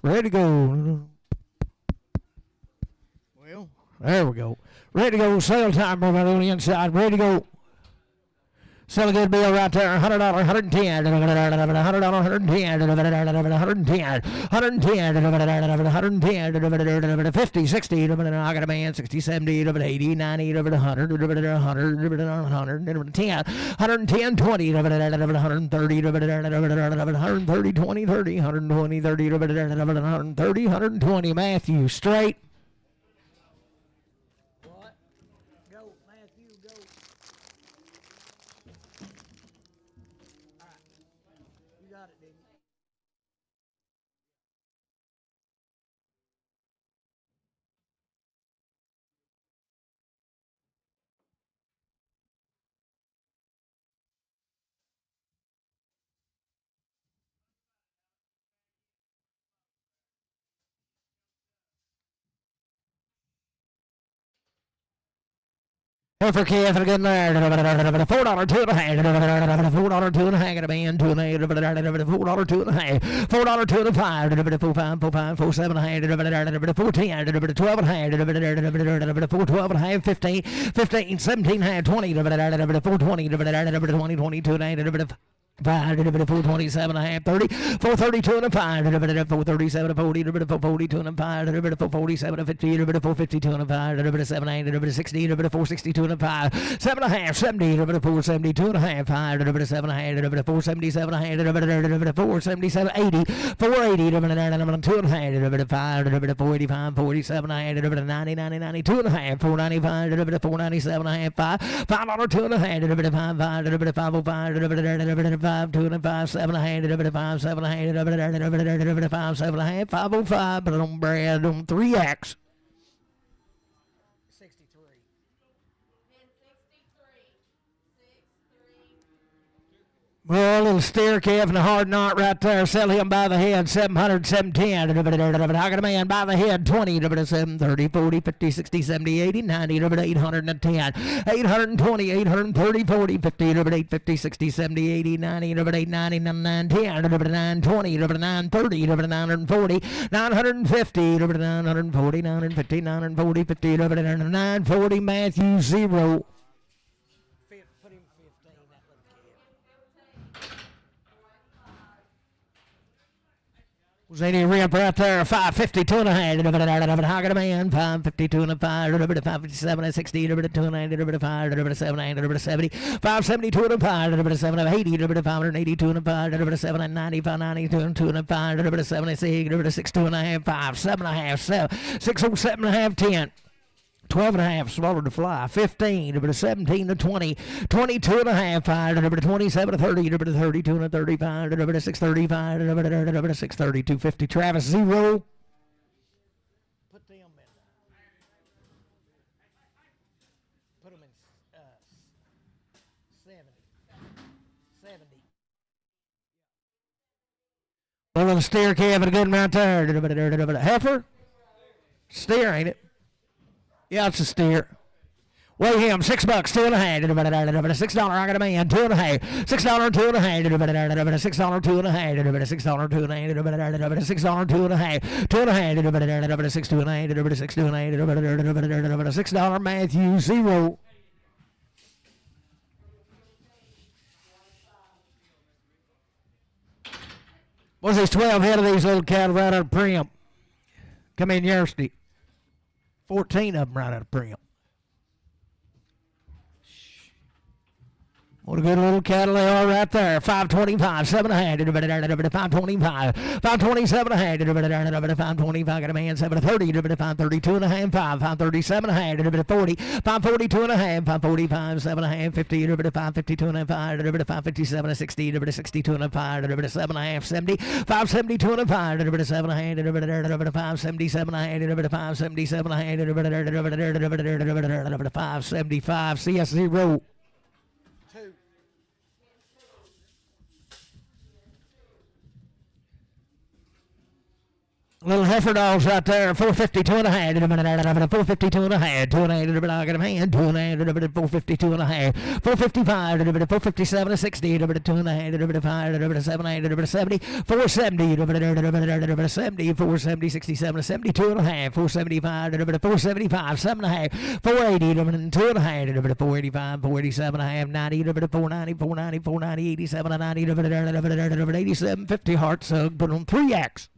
Ready to go. Well, there we go. Ready to go. Sale time, everybody on the inside. Ready to go. Sell a good bill right there. $100, $110, $100, $110, $110, 50, 60, I got a man, 60, 70, 80, 90, 100, 110, 110, 20, 130, 130, 20, 30, 120, 30, 130, 120. Matthew, straight. For Kev and a good there. $4, $2 and a half. $4, $2 and a half. Got a man, $2 and a half. $4, $2 and a half. $4, $2 and a five. $4, 5, $4, 7 and a half. $4, 10. $12 and a half. $4, 12 and a half. 15, 15, 17 and a half. 20. $4, 20. $20, 22 and a half. 5, 427 and a half, 30, 432 and a 5, 437 and 40, 442 and a 5, 447 and 50, 452 and a 5, 7, 8, 60, 462 and a 5, 7 and a half, 70, 472 and a half, 5, 7 and a half, 477 and a half, 477, 80, 480, 2 and a half, 5, 485, 47 and a half, 90, 90, 92 and a half, 495, 497 and a half, 5, $5, 2 and a half, 5, 505, 5, 2 and a 5, 7 and a half, 5, 7 and a half, 5, 7 and a half, 505, but on Brad on 3X. 63. Well, a little steer calf and a hard knot right there. Sell him by the head, 700, 710. I got a man by the head, 20, 7, 30, 40, 50, 60, 70, 80, 90, 810, 820, 830, 40, 50, 850, 60, 70, 80, 90, 890, 910, 920, 930, 940, 950, 940, 950, 940, 50, 940, Matthew 0. Was any rip right there? 552 and a half. I got a man. 552 and a 5. 557 and 60. 2 and a 5. 7 70. 572 and a 5. 7 80. 582 and a 5. 7 and 90. 592 and 2 and a 5. 76. 6 2 and a half. 5 7 and a half. 607 and a half. 10. 12 and a half, swallowed to fly. 15, 17 to 20, 22 and a half, 5, 27 to 30, 32 and a 35, 635, 630, 250. Travis 0. Put them in. Put them in 70. 70. One of the steer calf and a good amount there. Heifer? Steer, ain't it? Yeah, it's a steer. Weigh him, $6, 2 and a half. $6, I got a man, 2 and a half. $6, 2 and a half. $6, 2 and a half. $6, 2 and a half. $6, 2 and a half. 2 and a half. $6, 2 and a half. 6, 2 and a half. $6, Matthew 0. What's these 12 head of these little cattle right out of Prim? Come in yesterday. 14 of them right out of Prim. What a good little cattle they are right there. 525, 7 and a half, 525, 527 and a half, 525, got a man, 730, 532 and a half, 537 and a half, 40, 542 and a half, 545, 7 and a half, 50, 552 and a half, 557 and 60, 62 and a half, 7 and a half, 70, 572 and a half, 7 and a half, 577 and a half, 577 and a half, 575, CS0. Little heifer dogs right there, 452 and a half, 452 and a half, 2 and a half, I got him hand, 2 and a half, 452 and a half, 455, 457 and 60, 2 and a half, 5, 7, 70, 470, 70, 470, 67, 72 and a half, 475, 475, 7 and a half, 480, 2 and a half, 485, 487 and a half, 90, 490, 490, 490, 87 and 90, 87, 50 hearts, put on 3X.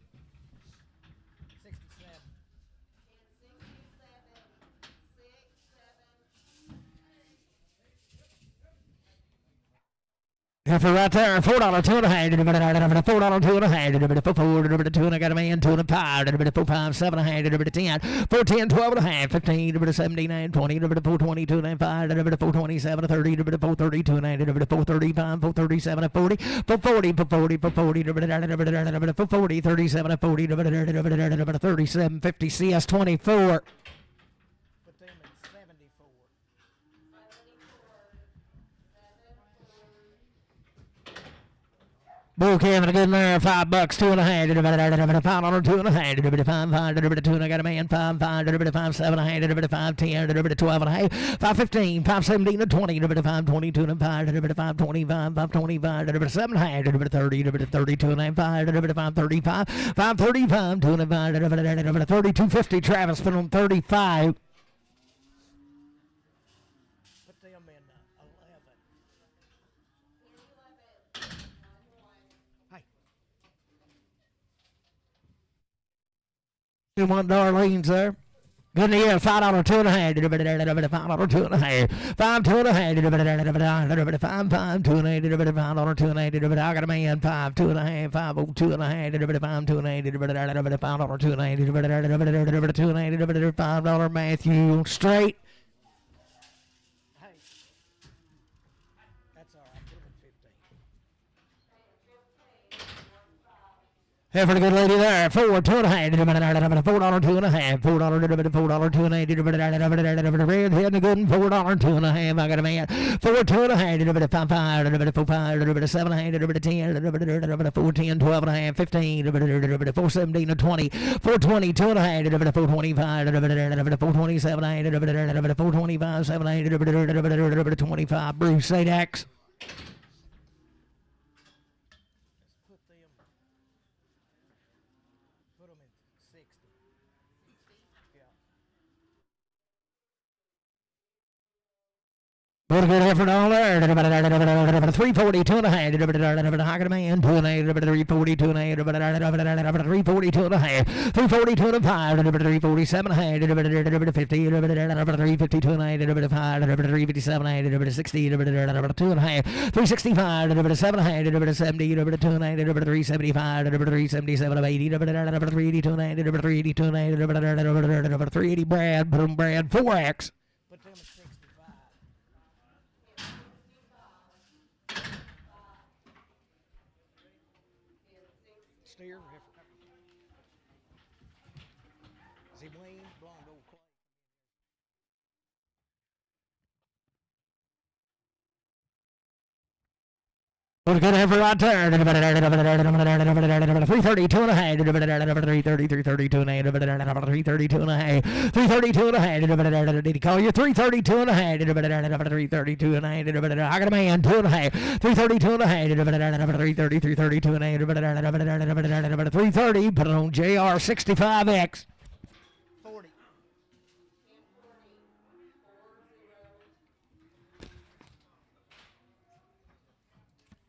Heifer right there, $4, 2 and a half, $4, 2 and a half, $4, 2 and I got a man, 2 and a 5, 4, 5, 7 and a half, 10, 4, 10, 12 and a half, 15, 17, 20, 4, 20, 2 and 5, 4, 27, 30, 4, 30, 2 and 4, 35, 4, 37, 40, 4, 40, 4, 40, 4, 40, 4, 40, 37, 40, 37, 50, CS 24. Bull Kevin, a good there, $5, 2 and a half, $5, 2 and a half, 5, 2 and I got a man, 5, 5, 7 and a half, 5, 10, 12 and a half, 5, 15, 5, 17 and 20, 5, 22 and 5, 5, 25, 5, 25, 7 and a half, 30, 32 and a half, 5, 35, 5, 35, 2 and a 5, 32.50, Travis put on 35. You want Darlene's there? Good in the year, $5, 2 and a half, $5, 2 and a half, 5, 2 and a half, 5, 5, 2 and a half, $5, 2 and a half, I got a man, 5, 2 and a half, 5, 2 and a half, 5, 2 and a half, $5, 2 and a half, $2 and a half, $5, Matthew, straight. Here for the good lady there, 4, 2 and a half, $4, 2 and a half, $4, 2 and a half, red head and a good $4, 2 and a half, I got a man, 4, 2 and a half, 5, 5, 7 and a half, 10, 4, 10, 12 and a half, 15, 4, 17 and 20, 4, 20, 2 and a half, 4, 25, 4, 27 and a half, 4, 25, 7 and a half, 25, Bruce, say Dax. What a good effort all there. 340, 2 and a half. I got a man, 2 and a half. 340, 2 and a half. 340, 2 and a half. 340, 2 and a 5. 347 and a half. 50, 350, 2 and a half. 5, 357 and a half. 60, 2 and a half. 365, 7 and a half. 70, 2 and a half. 375, 377, 80, 380, 2 and a half. 380, 2 and a half. 380, Brad, 4X. Steer, is he Blaine? Blonde old Clay. What a good effort right there. 330, 2 and a half. 330, 330, 2 and a half. 330, 2 and a half. 330, 2 and a half. Did he call you? 330, 2 and a half. 330, 2 and a half. I got a man, 2 and a half. 330, 2 and a half. 330, 330, 2 and a half. 330, put it on JR 65X.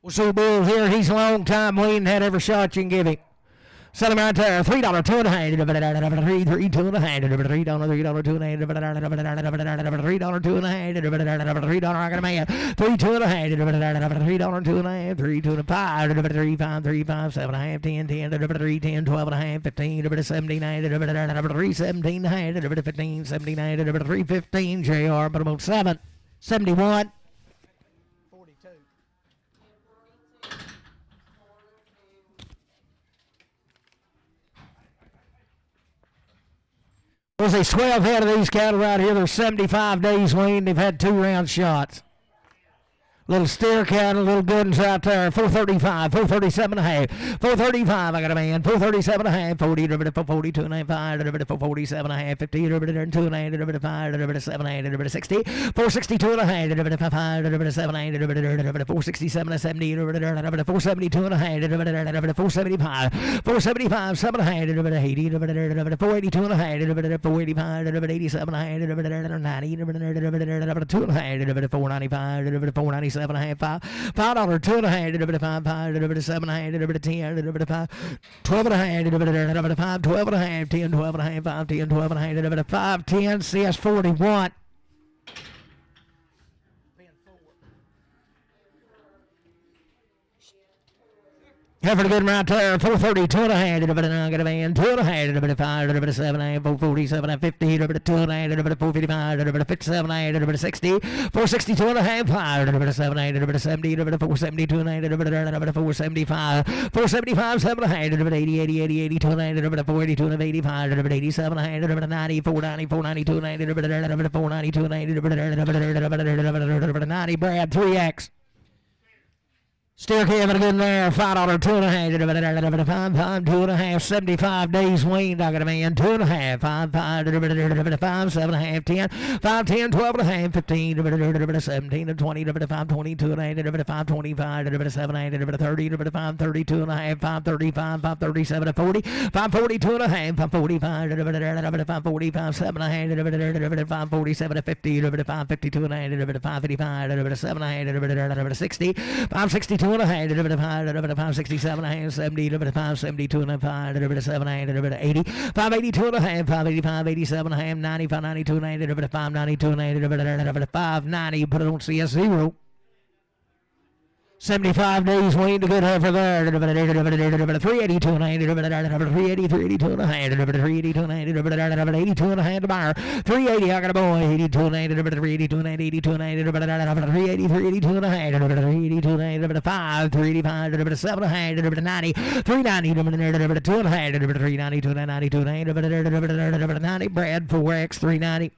So Bull here, he's a long time waiting, had every shot you can give him. Sell him right there, $3, 2 and a half, 3, 2 and a half, $3, 2 and a half, $3, 2 and a half, $3, 2 and a half, $3, I got a man, 3, 2 and a half, $3, 2 and a half, 3, 2 and a 5, 3, 5, 3, 5, 7 and a half, 10, 10, 3, 10, 12 and a half, 15, 17, 3, 17 and a half, 15, 79, 3, 15, JR, but about 7, 71. Well, there's 12 head of these cattle right here. They're 75 days weaned. They've had 2 round shots. Little steer count, a little good ones out there. 435, 437 and a half. 435, I got a man. 437 and a half. 40, 42 and a half. 447 and a half. 50, 2 and a half. 7, 8, 60. 462 and a half. 7, 8, 467 and 70. 472 and a half. 475. 475, 7 and a half. 80, 482 and a half. 485, 87 and a half. 90, 2 and a half. 495, 497 and a half. $5, 2 and a half. 5, 7 and a half. 10, 5, 12 and a half. 5, 12 and a half. 10, 12 and a half. 5, 10, 12 and a half. 5, 10, CS 41. Here for the good right there, 430, 2 and a half, I got a man, 2 and a half, 5, 7, 8, 447, 50, 2 and a half, 455, 57, 60, 462 and a half, 5, 7, 8, 70, 472 and a half, 475, 475, 7 and a half, 80, 80, 80, 82 and a half, 482 and a half, 85, 87 and a half, 90, 490, 492 and a half, 492 and a half, 90, Brad, 3X. Still having a good there, $5, 2 and a half, 5, 2 and a half, 75 days weaned, I got a man, 2 and a half, 5, 5, 7 and a half, 10, 5, 10, 12 and a half, 15, 17, 20, 5, 22 and a half, 5, 25, 7, 8, 30, 5, 32 and a half, 5, 35, 5, 37, 40, 5, 42 and a half, 5, 45, 5, 45, 7 and a half, 5, 47, 50, 5, 52 and a half, 5, 55, 7 and a half, 60, 5, 62 and a half, 5, 67 and a half, 70, 5, 72 and a half, 7 and a half, 80, 5, 82 and a half, 5, 85, 87 and a half, 90, 5, 92 and a half, 5, 92 and a half, 5, 90, put it on CS0. 75 days weaned to good heifer there. 382 and a half, 380, 382 and a half, 382 and a half, 82 and a half to buyer. 380, I got a boy, 82 and a half, 382 and a half, 82 and a half, 380, 382 and a half, 382 and a half, 5, 385, 7 and a half, 90, 390, 2 and a half, 392 and a half, 92 and a half, 90, Brad, 4X, 390.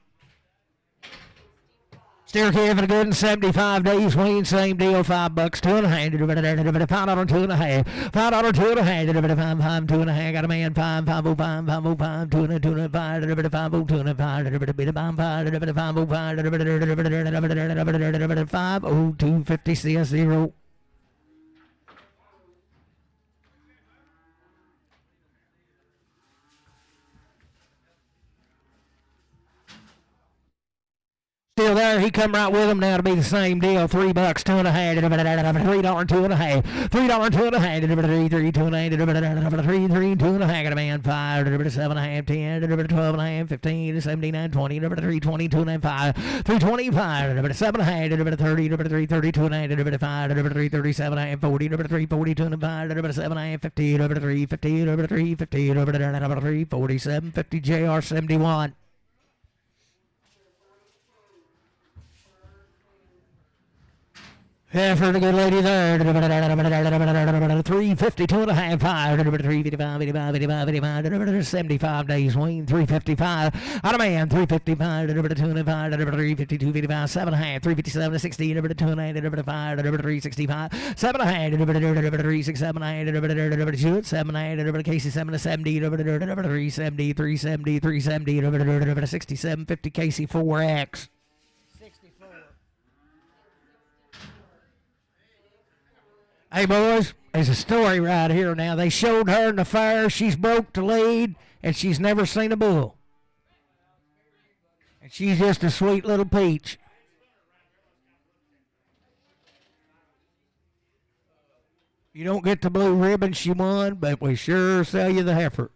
Still having a good in 75 days weaned, same deal, $5, 2 and a half, $5, 2 and a half, $5, 2 and a half, 5, 2 and a half, got a man, 5, 505, 505, 2 and a 2 and a 5, 5, 2 and a 5, 502, 50 CS0. Still there, he come right with him now to be the same deal. $3, 2 and a half, $3, 2 and a half, $3, 2 and a half, 3, 3, 2 and a half, 3, 3, 2 and a half, got a man, 5, 7 and a half, 10, 12 and a half, 15, 17, 20, 3, 22 and a half, 5, 3, 25, 7 and a half, 30, 3, 32 and a half, 5, 3, 37 and a half, 40, 3, 42 and a half, 7 and a half, 50, 3, 50, 3, 50, 3, 47, 50, JR 71. Yeah, for the good lady there. 352 and a half, 5, 355, 85, 85, 85, 75 days weaned, 355. Out of man, 355, 2 and a half, 352, 55, 7 and a half, 357, 60, 2 and a half, 5, 365, 7 and a half, 367 and a half, 7 and a half, Casey 7 to 70, 370, 370, 370, 67, 50, Casey 4X. Hey, boys, there's a story right here now. They showed her in the fair. She's broke to lead, and she's never seen a bull. And she's just a sweet little peach. You don't get the blue ribbon she won, but we sure sell you the heifer.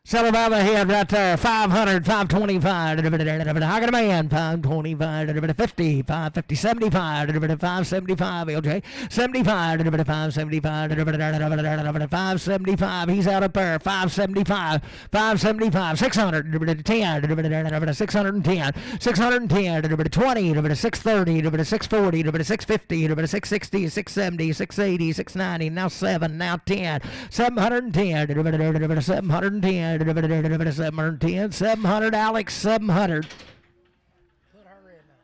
Sell her by the head right there, 500, 525, I got a man, 525, 50, 550, 75, 575, LJ, 75, 575, 575, he's out up there, 575, 575, 600, 10, 610, 610, 20, 630, 640, 650, 660, 670, 680, 690, now 7, now 10, 710, 710, 710, 700, Alex, 700. Put her in there.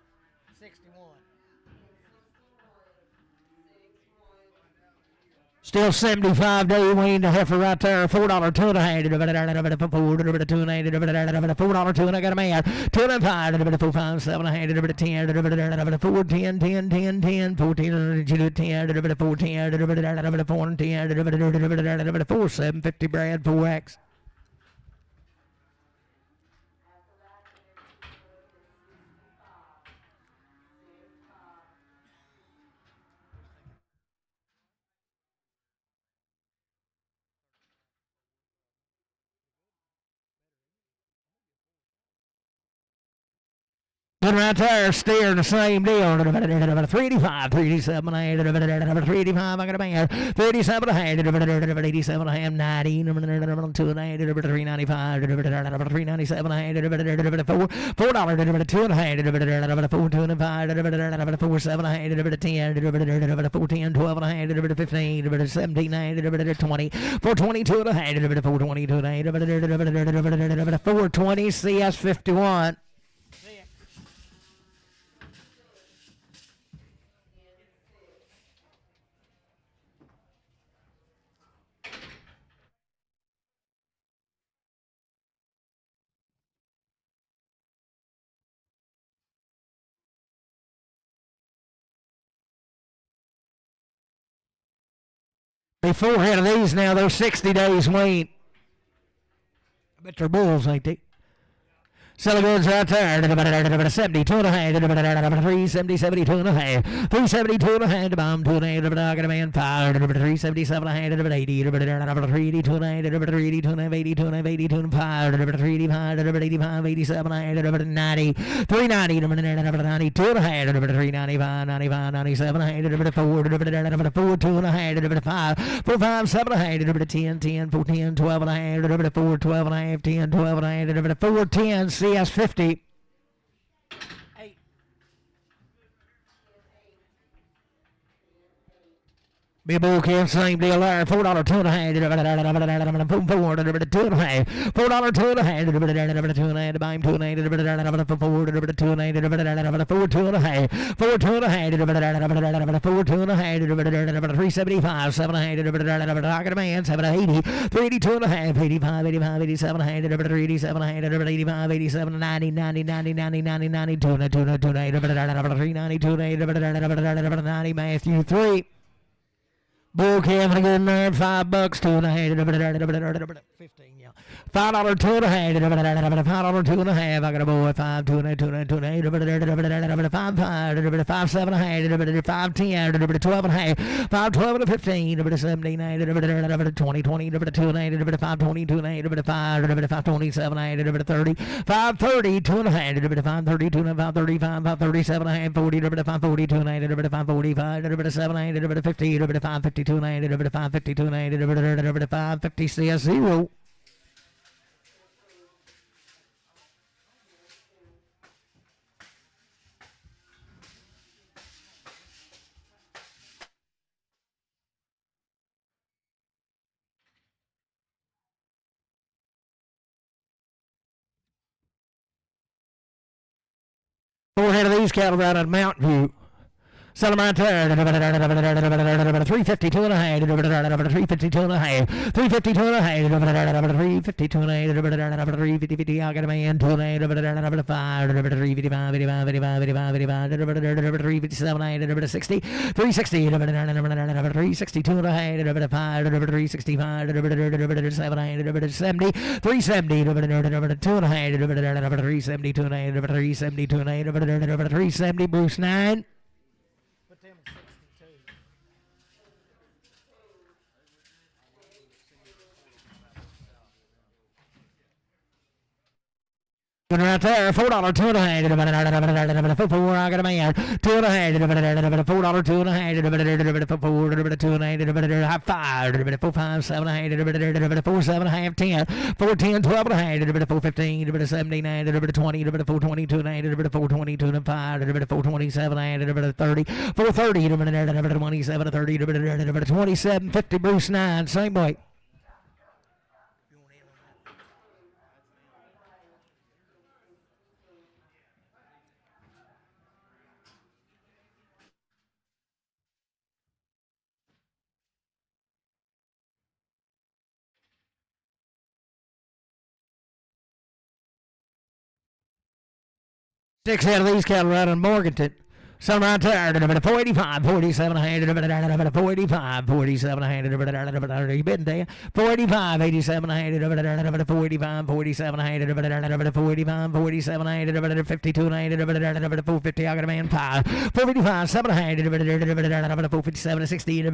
Still 75 day Wayne the heifer right there. $4 two and a half. $4 two and I got a man. 2 and 5. 4 5 7 10. 4 10 10 10 10 14 10 14 10 4 7 50 Brad 4X. Good right there, steering the same deal. 385, 387, 385, I got a bang. 37, 87, 90, 2 and 395, 397, $4, 2 and a half, 4, 2 and 5, 4, 7, 10, 14, 12 and a half, 15, 17, 20, 422 and a half, 422 and a half, 420 CS 51. Beforehand of these now, they're 60 days wait. I bet they're bulls, ain't they? Selling goods right there. 72 and a half. 370, 72 and a half. 372 and a half. Bomb 2 and a half. I got a man fired. 377 and a half. 80. 382 and a half. 382 and a half. 82 and a half. 82 and 5. 385. 85. 87 and a half. 90. 390. 92 and a half. 395. 95. 97 and a half. 4. 4 2 and a half. 5. 4 5 7 and a half. 10 10. 14 12 and a half. 4 12 and a half. 10 12 and a half. 4 10. CS 50. Be a bull can, same deal there. $4 two and a half. $4 two and a half. $4 two and a half. 2 and a half. Buy him 2 and a half. 4 2 and a half. 4 2 and a half. 4 2 and a half. 4 2 and a half. 375. 7 and a half. I got a man. 780. 382 and a half. 85. 85. 87 and a half. 387 and a half. 85. 87. 90. 90. 90. 90. 90. 90. 2 and a half. 2 and a half. 392 and a half. 90. Matthew 3. Bull calf and a good nerve, $5, 2 and a half, 15, yeah. $5, 2 and a half, $5, 2 and a half. I got a boy, 5, 2 and a half, 2 and a half, 2 and a half, 5, 5, 5, 7 and a half, 5, 10, 12 and a half, 5, 12 and a 15, 17, 20, 20, 2 and a half, 5, 20, 2 and a half, 5, 5, 27 and a half, 30, 5, 30, 2 and a half, 5, 30, 2 and a half, 35, 5, 37 and a half, 40, 5, 42 and a half, 5, 45, 7 and a half, 50, 5, 52 and a half, 5, 52 and a half, 5, 50 CS 0. Forehead of these cattle right at Mountain View. Sell them right there. 352 and a half. 352 and a half. 352 and a half. 352 and a half. 350. I got a man. 2 and a half. 5. 355. 85. 85. 85. 85. 357 and a half. 60. 360. 362 and a half. 5. 365. 7 and a half. 70. 370. 2 and a half. 372 and a half. 372 and a half. 370. Bruce 9. Right there, $4, 2 and a half. 4, I got a man. 2 and a half. $4, 2 and a half. 4, 2 and a half. 5, 4, 5, 7 and a half. 4, 7 and a half. 10, 4, 10, 12 and a half. 4, 15, 17, 20, 4, 22 and a half. 4, 22 and 5, 4, 27 and a half. 30, 4, 30, 27, 30, 27, 50, Bruce 9, same way. 6 out of these cattle right in Morganton. Some right there, 485, 47, 485, 47, you been there, 485, 87, 485, 47, 485, 47, 52, 450, I got a man, 5, 455, 700, 457, 60, 62,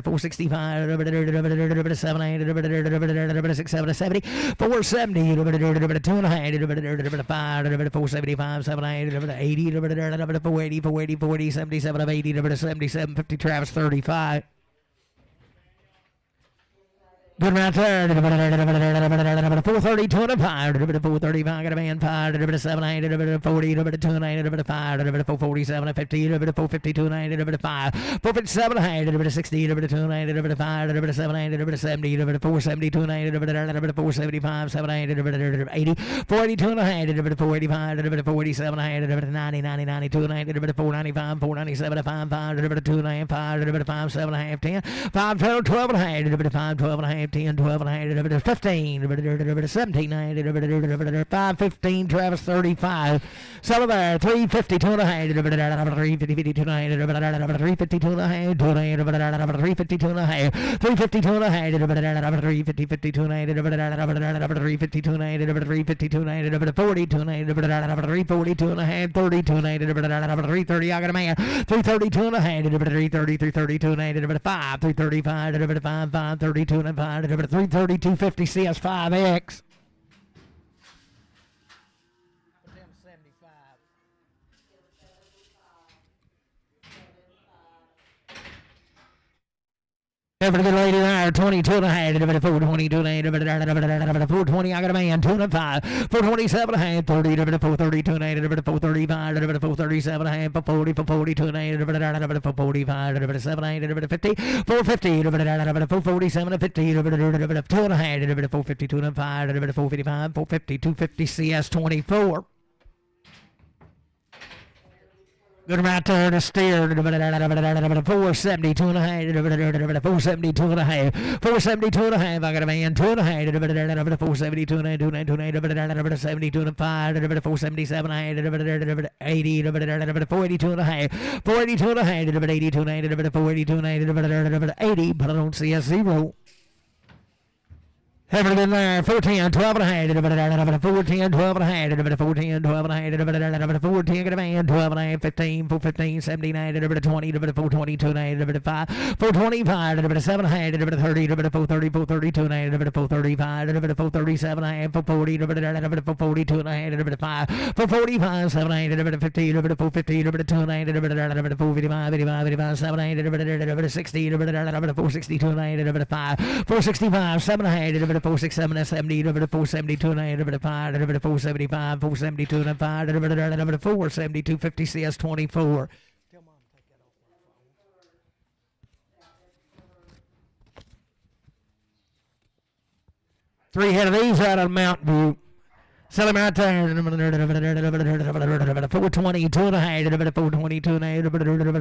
465, 700, 670, 470, 200, 5, 475, 700, 80, 480, 480, 40, 77, 80, 77, 50, Travis, 35. Good right there. 430, 205, 435, got a man, 5, 7, 40, 290, 5, 447, 50, 450, 290, 5, 457, 60, 290, 5, 7, 70, 470, 290, 475, 700, 80, 482, 485, 47, 90, 90, 90, 290, 495, 497, 5, 295, 5, 7, 10, 5, 12, 12, 5, 12, 10, 12, 15, 17, 5, 15, Travis, 35. Sullivan, 350, 2 and a half, 350, 52, 350, 2 and a half, 350, 2 and a half, 350, 2 and a half, 350, 52, 350, 2 and a half, 350, 2 and a half, 42, 340, 2 and a half, 32, 330, I got a man, 330, 2 and a half, 330, 332, 5, 335, 5, 5, 32 and a 5, 330, 250, CS5X. Every good lady there, 22 and a half, 422 and a half, 420, I got a man, 2 and 5, 427 and a half, 30, 432 and a half, 435, 437 and a half, 40, 442 and a half, 445, 7, 50, 450, 447 and 50, 2 and a half, 452 and 5, 455, 450, 250, CS24. Good right there to steer. 472 and a half. 472 and a half. 472 and a half. I got a man. 2 and a half. 472 and a half. 72 and a 5. 477 and a half. 80. 482 and a half. 482 and a half. 82 and a half. 482 and a half. 80. But I don't see a zero. Everything there, 410, 12 and a half, 410, 12 and a half, 410, 12 and a half, 410, get a man, 12 and a half, 15, 415, 17, 20, 422, 5, 425, 7 and a half, 30, 430, 432, 435, 437 and a half, 440, 442 and a half, 5, 445, 7 and a half, 50, 450, 2 and a half, 455, 85, 7, 60, 462 and a half, 5, 465, 7 and a half, 467 and 70, 472 and 5, 475, 472 and 5, 472, 50 CS 24. Tell Mom to take that off my phone. 3 head of these out of Mountain View. Sell him right there. 420, 2 and a half, 422 and a half,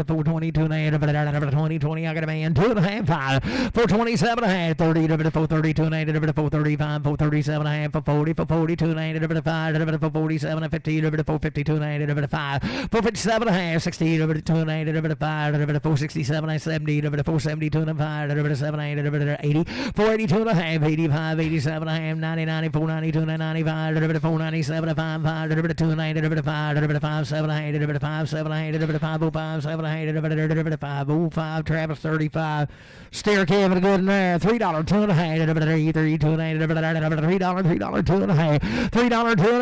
422 and a half, 20, I got a man, 2 and a half, 5, 427 and a half, 30, 432 and a half, 435, 437 and a half, 440, 442 and a half, 5, 447 and 50, 452 and a half, 5, 457 and a half, 60, 2 and a half, 5, 467 and 70, 472 and a 5, 7, 80, 482 and a half, 85, 87 and a half, 90, 94, 92 and 95, 497, 5, 5, 2, 9, 5, 5, 7, 8, 5, 7, 8, 5, 05, 7, 8, 5, 05, Travis 35. Steer Kevin good in there. $3, 2 and a half, 3, 3, 2 and a half, $3, $2 and a half, $3, 2 and a half, 3, 2 and a half,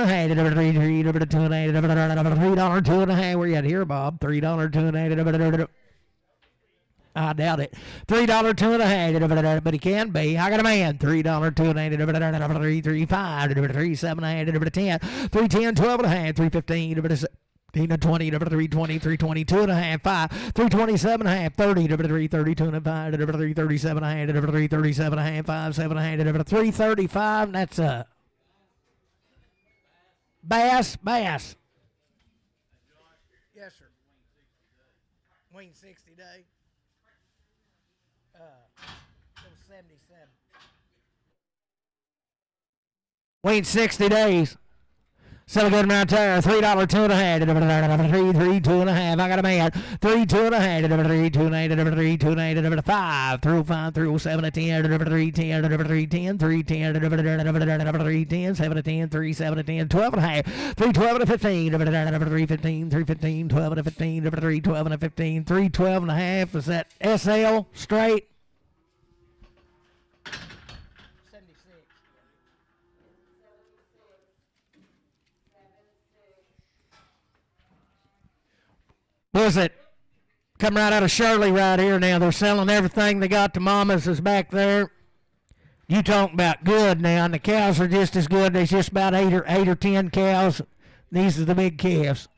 $3, 2 and a half. Where you at here, Bob? $3, 2 and a half. I doubt it. $3, 2 and a half, but he can be. I got a man. $3, 2 and a half, 3, 3, 5, 3, 7 and a half, 10, 3, 10, 12 and a half, 3, 15, 20, 320, 322 and a half, 5, 327 and a half, 30, 332 and a half, 337 and a half, 337 and a half, 5, 7 and a half, 335. That's a bass. Yes, sir. Wing 60 day. 77. Wait 60 days. So good right there. $3 2 and a half. 3 2 and a half. I got a man. 3 2 and a half. 3 2 and a half. 3 2 and a half. 5 through 5 through 7 to 10. 3 10 3 10 3 10 3 10 7 to 10 3 7 to 10 12 and a half. 3 12 to 15. 3 15 3 15 12 to 15. 3 12 and a 15. 3 12 and a half. Is that SL straight? Was it? Come right out of Shirley right here now. They're selling everything they got. The mamas is back there. You talking about good now, and the cows are just as good. There's just about eight or 10 cows. These are the big calves.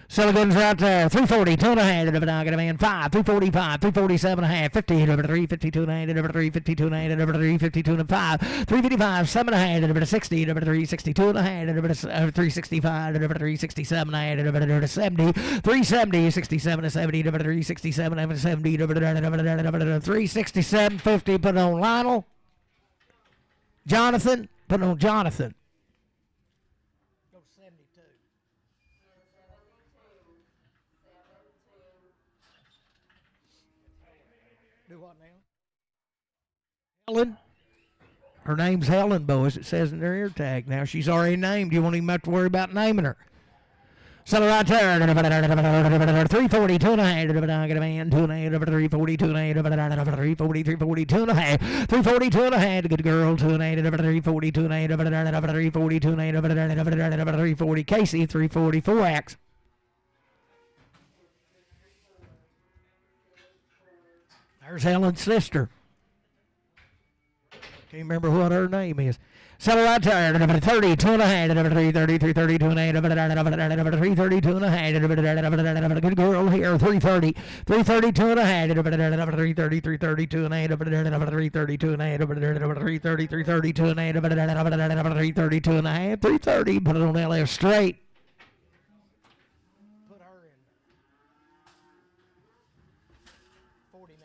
Sullivan's right there. 340, 2 and a half. I got a man. 5, 345, 347 and a half. 50, 3, 52 and a half. 3, 52 and a half. 3, 52 and 5. 355, 7 and a half. 60, 3, 62 and a half. 365, 367 and a half. 70, 370, 67 and 70. 367 and 70. 367, 50. Put it on Lionel. Jonathan. Put it on Jonathan. Do what now? Helen. Her name's Helen, boys. It says in their ear tag. Now she's already named. You won't even have to worry about naming her. So right there. 340, 2 and a half. I got a man. 2 and a half. 340, 2 and a half. 340, 340, 2 and a half. 340, 2 and a half. Good girl. 2 and a half. 340, 2 and a half. 340, 2 and a half. 340. Casey. 340, 4X. There's Helen's sister. Can't remember what her name is. So right there, 30, 2 and a half, 330, 330, 2 and a half, 330, 2 and a half, good girl here, 330, 330, 2 and a half, 330, 330, 2 and a half, 330, 2 and a half, 330, 330, 2 and a half, 330, 2 and a half, 330, put it on LF straight. Put her in 49.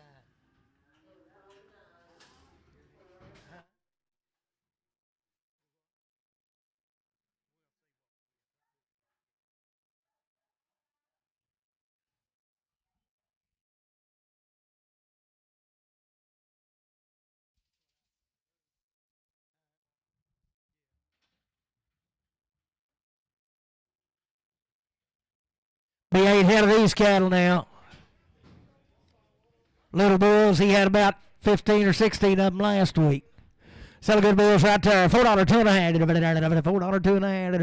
He ain't head of these cattle now. Little bulls, he had about 15 or 16 of them last week. Sell good bulls right there. $4 2 and a half. $4 2 and a half. I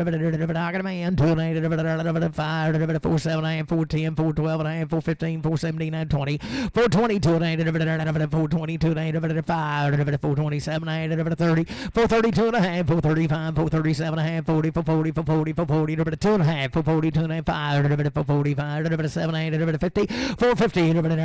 got a man. 2 and a half. 5. 4 7 and a half. 4 10. 4 12 and a half. 4 15. 4 17 20. 4 22 and a half. 4 22 and a half. 5. 4 27 and a half. 30. 4 32 and a half. 4 35. 4 37 and a half. 40. 4 40. 4 40. 4 40. 2 and a half. 4 42 and a half. 5. 4 45. 7 8. 50. 4 50. 2 and a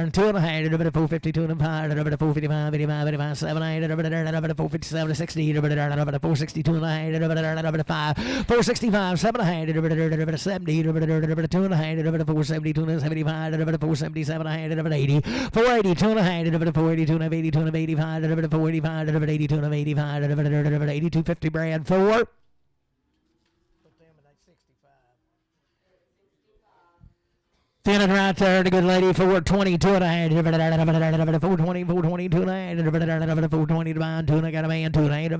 half. 4 52 and a half. 4 55. 85. 85. 7 8. 4 57. 60, 462 and a half, 5, 465, 7 and a half, 70, 2 and a half, 472 and 75, 477 and a half, 80, 482 and a half, 482 and 82 and 85, 485, 82 and 85, 8250 Brad 4. Standing right there, the good lady, 422 and a half, 420, 422 and a half, 420 to mine, 2 and I got a man, 2 and a half,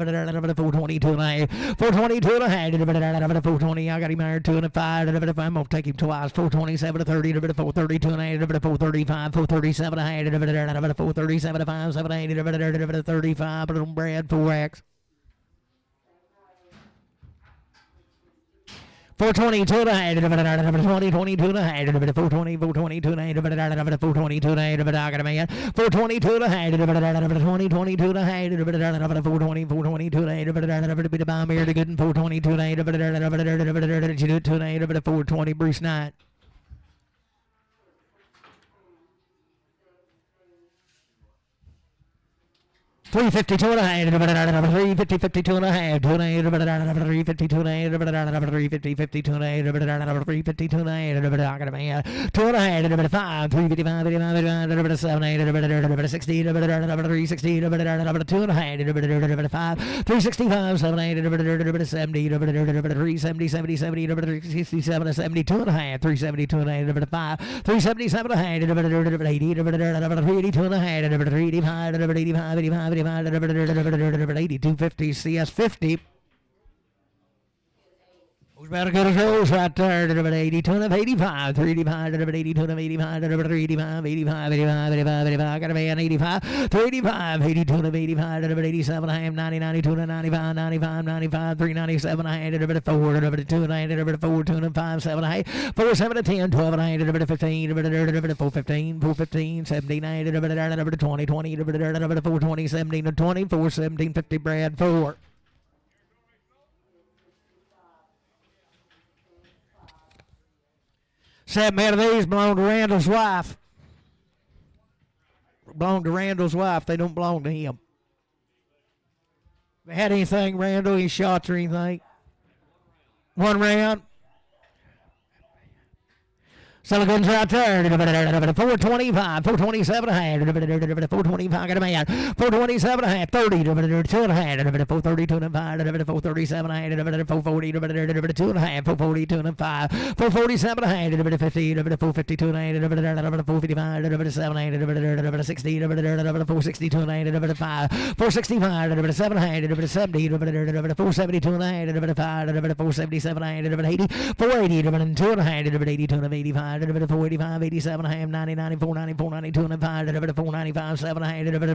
422 and a half, 422 and a half, 420, I got him there, 2 and a 5, I'm going to take him twice, 427 to 30, 432 and a half, 435, 437 and a half, 437 to 5, 7, 8, 35, but on Brad, 4X. 422 and a half, 422 and a half, 420, 422 and a half, 422 and a half, I got a man, 422 and a half, 422 and a half, 420, 422 and a half, bit of bomb here to good, 422 and a half, you do 2 and a half, 420, Bruce Knight. 352 and a half, 350, 52 and a half, 352 and a half, 350, 52 and a half, 352 and a half, I got a man, 2 and a half, 5, 355, 7, 8, 60, 360, 2 and a half, 5, 365, 7, 8, 70, 370, 70, 70, 67, 72 and a half, 372 and a half, 5, 377 and a half, 80, 382 and a half, 385, 85, 85, 8250 CS 50. Who's better get his rolls right there? 82 and 85, 385, 82 and 85, 385, 85, 85, 85, 85, got a man 85, 385, 82 and 85, 87, 90, 92 and 95, 95, 95, 397, 4, 2 and 4, 2 and 5, 7, 4, 7, 10, 12, 15, 415, 415, 79, 20, 20, 420, 17, 20, 4, 17, 50, Brad, 4. Seven out of these belong to Randall's wife. Belong to Randall's wife. They don't belong to him. They had anything, Randall? Any shots or anything? One round. Some guns right there. 425, 427 and a half, 425, got a man. 427 and a half, 30, 2 and a half, 432 and a 5, 437 and a half, 440, 2 and a half, 442 and a 5, 447 and a half, 50, 452 and a half, 455, 7, 8, 60, 462 and a half, 5, 465, 7 and a half, 70, 472 and a half, 5, 477 and a half, 80, 480, 2 and a half, 82 and 85. 485, 87, 90, 94, 94, 92, and 5, 495, 7,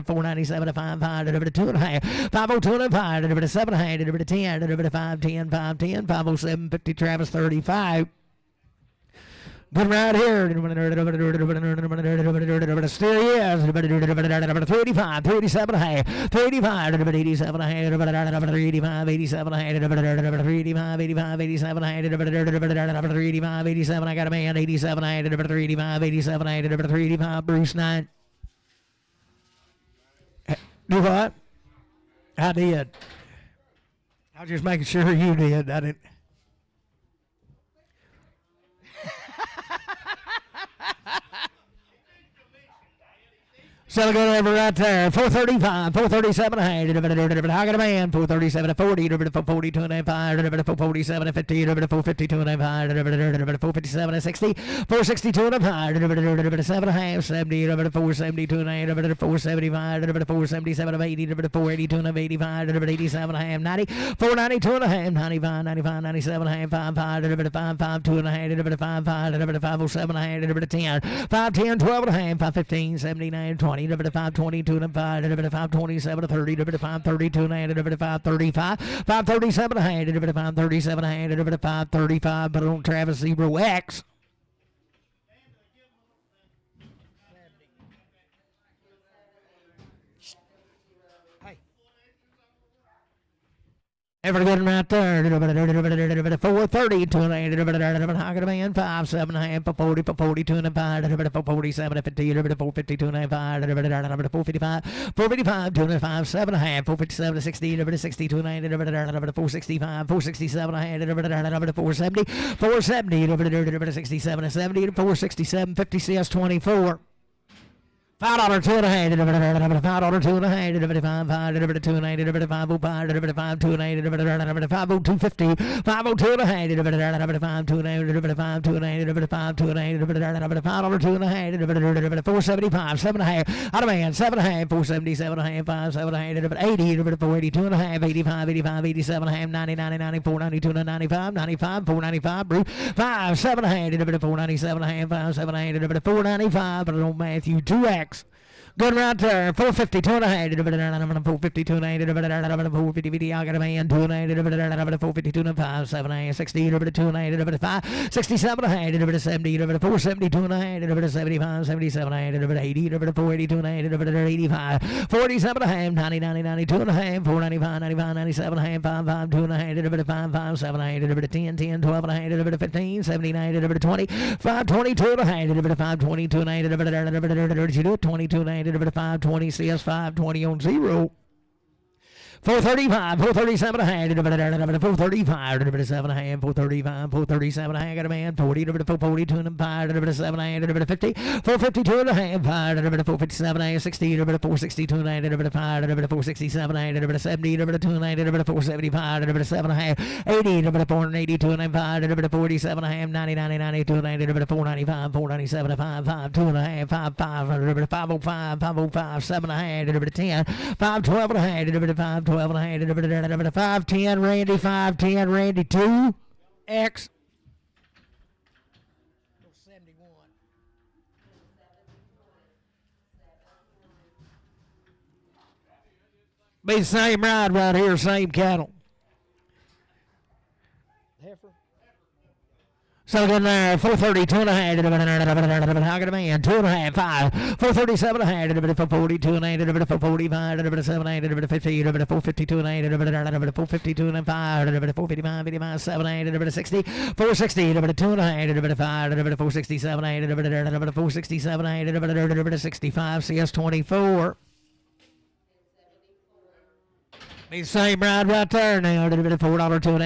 497, 5, 5, 2 and a half, 502 and 5, 7, 10, 5, 10, 5, 10, 507, 50, Travis, 35. But right here, still he is. 385, 387 and a half, 385, 87 and a half, 385, 87 and a half, 385, 85, 87 and a half, 385, 87. I got a man, 87 and a half, 385, 87 and a half, 385, Bruce 9. Do what? I did. I was just making sure you did. I didn't. Still good over right there. 435, 437 and a half. I got a man. 437 and 40, 442 and a half, 447 and 50, 452 and a half, 457 and 60, 462 and a half, 7 and a half, 70, 472 and a half, 475, 477 and 80, 482 and 85, 87 and a half, 90, 492 and a half, 95, 95, 97 and a half, 55, 552 and a half, 55, 507 and a half, 10, 510, 12 and a half, 515, 79, 20. 522 and 5, 527 30, 532 and 535, 537 and 537 and 535, but on Travis 0X. Every good right there. 430, 2 and a half, man, 5, 7 and a half, 40, 42 and a 5, 47, 50, 452 and a half, 455, 455, 2 and a 5, 7 and a half, 457, 60, 62 and a half, 465, 467 and a half, 470, 470, 67 70, 467, 50 CS 24. $5 2 and a half, $5 2 and a half, $5, 2 and a half, $5, 2 and a half, $5, 2 and a half, $5, 2 and a half, $5, 250, $5, 2 and a half, $5, 2 and a half, $5, 2 and a half, $5, 2 and a half, $5, 475, 7 and a half, out of man, 7 and a half, 477 and a half, 5, 7 and a half, 80, 482 and a half, 85, 85, 87 and a half, 90, 90, 94, 92 and 95, 95, 495, Bruce, 5, 7 and a half, 497 and a half, 5, 7 and a half, 495, but I don't Matthew 2X. Good right there. 452 and a half. 452 and a half. 450. I got a man. 2 and a half. 452 and a half. 7 and a half. 60. 2 and a half. 5. 67 and a half. 70. 472 and a half. 75. 77 and a half. 80. 482 and a half. 85. 47 and a half. 90. 90. 92 and a half. 495. 95. 97 and a half. 5. 5. 2 and a half. 5. 5. 7 and a half. 10. 10. 12 and a half. 15. 79. 20. 5. 22 and a half. 5. 22 and a half. 22 and a half. 520 CS 520 on 0. 435, 437 a hand, 435, 7 a hand, 435, 437 a hand, got a man, 40, 442 and 5, 7 a hand, 50, 452 and a hand, 5, 457 a hand, 60, 462 and a hand, 5, 467 a hand, 70, 290, 475, 7 a hand, 80, 482 and a hand, 5, 47 a hand, 90, 90, 92, 90, 495, 497, 5, 5, 2 and a hand, 5, 5, 505, 505, 7 a hand, 10, 512 and a hand, 5, 12 and a hand, 510, Randy, 510, Randy, 2, X. 71. Be the same ride right here, same cattle. Heifer. So again there, 432 and a half, how can a man, 2 and a half, 5, 437 and a half, 442 and a half, 445, 7, 50, 452 and a half, 452 and a 5, 455, 55, 7, 60, 460, 2 and a half, 5, 467, 467, 65, CS24. Be the same ride right there now. $4, $2 and $4, $2 and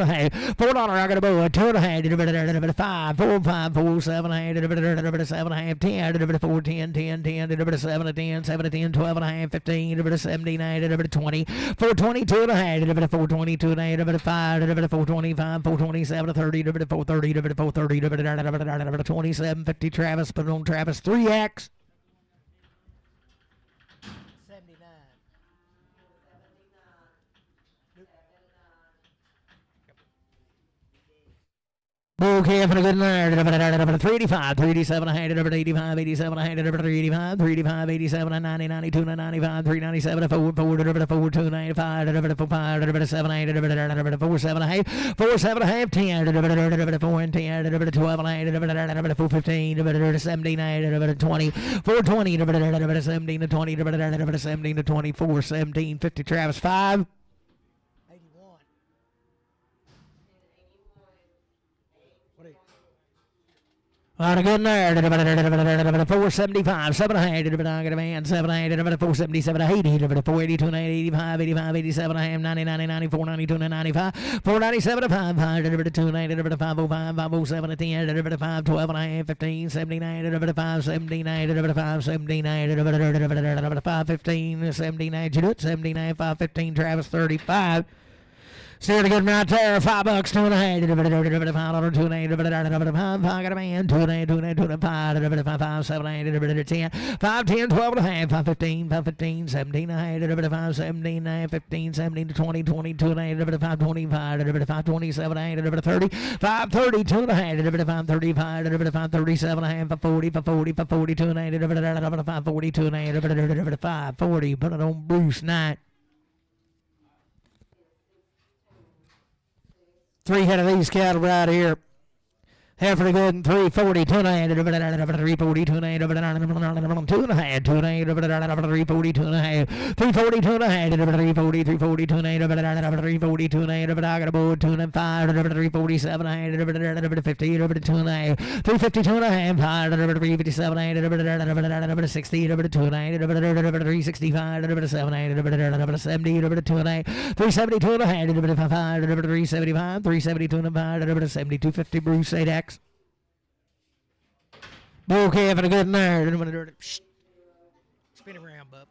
a half. $4, I got a boy, 2 and a half. 5, 4, 5, 4, 7 and a half. 7 and a half, 10, 4, 10, 10, 10, 7 and 10, 7 and 10, 12 and a half, 15, 17, 20, 422 and a half. 422 and a half. 5, 425, 427, 30, 430, 430, 27, 50, Travis, put on Travis, 3X. Okay, for a good night. 385, 387, 185, 87, 385, 385, 87, 90, 92, 95, 397, 4, 4, 4, 295, 5, 7, 8, 4, 7, 8, 4, 7, 8, 10, 4 and 10, 12, 8, 4, 15, 17, 8, 20, 4, 20, 17 to 20, 17 to 24, 17, 50, Travis, 5. On a good night, 475, 700, I got a man, 700, 477, 80, 482, 85, 85, 87, I am 90, 90, 94, 92, 95, 497, 500, 290, 505, 507, 10, 5, 12, and a half, 15, 79, 5, 79, 5, 79, 5, 15, 79, 79, 5, 15, Travis, 35. Still a good right there, $5, 2 and a half, $5, 2 and a half, I got a man, 2 and a half, 2 and a half, 2 and a half, 5, 7, 8, 10, 5, 10, 12 and a half, 5, 15, 5, 15, 17 and a half, 5, 17, 15, 17 to 20, 22 and a half, 5, 25, 5, 27, 30, 5, 30, 2 and a half, 5, 35, 5, 37 and a half, 5, 40, 5, 40, 5, 42 and a half, 5, 42 and a half, 5, 40, put it on Bruce Knight. 3 head of these cattle right here. Half for the good, 340, 2 and a half, 340, 2 and a half, 2 and a half, 2 and a half, 340, 2 and a half, 340, 2 and a half, 340, 340, 2 and a half, 340, 2 and a half, I got a board, 2 and 5, 347 and a half, 50, 2 and a half, 350, 2 and a half, 357 and a 60, 2 and a half, 365, 7, 70, 2 and a half, 372 and a half, 375, 372 and a half, 7250 Bruce 8X. Okay, having a good night. Spin around, bub.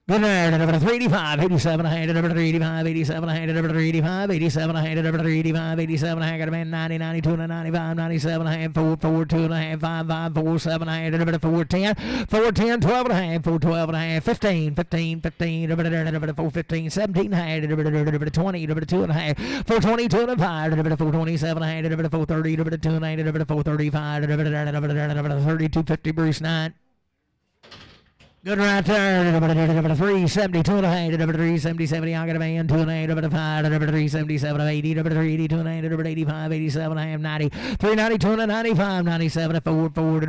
Good night. 385, 87, 385, 87, 385, 87, 385, 87, I got a man, 90, 92, 95, 97, 4, 4, 2 and a half, 5, 5, 4, 7, 4, 10, 4, 10, 12 and a half, 4, 12 and a half, 15, 15, 15, 4, 15, 17, 20, 2 and a half, 4, 22 and a 5, 4, 27, 4, 30, 2 and a half, 4, 35, 32, 50, Bruce 9. Good right there, 372 and a half, 370, I got a man, 2 and a half, 5, 377, 80, 380, 2 and a half, 85, 87, I am 90, 392 and a 95, 97, 4, 4, 4, 2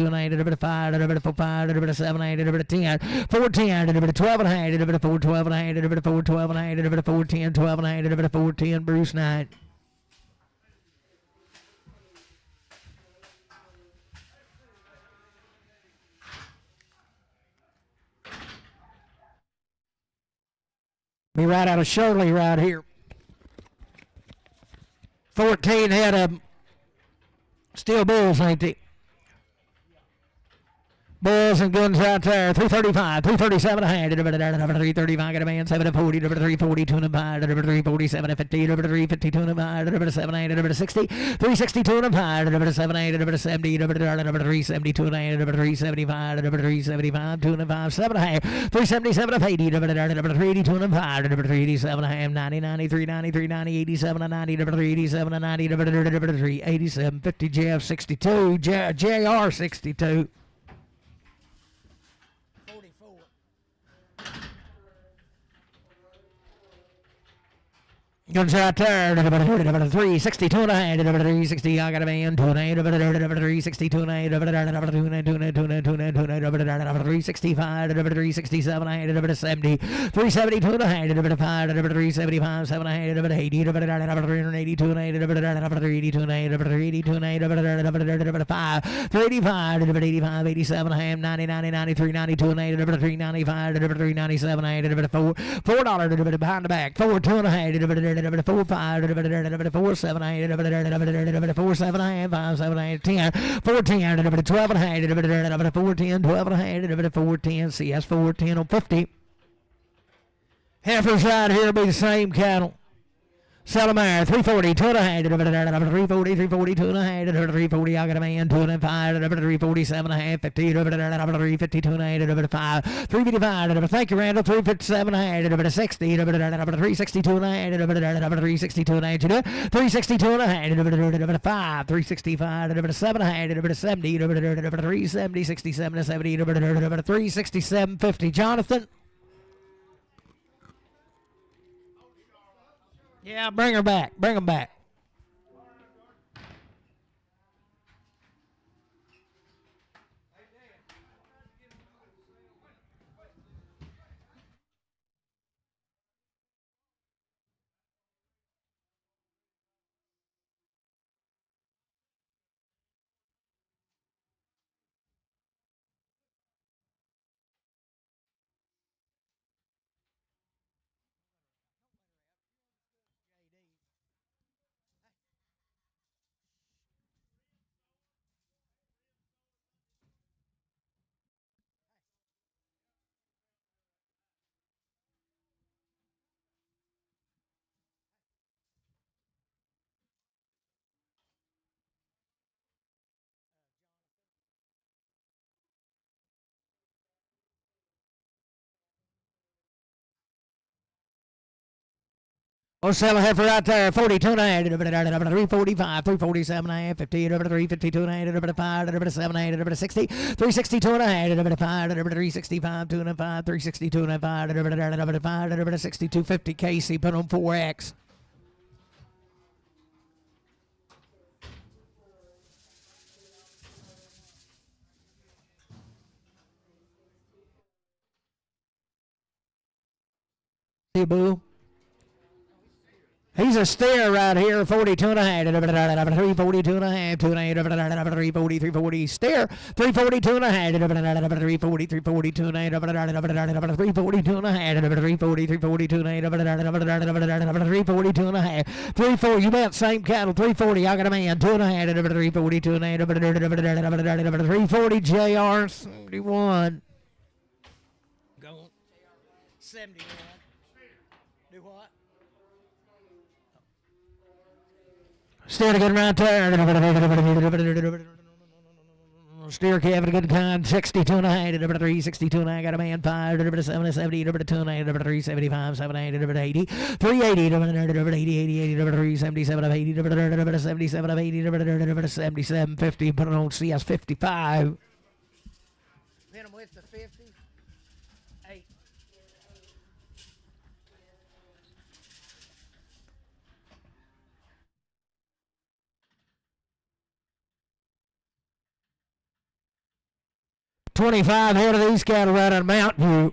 and a half, 5, 5, 7, 8, 10, 4, 10, 12 and a half, 4, 12 and a half, 4, 12 and a half, 4, 10, 12 and a half, 4, 10, Bruce Knight. Be right out of Shirley right here. 14 head of them. Still bulls, ain't they? Bulls and guns out there. 335, 337 a hand. 335, got a man. 740, 340, 2 and 5. 347, 50, 352 and 5. 7, 60, 362 and 5. 7, 70, 372 and 8. 375, 375, 2 and 5. 7 a half. 377 80. 382 and 5. 387 a half. 90, 93, 93, 90, 87 and 90. 387 and 90. 387, 50, JF 62. JR 62. Guns out there. 362 and a hand. 360. I got a man. 2 and 8. 362 and 8. 365. 367 and 70. 372 and a hand. 375. 7 and 8. 80. 382 and 8. 382 and 8. 382 and 8. 5. 385. 85. 87 and a hand. 90. 90. 93. 92 and 8. 395. 397 and 8. $4 behind the back. 4 2 and a hand. 4 5 4 7 8 4 7 8 5 7 8 10 14 12 and a half 14 12 and a half 14 CS 14 on 50. Heifers right here be the same cattle. Salamare 340 2 and a half 340 340 2 and a half 340 I got a man 2 and 5 347 and a half 50 352 and a half 5 355 thank you Randall 357 and a half 60 362 and a half 362 and a half 362 and a half 5 365 7 and a half 70 370 67 70 367 50 Jonathan. Yeah, bring her back. Bring them back. Or sell a heifer right there, 42 and a half, 345, 347 and a half, 50, 352 and a half, 5, 7, 8, 60, 362 and a half, 5, 365, 2 and a 5, 362 and a 5, 5, 62, 50 Casey, put on 4X. See, boo. He's a steer right here, 42 and a half, 342 and a half, 2 and a half, 340, 340, steer, 342 and a half, 340, 342 and a half, 342 and a half, 340, 342 and a half, 342 and a half, 340, you bet, same cattle, 340, I got a man, 2 and a half, 342 and a half, 340, JR, 71. Go 71. Do what? Steer to get right there. Steer Kevin, good kind. 62 and a half, 362 and a half. Got a man 5, 7, 70, 2 and a half, 375, 7, 80, 380, 380, 80, 377 of 80, 77 of 80, 77, 50. Put it on CS 55. Pin him with the 50. 8. $25 head of these cattle right on Mountain View.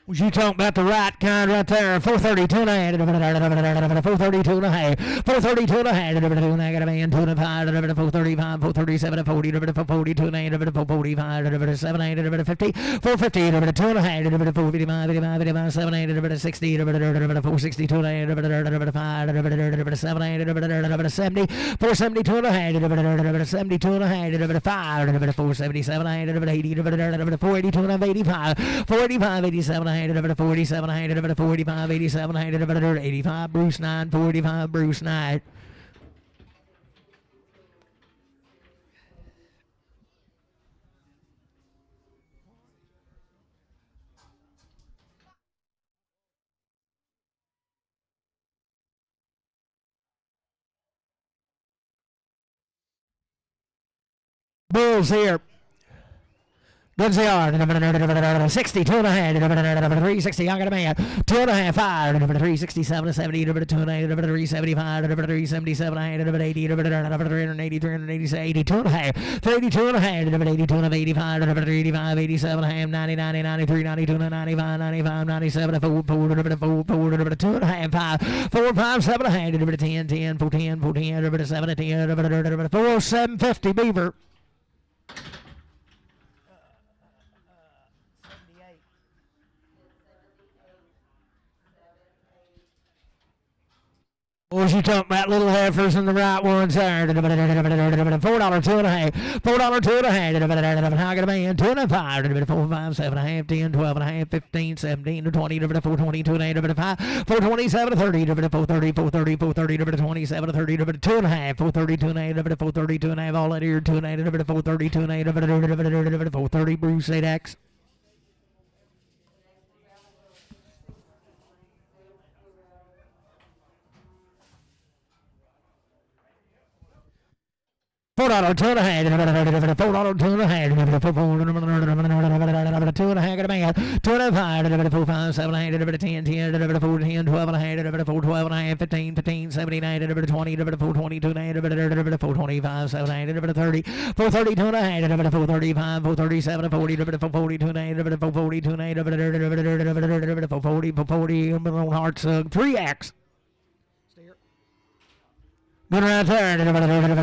Was you talking about the right kind right there? 432 and a half. 432 and a half. 432 and a half. I got a man 2 and 5. 435, 437, 40, 442 and a half. 445, 7, 50, 450, 2 and a half. 455, 55, 55, 7, 60, 462 and a half. 5, 7, 70, 472 and a half. 72 and a half. 5, 477 and a half. 80, 482 and a half. 85, 485, 87. 47, 45, 87, 85, Bruce 9, 45, Bruce 9. Bulls here. Goods they are. 60, 2 and a half. 360, I got a man. 2 and a half, 5. 367, 70, 2 and a half. 375, 377, 80, 380, 380, 82 and a half. 32 and a half. 82 and a half, 85, 385, 87 and a half. 90, 90, 93, 92, 95, 95, 97, 4, 2 and a half, 5, 4, 5, 7 and a half. 10, 10, 14, 14, 7, 10, 4, 750, Beaver. What you talking about, little heifers and the right ones there? $4, 2 and a half. $4, 2 and a half. How can a man? 2 and a 5. 4, 5, 7 and a half. 10, 12 and a half. 15, 17, 20. 420, 2 and a half. 5, 427, 30. 430, 430, 430. 27, 30. 2 and a half. 430, 2 and a half. 430, 2 and a half. All that here. 2 and a half. 430, 2 and a half. 430, Bruce 8X. $4, 2 and a half. $4, 2 and a half. $4, 2 and a half. 2 and a half. Got a man. 2 and a 5. 4, 5, 7 and a half. 10, 10. 4, 10, 12 and a half. 4, 12 and a half. 15, 15, 79. 20. 4, 22 and a half. 4, 25, 7 and a half. 30. 4, 32 and a half. 4, 35, 4, 37, 40. 4, 42 and a half. 4, 42 and a half. 4, 40, 40. Heart sug. 3X. Good right there.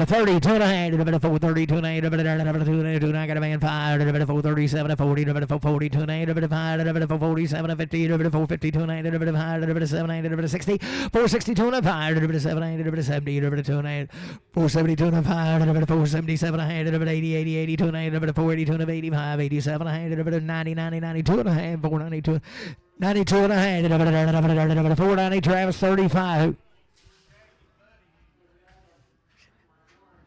32 and a half. 432 and a half. 2 and I got a man 5. 437 40. 442 and a half. 5. 447 50. 452 and a half. 5. 7 60. 462 and a 5. 7 70. 2 and a half. 472 and a 5. 477 and a half. 80 80 82 and a half. 482 and a 85. 87 and a half. 90 90 92 and a half. 492 92 and a half. 490 Travis 35.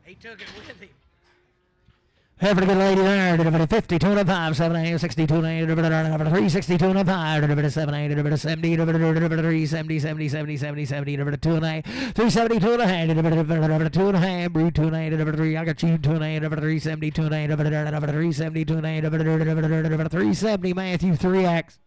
He took it with him. Have a good lady there. 52 and a 5, 7, 62 and a 362 and a 5, 7, 70, 370, 70, 70, 70, 70, 2 and a 372 and a half, 2 and a half, brew 2 and a 3. I got you 2 and a 370, 2 and a 370, 2 and a 370, Matthew 3X.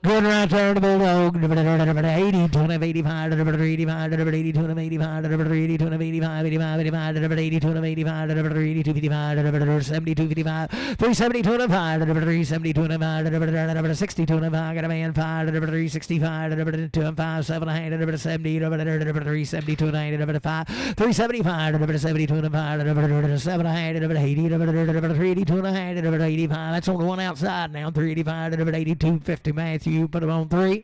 Good right there, the Bulldog. 80, 2 and 85, 85, 82 and 85, 82 and 85, 85, 85, 82 and 85, 82, 55, 72, 55, 372 and 5, 372 and 5, 62 and 5, got a man 5, 365, 2 and 5, 7 and 70, 372 and 5, 375, 72 and 5, 7 and 80, 382 and 85. That's on the one outside now. 385, 82, 50, Matthew. Put them on 3.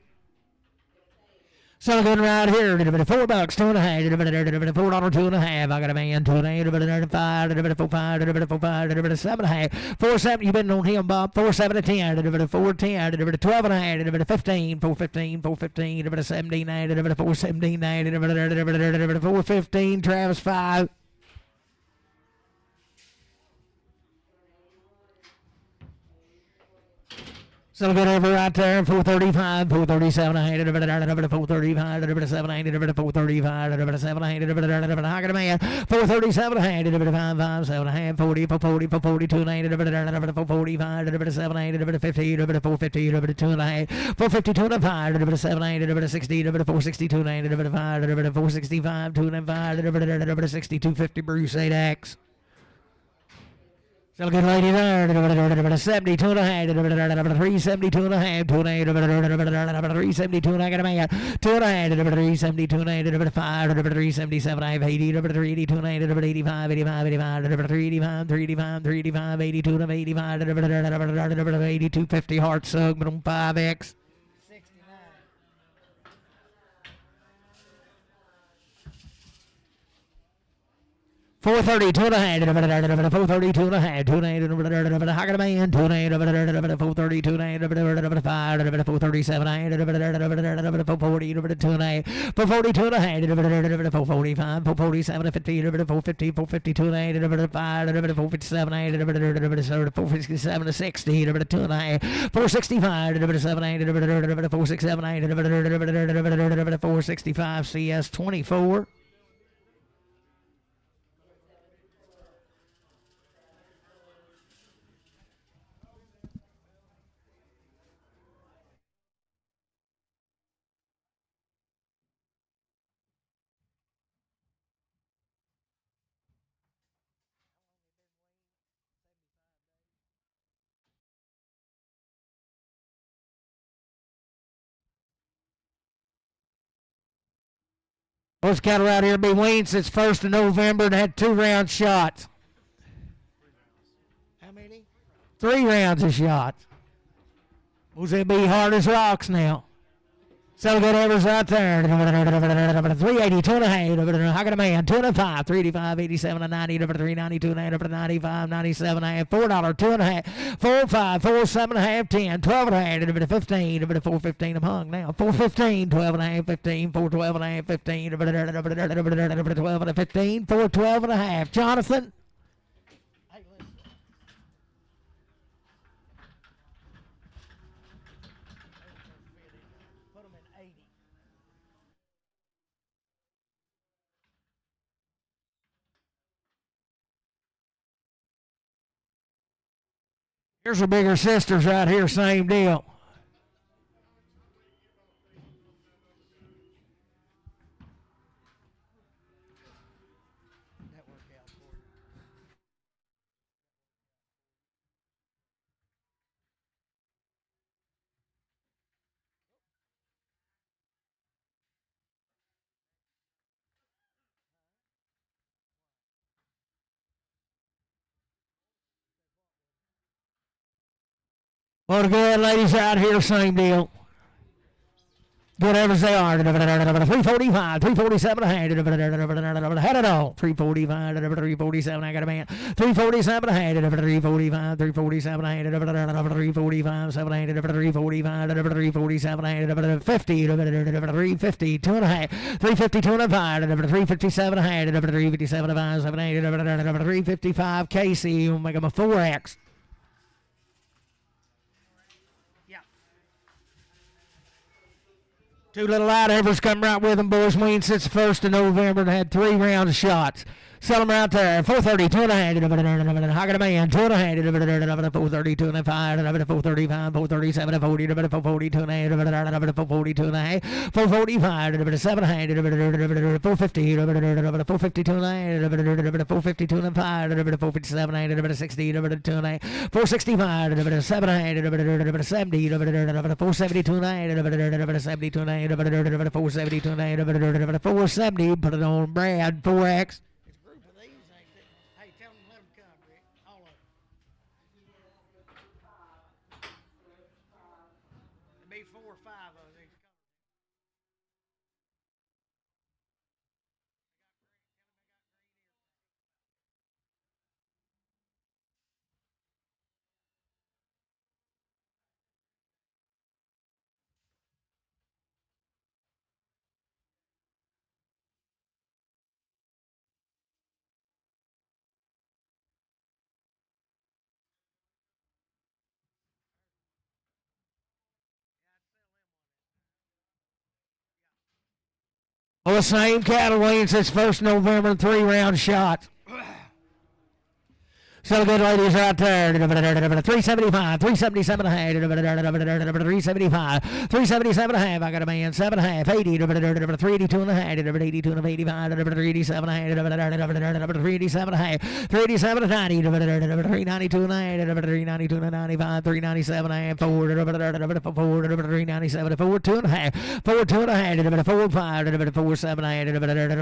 So good right here. $4, 2 and a half. $4, 2 and a half. I got a man 2 and a half. 5, 4, 5, 7 and a half. 4, 7. You been on him, Bob. 4, 7 and 10. 4, 10. 12 and a half. 15. 4, 15. 4, 15. 17. 4, 17. 4, 15. Travis 5. So good over right there. 435, 437, 435, 7, 435, 7, I got a man. 437, 5, 7, 40, 40, 42, 445, 7, 50, 450, 2 and a half, 452 and 5, 7, 60, 462, 5, 465, 2 and 5, 62, 50, Bruce 8X. Still a good lady there. 72 and a half. 372 and a half. 372 and a half. Got a man. 2 and a half. 372 and a half. 5. 377 and a half. 80. 382 and a half. 85. 85. 85. 385. 385. 385. 82 and 85. 82. 50 heart sug. 5X. 432 and a half. 432 and a half. 2 and a half. I got a man. 2 and a half. 432 and a half. 5. 437 and a half. 440. 2 and a half. 442 and a half. 445. 447. 50. 450. 452 and a half. 5. 457 and a half. 457 to 60. 2 and a half. 465. 7 and a half. 467 and a half. 465 CS 24. Those cattle out here be weaned since 1st of November and had 2 round shots. How many? 3 rounds of shots. Those they be hard as rocks now. So good Evers right there. 382 and a half. I got a man. 2 and a 5. 385, 87 and 90. 392 and a half. 95, 97 and a half. $4. 2 and a half. 4 5, 4 7 and a half. 10, 12 and a half. 15. 415. I'm hung now. 415. 12 and a half. 15. 412 and a half. 15. 12 and a 15. 412 and a half. Jonathan. Here's her bigger sisters right here, same deal. Well, the good ladies out here, same deal. Whatever they are. 345, 347 and a half. Had it all. 345, 347. I got a man. 347 and a half. 345, 347 and a half. 345, 7 and a half. 345, 347 and a half. 50, 350, 2 and a half. 350, 2 and a half. 357 and a half. 357 and a half. 7 and a half. 355 Casey. We'll make them a 4X. Two little out-evers come right with them, boys. Weaned since the 1st of November and had 3 rounds of shots. Sell them right there. 430, 2 and a half. I got a man. 2 and a half. 430, 2 and a half. 435, 437, 40, 442 and a half. 442 and a half. 445, 7 and a half. 450, 452 and a half. 452 and a half. 457 and a half. 60, 2 and a half. 465, 7 and a half. 70, 472 and a half. 72 and a half. 472 and a half. 470. Put it on Brad. 4X. Well, the same cattle weaned since 1st November and 3 round shots. So good, ladies, right there. 375, 377 and a half, 375, 377 and a half. I got a man, 7 and a half, 80, 382 and a half, 82 and 85, 387 and a half, 387 and a half, 387 and 90, 392 and a half, 392 and 95, 397 and a half, 397, 4 2 and a half, 4 2 and a half, 4 5, 4 7 and a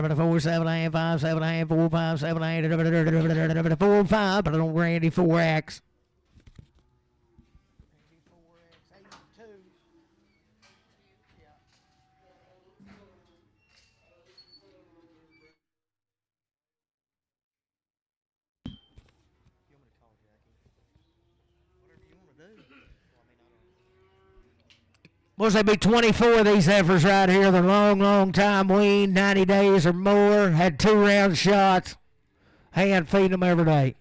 half, 4 7 and a half, 5 7 and a half, 4 5 7 and a half, 4 5. But I don't Randy 4X. Must they be 24 of these heifers right here? They're long time weaned, 90 days or more, had 2 round shots, hand feeding them every day.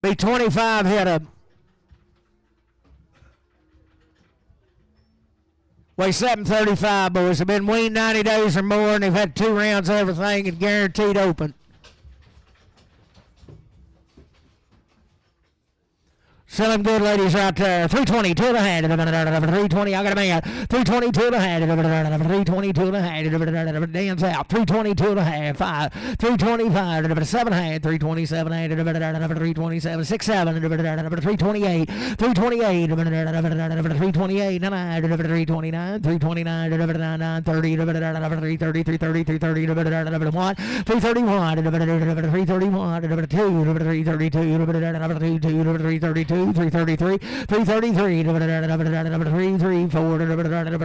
Be 25 head of weigh 735, boys. Have been weaned 90 days or more, and they've had 2 rounds of everything and guaranteed open. Selling good, ladies, right there. 320, 2 and a half. 320, I got a man. 320, 2 and a half. 320, 2 and a half. Dan's out. 320, 2 and a half. 5. 325, 7 and a half. 327, 327, 6, 7. 328, 328, 328, 9, 329, 329, 9, 30, 330, 330, 330, 1, 331, 331, 2, 332, 332, 333, 333, 334,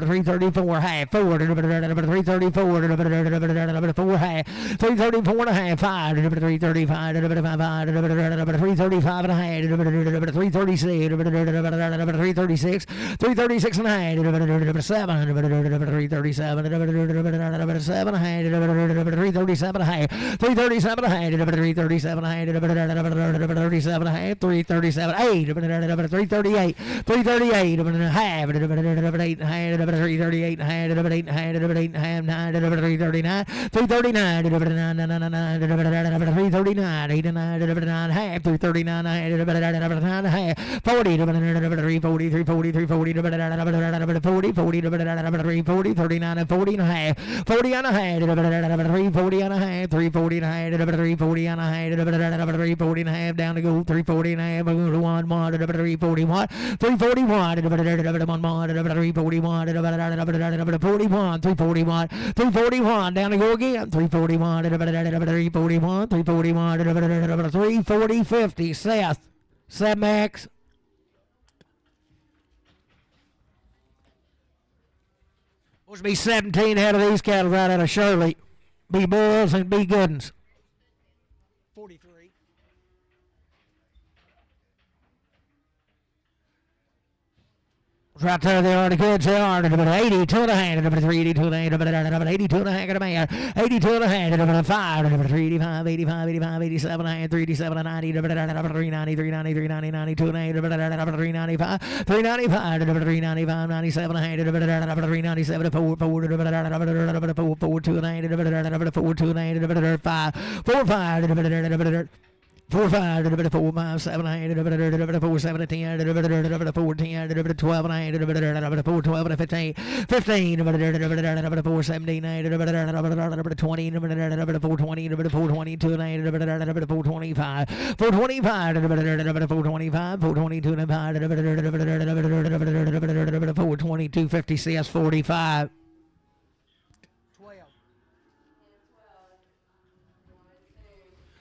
334, half, 4, 334, 4, half, 334 and a half, 5, 335, 335 and a half, 336, 336, 336 and a half, 7, 337, 7 and a half, 337 and a half, 337 and a half, 337 and a half, 337 and a half, 337, 8, 338, 338, 338, and a half, 8 and a half, 338 and a half, 8 and a half, 8 and a half, 9, 339, 339, 339, 8 and 9, half, 339, 9, half, 40, 340, 340, 340, 40, 40, 340, 39 and 40 and a half, 40 and a half, 340 and a half, 340 and a half, 340 and a half, 340 and a half, down to go 340 and a half, 1 more, 341, 341, 1 more, 341, 41, 341, 341, down to go again, 341, 341, 341, 340, 50, Seth Max. Supposed to be 17 out of these cattle right out of Shirley. Be bulls and be good ones. 43. Right there, they are the goods. They are 82 and a half, 382 and a half, 82 and a half, 82 and a half, 5, 385, 85, 85, 87 and a half, 387 and 90, 390, 390, 390, 92 and a half, 395, 395, 395, 97 and a half, 397, 4, 4, 4, 2 and a half, 4, 2 and a half, 5, 4, 5, 4, 5, 4, 5, 7, 8, 4, 7, 10, 4, 10, 12, 4, 12, 15, 15, 4, 17, 20, 4, 20, 4, 22, 4, 25, 4, 25, 4, 25, 4, 22, 4, 22, 50, CS 45.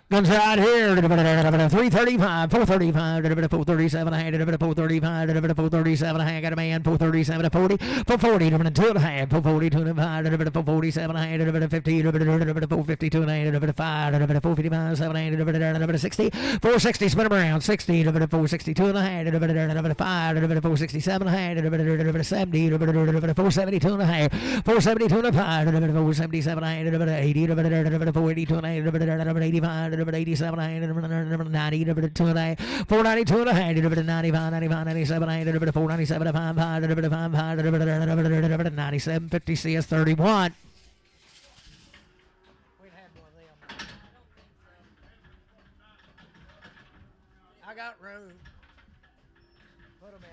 Guns right here, 335, 435, 437, 435, 437, I got a man, 437, 40, 440, 2 and a half, 440, 2 and a half, 447, 50, 452, 5, 455, 7, 60, 460, spin around, 60, 462 and a half, 5, 467, 70, 472 and a half, 472 and a half, 477, 80, 482 and a half, 85, 87, 90, 2 and a half, 492 and a half, 95, 95, 97, 497, 5, 97, 50, CS 31. I got room. Put them in.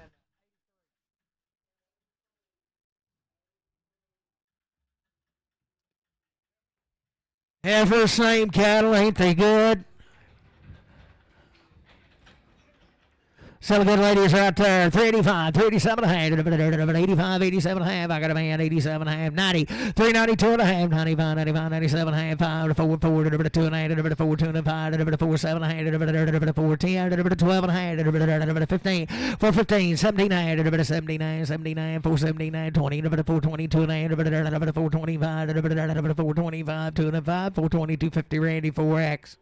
Ever same cattle, ain't they good? Some good ladies right there. 385, 387 and a half, 85, 87 and a half. I got a man, 87 and a half, 90, 392 and a half, 95, 95, 97 and a half, 5, 4, 4, 2 and a half, 4, 2 and a half, 4, 7 and a half, 4, 10, 12 and a half, 15, 4, 15, 17 and a half, 79, 79, 4, 79, 20, 4, 22 and a half, 4, 25, 4, 25, 2 and a 5, 4, 22, 50, Randy, 4X.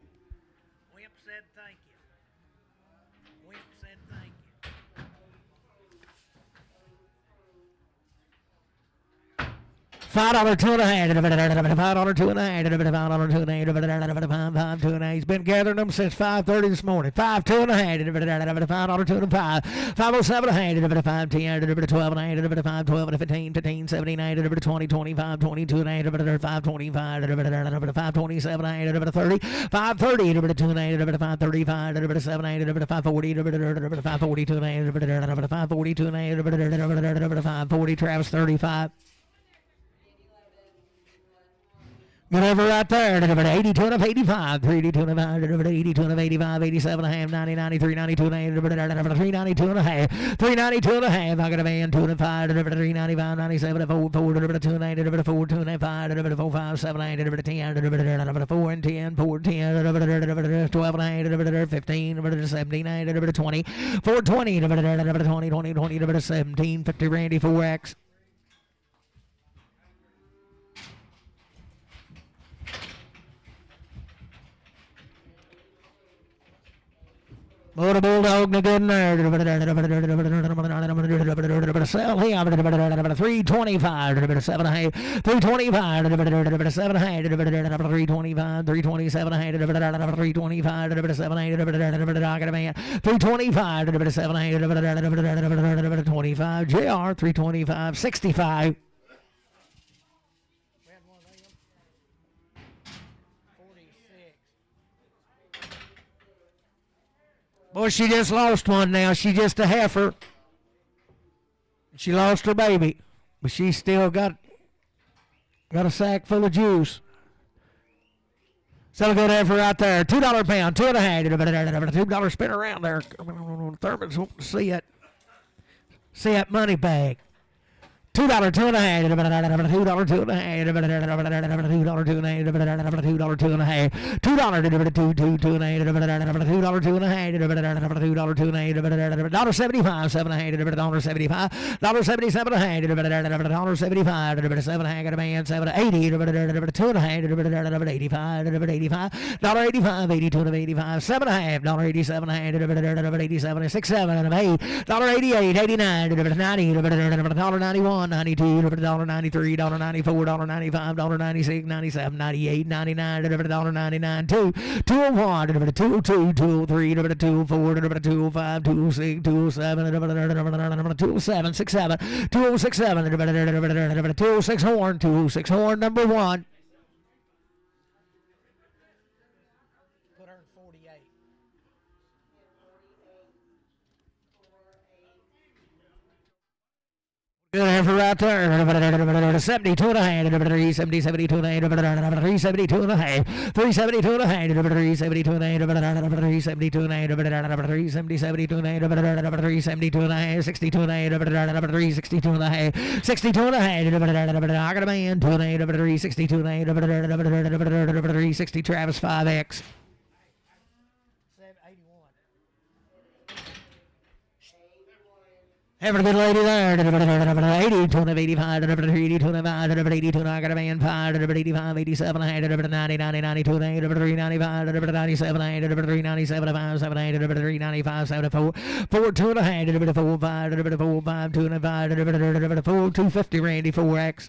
$5, 2 and a half, $5, 2 and a half, $5, 2 and a half, $5, 2 and a half. He's been gathering them since 5:30 this morning. 5, 2 and a half, $5, 2 and a half, 507 and a half, 5, 10, 12 and a half, 5, 12 and 15, 15, 79, 20, 25, 22 and a half, 5, 25, 5, 27 and a half, 30, 5, 30, 2 and a half, 5, 35, 7 and a half, 5, 40, 5, 42 and a half, 5, 42 and a half, 5, 40, Travis 35. Get over right there, 82 and 85, 382 and 82 and 85, 87 and a half, 90, 93, 92 and a half, 392 and a half, 392 and a half. I got a man, 2 and 5, 395, 97, 4, 4, 2 and 4, 2 and 5, 4, 5, 7, 8, 10, 4 and 10, 4, 10, 12 and a half, 15, 17, 20, 4, 20, 20, 20, 17, 50, Randy, 4X. Motor Bulldog, the good nerd. sell him 325, 7 and a half, 325, 7 and a half, 325, 327, 325, 7 and a half, 325, 7 and a half, 25, JR 325, 65. Boy, she just lost one now. She just a heifer. She lost her baby, but she still got a sack full of juice. So good heifer right there. $2 pound, 2.5. $2 spin around there. Thurman's wanting to see it. See that money bag. $2, 2.5, $2, 2.5, $2, 2.5, $2, 2.5, $2.75, $7.75, $1.77, $7.75, got a man, $7.80, $2.5, $85, $85, $82, $7.5, $87, $67, $8, $88, $89, $90, $91, $92, $93, $94, $95, $96, $97, $98, $99, $99, $2, $201, $202, $203, $204, $205, $206, $207, $207, $206, $206 horn, number 1. Put her in 48. Good heifer right there. 72 and a half. 370, 72 and a half. 372 and a half. 372 and a half. 372 and a half. 372 and a half. 370, 72 and a half. 372 and a half. 62 and a half. 362 and a half. 62 and a half. I got a man. 2 and a half. 362 and a half. 360 Travis 5X. Having a good lady there. 82 and 85, 82 and 5, 82 I got a man 5, 85, 87, 90, 90, 92, 395, 97, 397, 5, 7, 395, 74, 4, 2 and a half, 4, 5, 4, 5, 2 and 5, 4, 250 Randy 4X.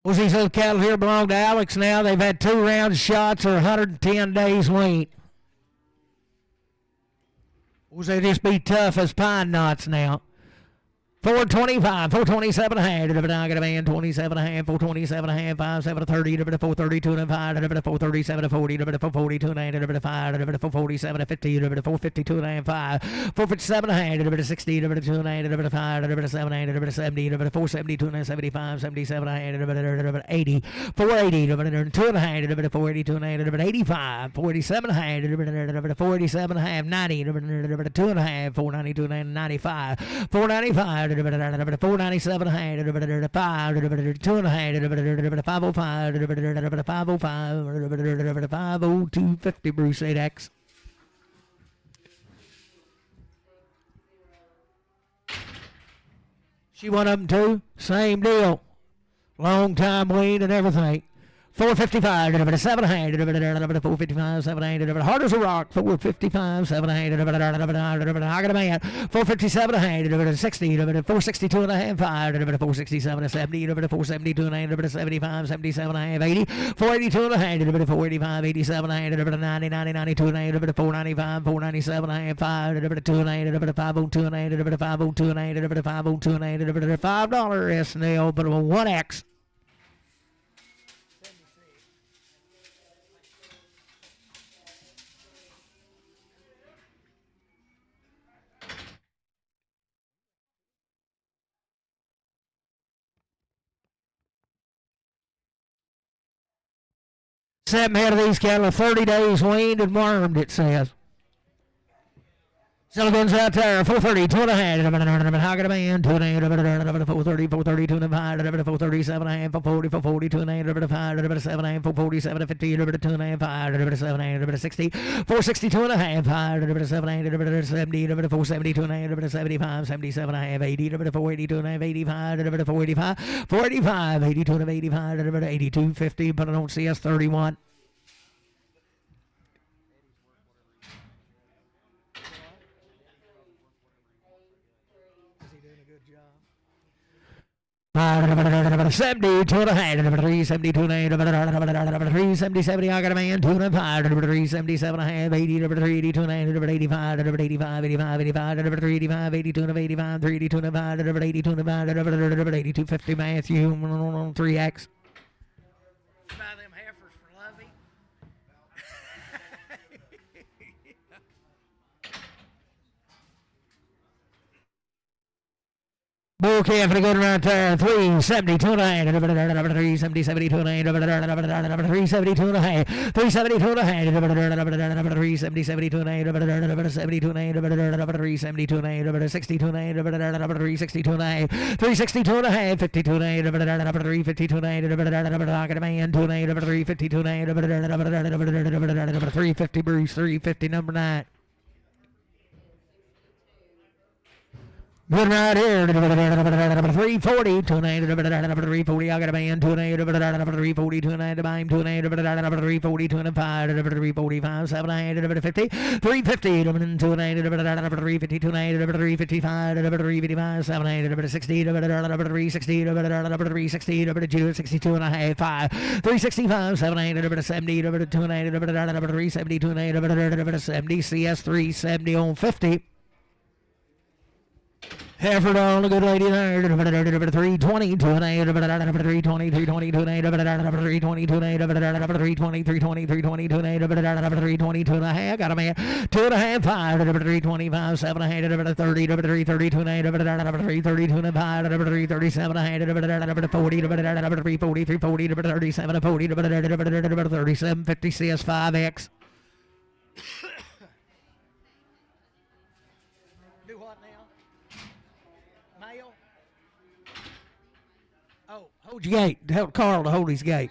Well, these little cattle here belong to Alex now. They've had 2 round shots or 110 days weaned. Well, they just be tough as pine knots now. 425, 427 and a half, I got a man 27 and a half, 427 and a half, 5, 7, 30, 432 and a 5, 437 and 40, 442 and a half, 5, 447 and 50, 452 and a half, 5, 457 and a half, 60, 2 and a half, 5, 7 and a half, 70, 472 and a half, 75, 77 and a half, 80, 480, 2 and a half, 482 and a half, 85, 487 and a half, 487 and a half, 90, 2 and a half, 492 and a half, 95, 495, 497 and a half, 5, 2 and a half, 505, 505, 50250 Bruce 8X. She one of them too. Same deal. Long time weaned and everything. 455, 700, 455, 700, hard as a rock, 455, 700, I got a man, 457, 60, 462 and a half, 5, 467, 70, 472 and a half, 75, 77 and a half, 80, 482 and a half, 485, 87 and a half, 90, 90, 92 and a half, 495, 497 and a half, 5, 2 and a half, 502 and a half, 502 and a half, 502 and a half, $5 SNL, but a 1X. Seven head of these cattle are 30 days weaned and wormed, it says. Silicons out there, 430, 2.5, how can a man, 2.8, 430, 430, 2.5, 437, 440, 440, 2.8, 5, 7, 447, 50, 2.5, 5, 7, 60, 460, 2.5, 5, 7, 70, 470, 2.8, 75, 77, 80, 480, 2.5, 85, 485, 485, 82, 85, 82, 50, but I don't see us 31. $70, 2.5, 370, 370, I got a man, 2.5, 377, 80, 380, 2.9, 85, 85, 85, 85, 385, 82, 85, 382, 82, 82, 50, Matthew, 3X. Buy them heifers for Lovey. Bull calf for the good right there. 370, 2.5, 370, 72, 370, 2.5, 370, 2.5, 370, 72, 72, 370, 60, 360, 360, 2.5, 52, 352, 352, 350, Bruce, 350, number 9. Good right here, 340, 340, I got a man, 340, 2.9, bime, 340, 2.5, 345, 750, 350, 2.9, 350, 355, 355, 760, 360, 360, 62 and a half, 5, 365, 770, 2.9, 370, 2.9, 70, CS 370 on 50. Heifer on the good lady there, 320, 2.8, 320, 320, 2.8, 320, 2.8, 320, 320, 320, 2.8, 320, 2.5, got a man, 2.5, 5, 325, 7, 30, 330, 2.8, 330, 2.5, 337, 40, 340, 340, 37, 40, 37, 50, CS 5X. Hold your gate. Help Carl to hold his gate.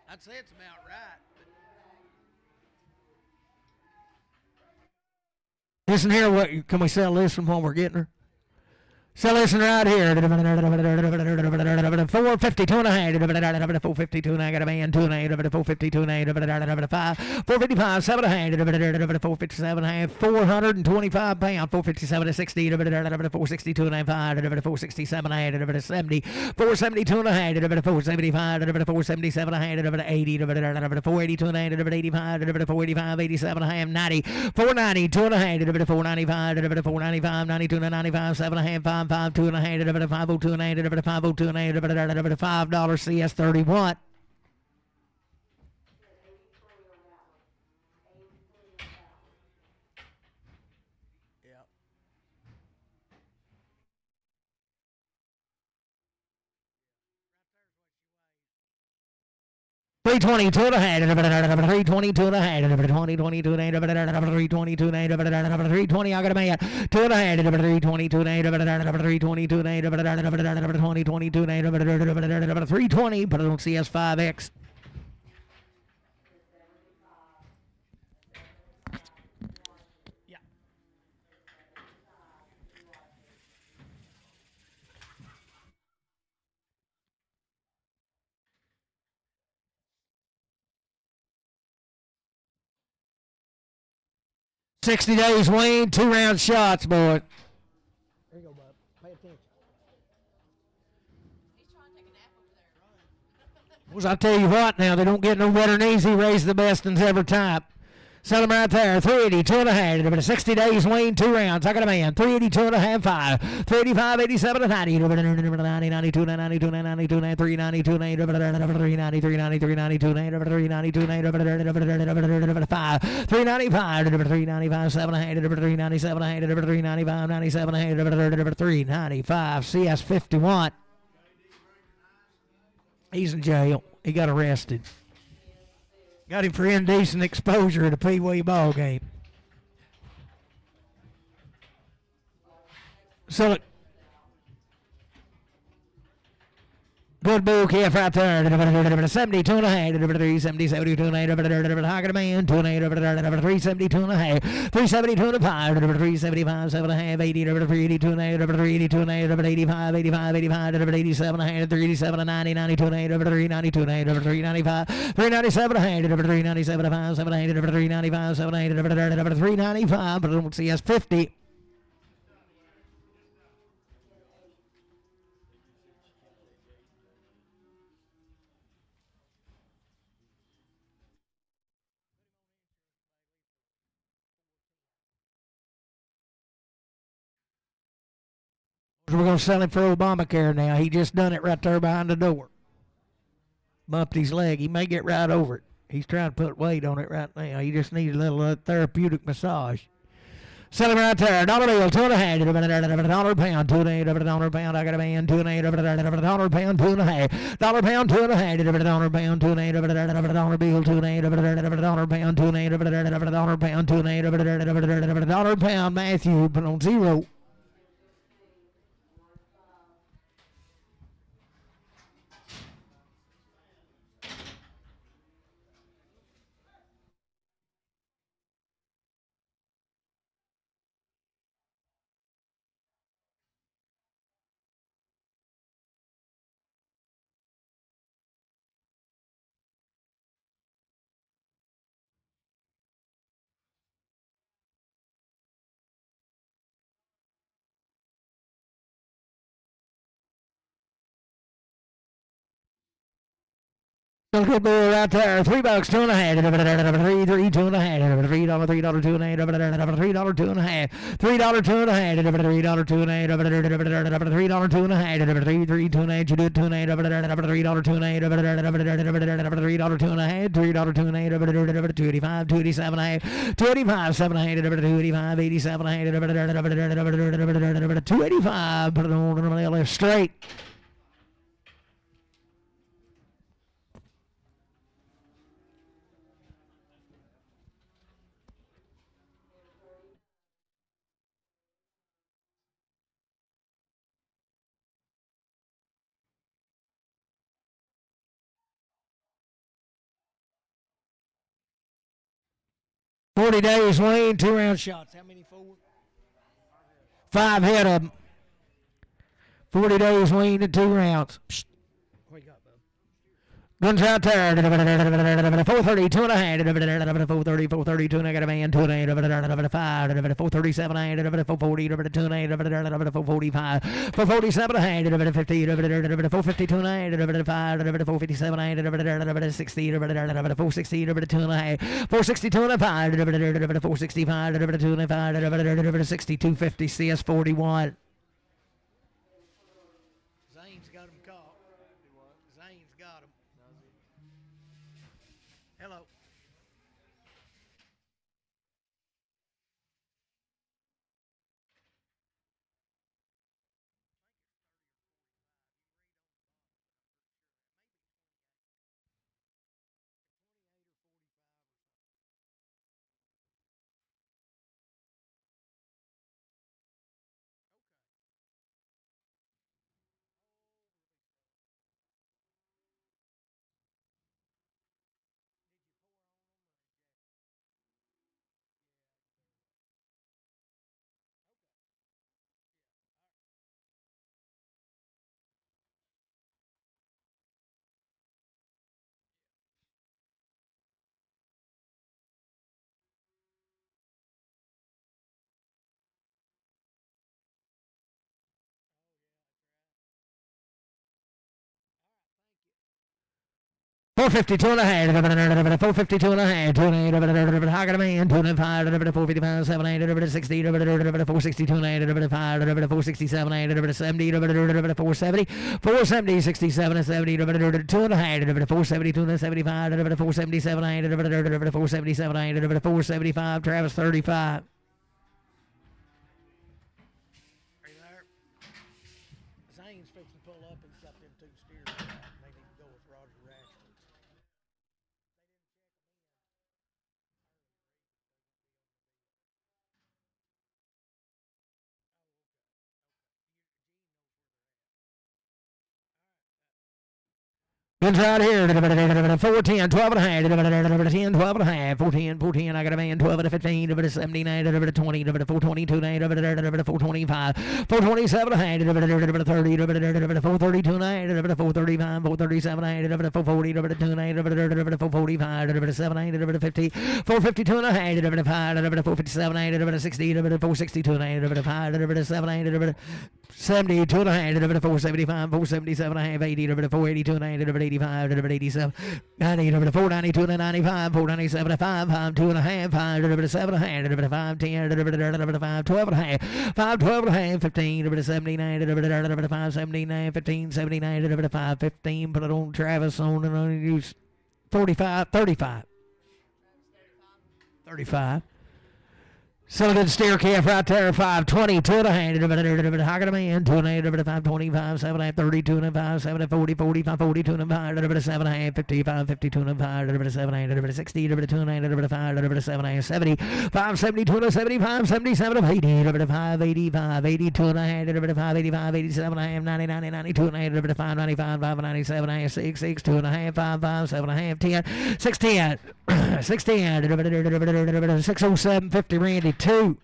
I'd say it's about right. Listen here, what can we sell this one while we're getting her? So listen right here. 452 and a half. 452 and I got a man 2.8. 452 and 8. 455 7 and a half. 457 and a half. 425 pounds. 457 to 60. 462 and a half. 467 and a half. 70. 472 and a half. 475. 477 and a half. 80. 482 and a half. 85. 485. 87 and a half. 90. 490. 2 and a half. 495. 495. 92 and 95. 7 and a half. 5, 2 and a half, 502 and a half, 502 and a half, $5 CS 31. $322 and a half, $322 and a half, $322 and a half, $322 and a half, $320. I got a man. 2 and a half, $322 and a half, $322 and a half, $322 and a half, $320. Put it on CS 5X. $60 days, Wayne. 2-round shots, boy. There you go, bud. Pay attention. He's trying to take a nap over there. Well, I tell you what now, they don't get no better than easy. Raise the best ones every time. Sell them right there. 380, 2 and a half. 60 days, Wayne, 2 rounds. I got a man. 380, 2 and a half, 5. 385, 87, and 90. 90, 92, 92, 92, 392, 390, 390, 392, 392, 5. 395, 395, 7 and a half. 397, 395, 97, 395. CS 51. He's in jail. He got arrested. Got him for indecent exposure at a Pee Wee ball game. So look. Good bull calf right there. 72 and a half. 370, 72 and a half. Hogging a man. 2 and a half. 372 and a half. 372 and a half. 375, 7 and a half. 80, 382 and a half. 382 and a half. 85, 85, 85. 87 and a half. 387 and 90, 92 and a half. 392 and a half. 395, 397 and a half. 397 and a half. 7 and a half. 395, 7 and a half. 395. But I don't see us 50. We're going to sell him for Obamacare now. He just done it right there behind the door. Bumped his leg. He may get right over it. He's trying to put weight on it right now. He just needs a little therapeutic massage. Sell him right there. Dollar bill, 2 and a half. Dollar pound, 2 and a half. Dollar pound, I got a man, 2 and a half. Dollar pound, 2 and a half. Dollar pound, 2 and a half. Dollar pound, 2 and a half. Dollar bill, 2 and a half. Dollar pound, 2 and a half. Dollar pound, 2 and a half. Dollar pound, Matthew, put on 0. Good boy right there. $3, 2 and a half. $3, 2 and a half. $3, $2 and a half. $3, $2 and a half. $3, $2 and a half. $3, 2 and a half. $3, 2 and a half. $3, 2 and a half. $3, 2 and a half. $3, 2 and a half. $3, 2 and a half. You do 2 and a half. $3, 2 and a half. $3, 2 and a half. $3, 2 and a half. 285, 287 and a half. 285, 7 and a half. 285, 87 and a half. 285. Put it on the left straight. $40 days, Wayne, 2 round shots. How many? 4? 5 hit of them. 40 days, Wayne, and 2 rounds. Psst. What you got, bub? Guns out there. 430, 2 and a half. 430, 430, 2 and a half. Man, 2 and a half. 5, 437, 440, 2 and a half. 445, 447 and a half. 50, 452 and a half. 5, 457 and a half. 60, 460, 2 and a half. 462 and a 5, 465, 2 and a 5, 62, 50, CS 41. Zane's got him caught. Zane's got him. Hello. $452 and a half. $452 and a half. 2 and a half. I got a man. 2 and a half. 455, 7 and a half. 60. 462 and a half. 5. 467 and a half. 70. 470. 470. 67 and 70. 2 and a half. 472 and 75. 477 and a half. 477 and a half. 475. Travis 35. Are you there? Zane's fixing to pull up and got them 2 steers out. Maybe go with Roger Rashford. Inside here, 410, 12 and a half, 10, 12 and a half, 410, 410, I got a man, 12 and a 15, 79, 20, 422, 425, 427 and a half, 30, 432 and a half, 435, 437 and a half, 440, 445, 7, 452 and a half, 457, 60, 462 and a half, 7, 72 and a half, 475, 477 and a half, 80, 482 and a half, 85, 87, 90, 492 and 95, 497, 5, 2 and a half, 7 and a half, 5, 10, 5, 12 and a half, 5, 12 and a half, 15, 79, 5, 79, 15, 79, 5, 15, put it on Travis on and use 45, 35. 35. So good steer calf right there, 520, 2 and a half, I got a man, 2 and a half, 525, 7 and a half, 32 and a half, 7 40, 45, 42 and a half, 7 and a half, 55, 52 and a half, 7 and a half, 60, 2 and a half, 5, 7 and a half, 70, 5, 72 and a 75, 77, 80, 5, 85, 82 and a half, 5, 85, 87 and a half, 90, 90, 92 and a half, 5, 95, 5, 97 and a half, 6, 6, 2 and a half, 5, 5, 7 and a half, 10, 6, 10, 6, 10, 607, 50, Randy, 2.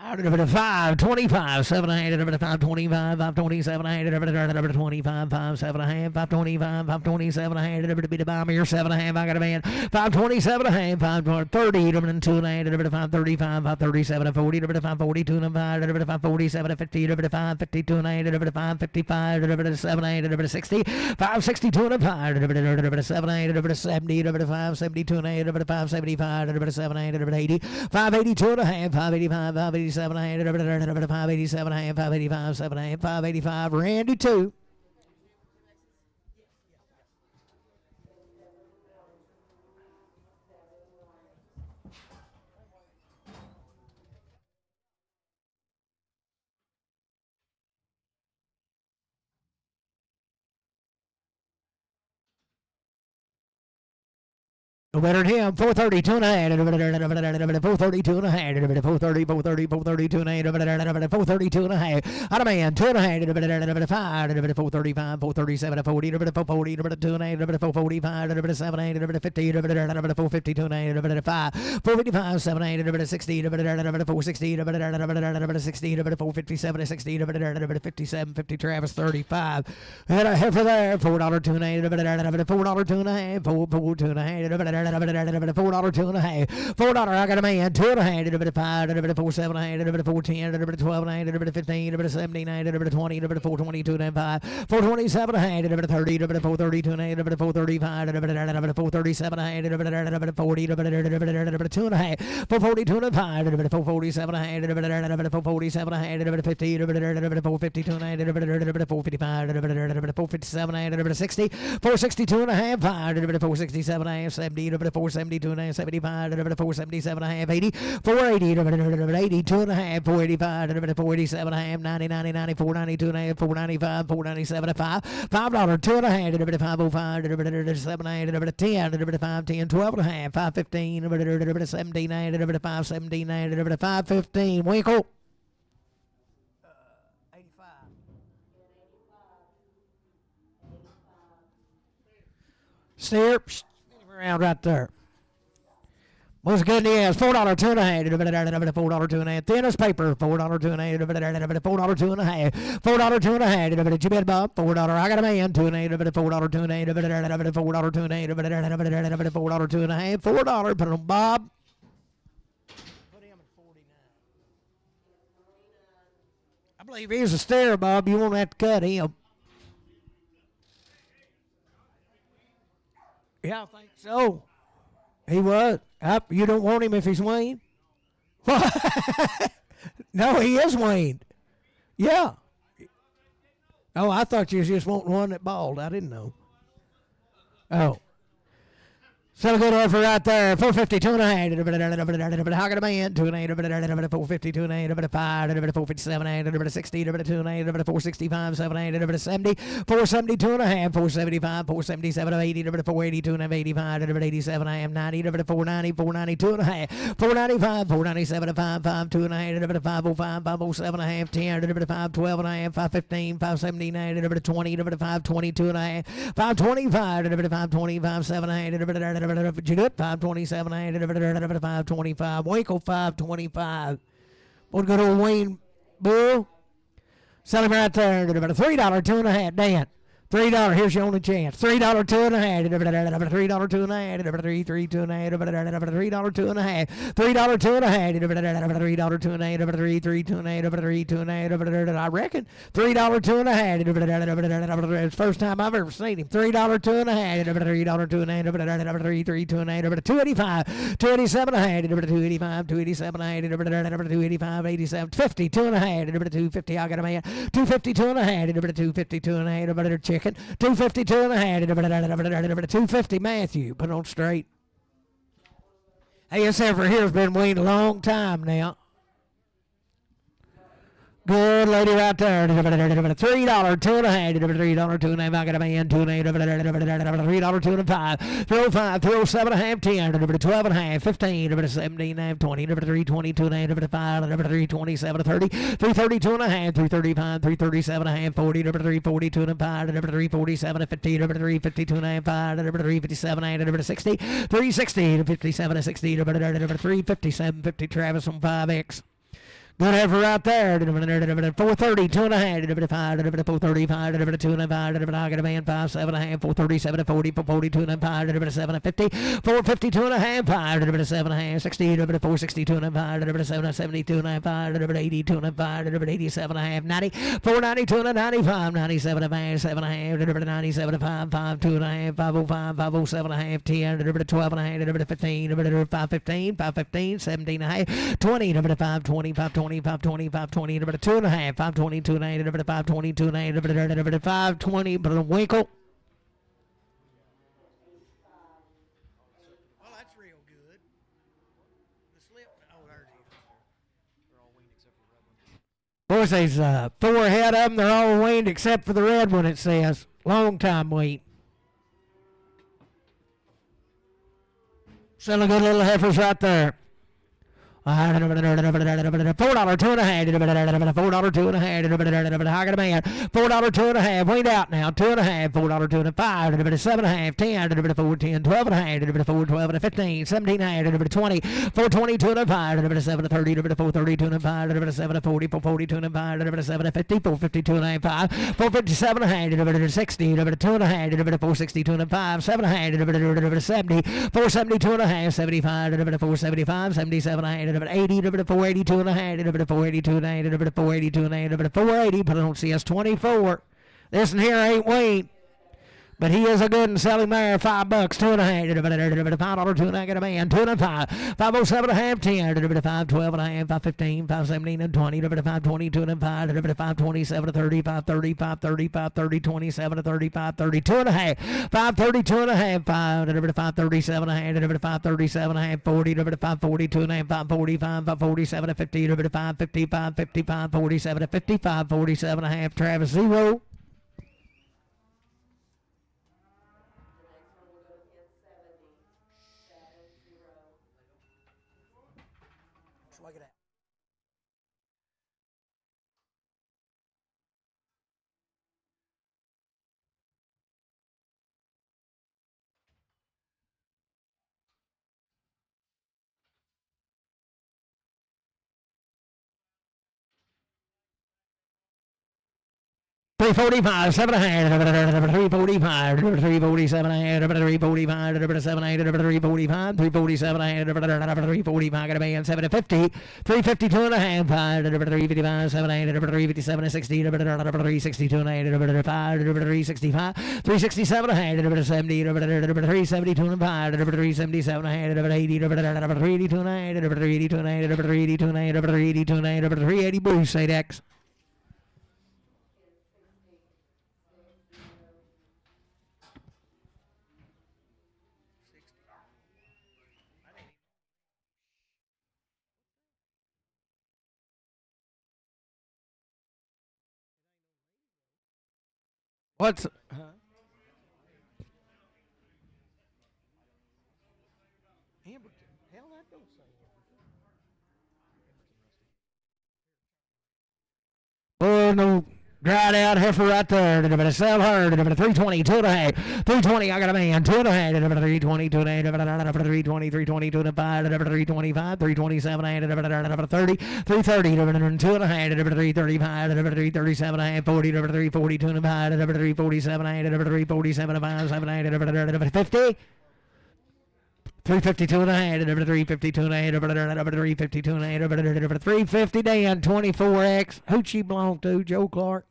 Out of the 525, 7 and a half, 525, 527, 25, 5, 7 and a half, 525, 527 and a half, be the bomb here, 7 and a half, I got a man, 527 and a half, 530, 2 and a half, 535, 537, 40, 542 and a half, 547, 50, 552 and a half, 555, 7 and a half, 60, 562 and a half, 7 and a half, 70, 572 and a half, 575, 7 and a half, 80, 582 and a half, 585, 587, 587 and a half, 585, 7 and a half, 585, Randy 2. No better than him, 432 and a half, 432 and a half, 430, 430, 432 and a half, 432 and a half, out of man, 2 and a half, 5, 435, 437, 40, 440, 2 and a half, 445, 7, 50, 452 and a half, 5, 455, 7, 60, 460, 60, 457, 60, 57, 50, Travis, 35, and a half for there, $4, 2 and a half, $4, 2 and a half, 4, 2 and a half, $4, 2 and a half, $4, I got a man, 2 and a half, 5, 4, 7 and a half, 4, 10, 12 and a half, 15, 17, 20, 422 and a half, 427 and a half, 30, 432 and a half, 435, 437 and a half, 40, 2 and a half, 442 and a half, 447 and a half, 447 and a half, 50, 452 and a half, 455, 457 and a 60, 462 and a half, 467 and a half, 70, 472 and a half, 75, 477 and a half, 80, 480, 82 and a half, 485, 487 and a half, 90, 90, 94, 92 and a half, 495, 497 and a half, $5, 2 and a half, 505, 7 and a half, 10, 5, 10, 12 and a half, 515, 17, 5, 17, 515, Winkle. 85. Steer. Around right there. Most good in the ass. $4, 2 and a half. $4, 2 and a half. Thinnest paper. $4, 2 and a half. $4, 2 and a half. $4, 2 and a half. You bet, Bob. $4. I got a man. 2 and a half. $4, 2 and a half. $4, 2 and a half. $4, 2 and a half. $4. Put it on Bob. Put him at 49. I believe he's a stair, Bob. You won't have to cut him. Yeah, I think so. He was. You don't want him if he's Wayne? No, he is Wayne. Yeah. Oh, I thought you was just wanting one that bald. I didn't know. Oh. So good effort right there. 452 and a half. How can a man? 2 and 8. 452 and 8. 5. 457 and 8. 60. 2 and 8. 465. 7 and 8. 70. 472 and a half. 475. 477 80. 482 and 85. 87 and a half. 90. 490. 492 and a half. 495. 497. 5. 2 and a half. 505. 507 and a half. 10. 512 and a half. 515. 579. 20. 522 and a half. 525. 525. 7 and a half. 527, 525, Winkle 525. What good old Wayne Bull? Sell him right there. $3, 2 and a half, Dan. $3, here's your only chance. $3, 2 and a half. $3, 2 and a half. $3, 2 and a half. $3, 2 and a half. $3, 2 and a half. $3, 2 and a half. $3, 2 and a half. $3, 2 and a half. $3, 2 and a half. I reckon. $3, 2 and a half. It's the first time I've ever seen him. $3, 2 and a half. $3, 2 and a half. $3, 2 and a half. $285. $287 and a half. $285. $287 and a half. $285. $87. $50. 2 and a half. $250. I got a man. $252 and a half. $252 and a half. Chicken. 252 and a half. 250 Matthew. Put on straight. Hey, this heifer here has been weaned a long time now. Good lady right there. $3, 2 and a half. $3, 2 and a half. I got a man. 2 and a half. $3, 2 and a 5. 305. 307 and a half. 10. 12 and a half. 15. 17 and a half. 20. 322 and a half. 5. 327 30. 332 and a half. 335. 337 and a half. 40. 342 and a 5. 347 and 50. 352 and a half. 5. 357 and 60. 360. 57 and 60. 357 50. Travis on 5X. Good effort right there. 430, 2 and a half. 435, 2 and a half. I got a man 5, 7 and a half. 437, 40, 42 and a half. 7 and 50. 452 and a half. 5, 7 and a half. 60, 462 and a half. 7, 72 and a half. 82 and a half. 87 and a half. 90, 492 and a 95. 97 and a half. 7 and a half. 97 and a half. 5, 2 and a half. 505, 507 and a half. 10, 12 and a half. 15, 515, 515, 17 and a half. 20, 520, 520. 520, 520, 2 and a half, 522 and a half, 522 and a half, 520, but a winkle. Well, that's real good. The slip, oh, there it is. They're all weaned except for the red one. Of course, there's 4 head of them. They're all weaned except for the red one, it says. Long time wait. Selling good little heifers right there. $4, 2 and a half. $4, 2 and a half. I got a man. $4, 2 and a half. Weighed out now. 2 and a half. $4, 2 and a 5. 7 and a half. 10. 4, 10. 12 and a half. 4, 12 and a 15. 17 and a half. 20. 4, 22 and a 5. 7 to 30. 4, 32 and a 5. 7 to 40. 4, 42 and a 5. 7 to 50. 4, 52 and a half. 5. 4, 57 and a half. 60. 2 and a half. 4, 62 and a 5. 7 and a half. 70. 4, 72 and a half. 75. 4, 75. 77 and a half. 80, 482 and a half, 482 and a half, 482 and a half, 480, but I don't see us 24. This one here ain't Wayne. But he is a good and selling there. $5, 2 and a half. $5, 2 and a half. Get a man. 2 and a 5. 507 and a half. 10. 512 and a half. 515. 517 and 20. 522 and 5. 527 to 30. 530. 530. 530. 27 to 30. 532 and a half. 532 and a half. 537 and a half. 537 and a half. 40. 542 and a half. 545. 547 to 50. 555. 55. 47 to 55. 47 and a half. Travis 0. $345, 7 and a half, $345, $347 and a half, $345, $7 and a half, $345, $347 and a half, $345, got a man, 7 to 50, $352 and a half, $355, 7 and a half, $357 and 60, $362 and a half, $365, $367 and a half, $70, $372 and a half, $377 and a half, $80, $382 and a half, $382 and a half, $382 and a half, $382 and a half, $380 Bruce, say Dex. What's Hell, that don't say. Oh, no. Dried out heifer right there. Sell her. 320, 2.5. 320, I got a man. 2.5. 320, 2.5. 320, 320, 2.5. 325, 327, 30. 330, 2.5. 335, 337, 40, 340, 2.5. 347, 347, 5, 7, 50. 352 and a half, 352 and a half, 352 and a half, 350 Dan, 24X. Who'd she belong to? Joe Clark?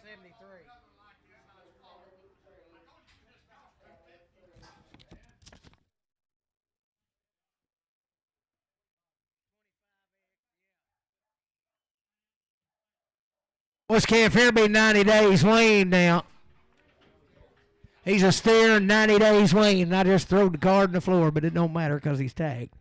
73. What's Camp here be 90 days weaned now? He's a steer in 90 days weaned. I just threw the card on the floor, but it don't matter because he's tagged.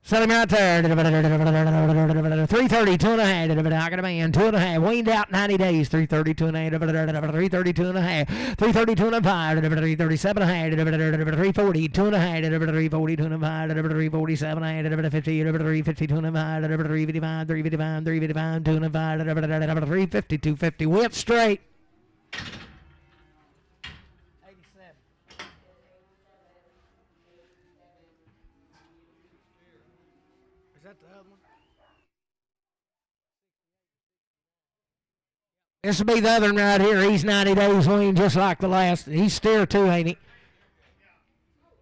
Set him out there. 330, 2.5. I got a man, 2.5. Weaned out 90 days. 332 and a half. 332 and a half. 332 and a 5. 337 and a half. 340, 2.5. 340, 2.5. 347 and a half. 50, 352 and a 5. 355, 355, 355, 2.5. 350, 250. Whip straight. This will be the other one right here. He's 90 days weaned just like the last. He's steer too, ain't he?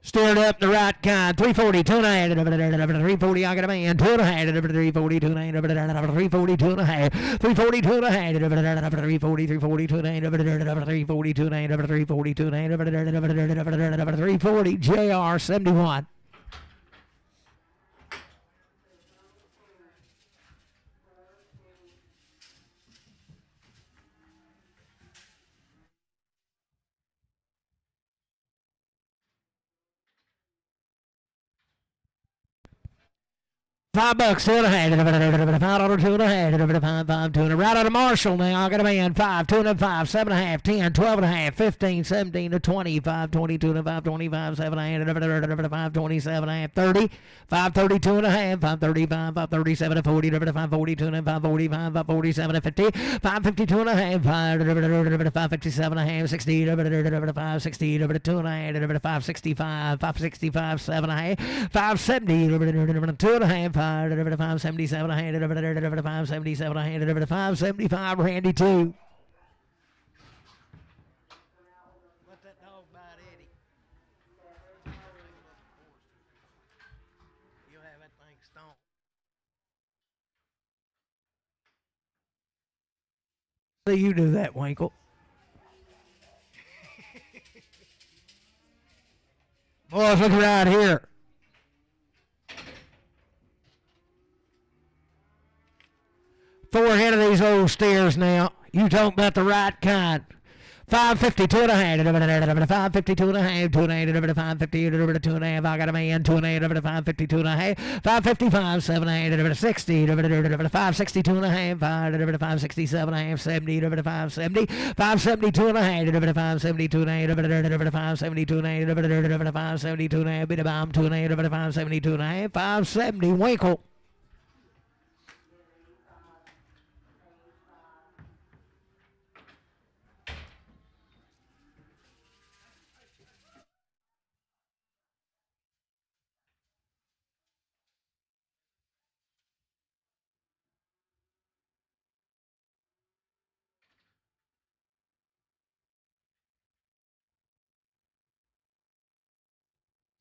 Steered up the right kind. 340, 2.5. 340, I got a man. 2.5. 340, 2.5. 340, 2.5. 340, 2.5. 340, 340, 2.5. 340, 2.5. 340, 2.5. 340, JR 71. $5, 2.5. $5, 2.5. 5, 2. Right out of Marshall now. I got a man. 5, 2.5. 7.5. 10, 12.5. 15, 17 to 20. 5, 22 to 5, 25. 7.5. 5, 27.5. 30. 5, 32 and a half. 5, 35. 5, 37 to 40. 5, 42 and 5, 45. 5, 47 to 50. 5, 52 and a half. 5, 57 and a half. 60. 5, 60. 2 and a half. 5, 65. 5, 65. 7.5. 5, 70. 2 and a half. 577, 577, 575, Randy 2. Let that dog bite Eddie. You'll have that thing stoned. So you do that, Winkle. Boys, look right here. 4 ahead of these old steers now. You talking about the right kind. 552 and a half. 552 and a half. 2 and a half. 550. 2 and a half. I got a man. 2 and a half. 552 and a half. 555. 7 and a half. 60. 562 and a half. 567 and a half. 70. 570. 572 and a half. 572 and a half. 572 and a half. 572 and a half. Bit of bomb. 2 and a half. 572 and a half. 570. Winkle.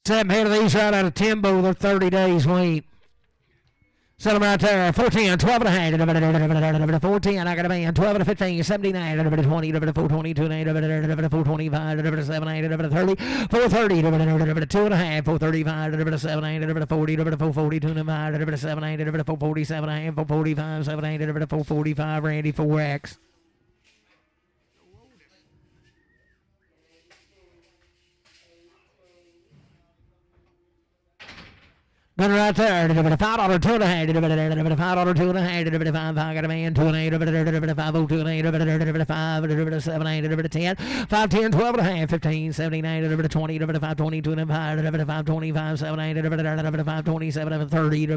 Seven head of these right out of Timbo. They're 30 days weaned. Set them right there. 14, 12 and a half. 14, I got a man. 12 and a 15, 79, 20, 422, 425, 7, 8, 30, 430, 2 and a half, 435, 7, 8, 40, 440, 2 and a half, 7, 8, 447, 445, 7, 8, 445, Randy 4X. Good right there. $5 two and a half. $5 two and a half. $5 got a man 2 and 8. $5 2 and 8. $5 7 8. 10. 5 10 12 and a half. 15 79. 20. 5 22 and 5. 5 25 7 8. 5 27 30. 2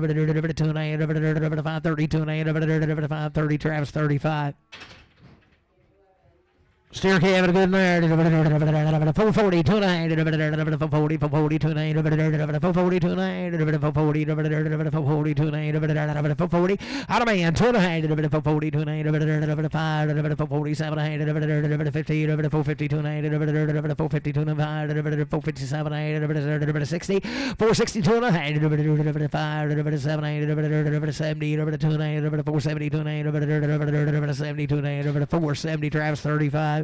and 8. 5 32 and 8. 5 30 Travis 35. Steer Kevin, good there. 440, 2 and a half. 440, 440, 2 and a half. 440, 2 and a half. 440, 440, 2 and a half. 440, out of man, 2 and a half. 440, 2 and a half. 5, 440, 7 and a half. 50, 450, 2 and a half. 450, 2 and a half. 457, 8, 60, 460, 2 and a half. 5, 7, 8, 70, 2 and a half. 470, 2 and a half. 70, 2 and a half. 470, Travis 35.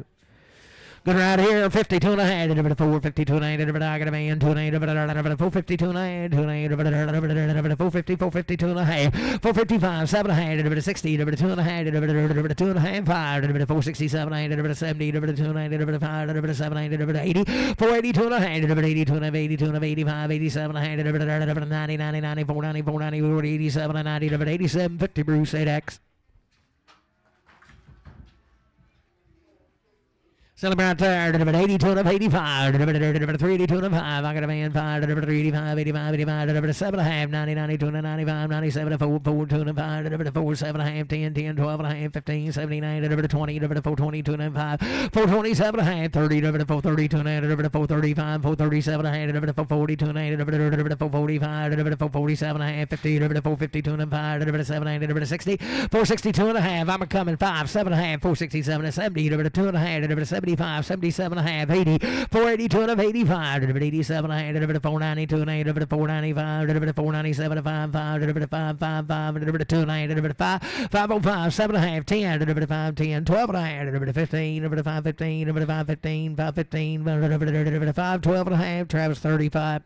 Good right here, 52 and a half, 452 and a half, I got a man, 2 and a half, 452 and a half, 2 and a half, 450, 452 and a half, 455, 7 and a half, 60, 2 and a half, 2 and a half, 5, 467 and a half, 70, 2 and a half, 5, 7 and a half, 80, 482 and a half, 82 and a half, 82 and a half, 85, 87 and a half, 90, 90, 94, 94, 94, 87 and 90, 87, 50, Bruce, 8X. Celebrate there, 82 and 85, 382 and 5, I got a man 5, 385, 85, 85, 7 and a half, 90, 92 and 95, 97, 4, 4, 2 and 5, 4, 7 and a half, 10, 10, 12 and a half, 15, 79, 20, 422 and 5, 427 and a half, 30, 432 and a half, 435, 437 and a half, 442 and a half, 445, 447 and a half, 50, 452 and 5, 7, 60, 462 and a half, I'm a coming 5, 7 and a half, 467 and 70, 2 and a half, 75, 77 and a half, 80, 482 and 85, 87 and a half, 492 and 8, 495, 497 and 5, 5, 5, 5, 5, 2 and 8, 5, 505, 7 and a half, 10, 5, 10, 12 and a half, 15, 5, 15, 5, 15, 5, 15, 5, 12 and a half, Travis 35.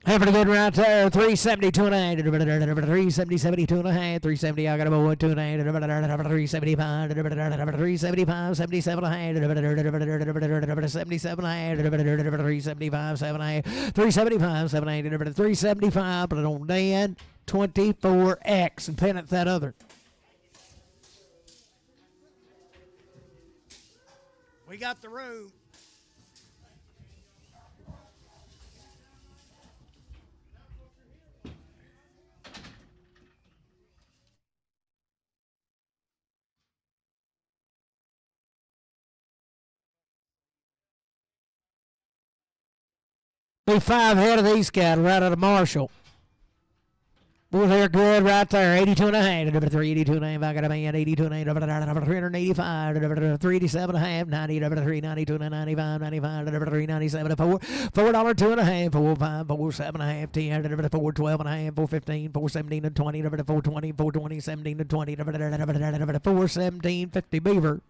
Having a good right there, 372 and a half, 370, 72 and a half, 370, I got a boy, 2 and a half, 375, 375, 77 and a half, 77 and a half, 375, 7 and a half, 375, 7 and a half, 375, but on Dan, 24X, and pennant that other. We got the room. Be 5 head of these cattle right out of Marshall. Boy, they're good right there. 82 and a half, 382 and a half. I got a man, 82 and a half, 385, 387 and a half, 90, 392 and a 95, 95, 397 4, $4 2 and a half, 4, 5, 4, 7 and a half, 10, 4, 12 and a half, 4, 15, 4, 17 and 20, 4, 20, 4, 20, 17 and 20, 4, 17, 50 beaver.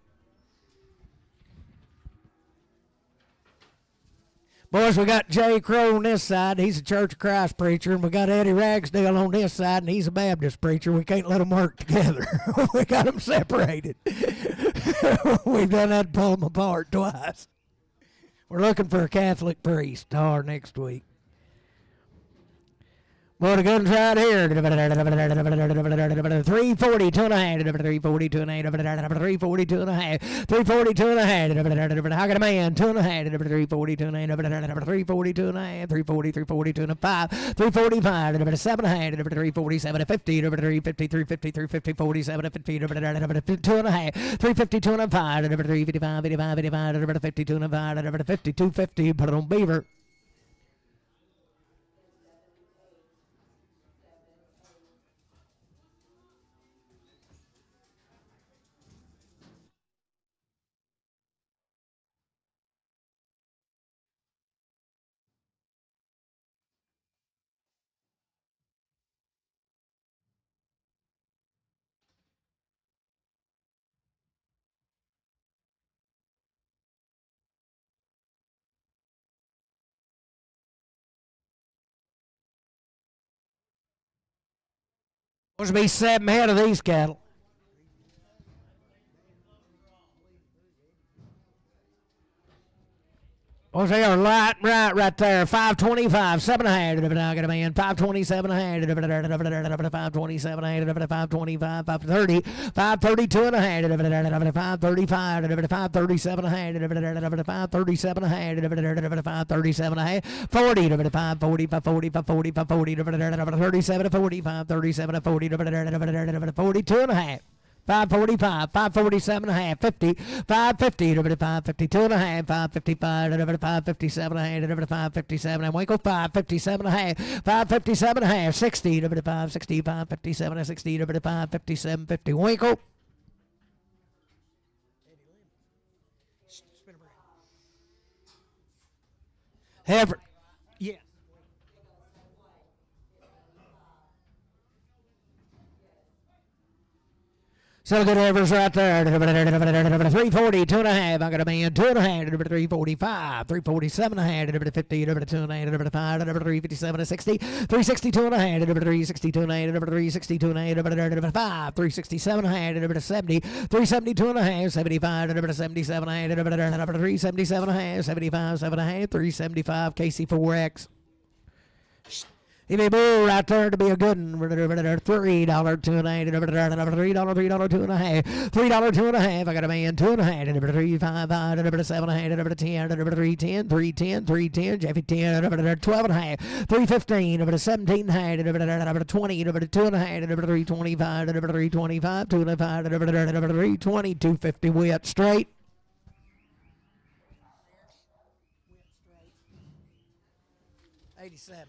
Boys, we got Jay Crow on this side. He's a Church of Christ preacher. And we got Eddie Ragsdale on this side, and he's a Baptist preacher. We can't let them work together. We got them separated. We've done that to pull them apart twice. We're looking for a Catholic priest next week. Well, the gun's right here. 340, 2 and a half, 340, 2 and a half, 340, 2 and a half, 340, 2 and a half. I got a man, 2 and a half, 340, 2 and a half, 340, 2 and a half, 340, 340, 2 and a 5, 345, 7 and a half, 347, 50, 350, 350, 350, 47, 50, 2 and a half, 350, 2 and a 5, 355, 85, 85, 52 and a 5, 52, 50, put it on beaver. Supposed to be 7 head of these cattle. What's there? Right there. 525, 700. I got a man. 527, 100. 527, 100. 525, 530. 532 and 100. 535, 537, 100. 537, 100. 537, 100. 40, 540, 540, 540, 540. 37, 45, 37, 40. 42 and a half. 545, 547 and a half, 50, 550, 552 and a half, 555, 557 and a half, 557 and Winkle, 557 and a half, 557 and a half, 60, 560, 557 and 60, 557, 50 Winkle. Heifer. Yeah. So good Evers right there. 340, 2 and a half. I got a man, 2 and a half. 345, 347 and a half. 50, 2 and a half. 5, 357 and 60. 362 and a half. 362 and a half. 362 and a half. 5, 367 and a half. 70, 372 and a half. 75, 77 and a half. 377 and a half. 75, 7 and a half. 375 KC4X. He may bull right there to be a good one. $3, 2 and a half. $3, 2 and a half. $3, 2 and a half. I got a man, 2 and a half. 355, 7 and a half. 10, 310, 310, 310. Jeffy 10, 12 and a half. 315, 17 and a half. 20, 2 and a half. 325, 325, 2 and a half. 320, 250 wet straight. $87.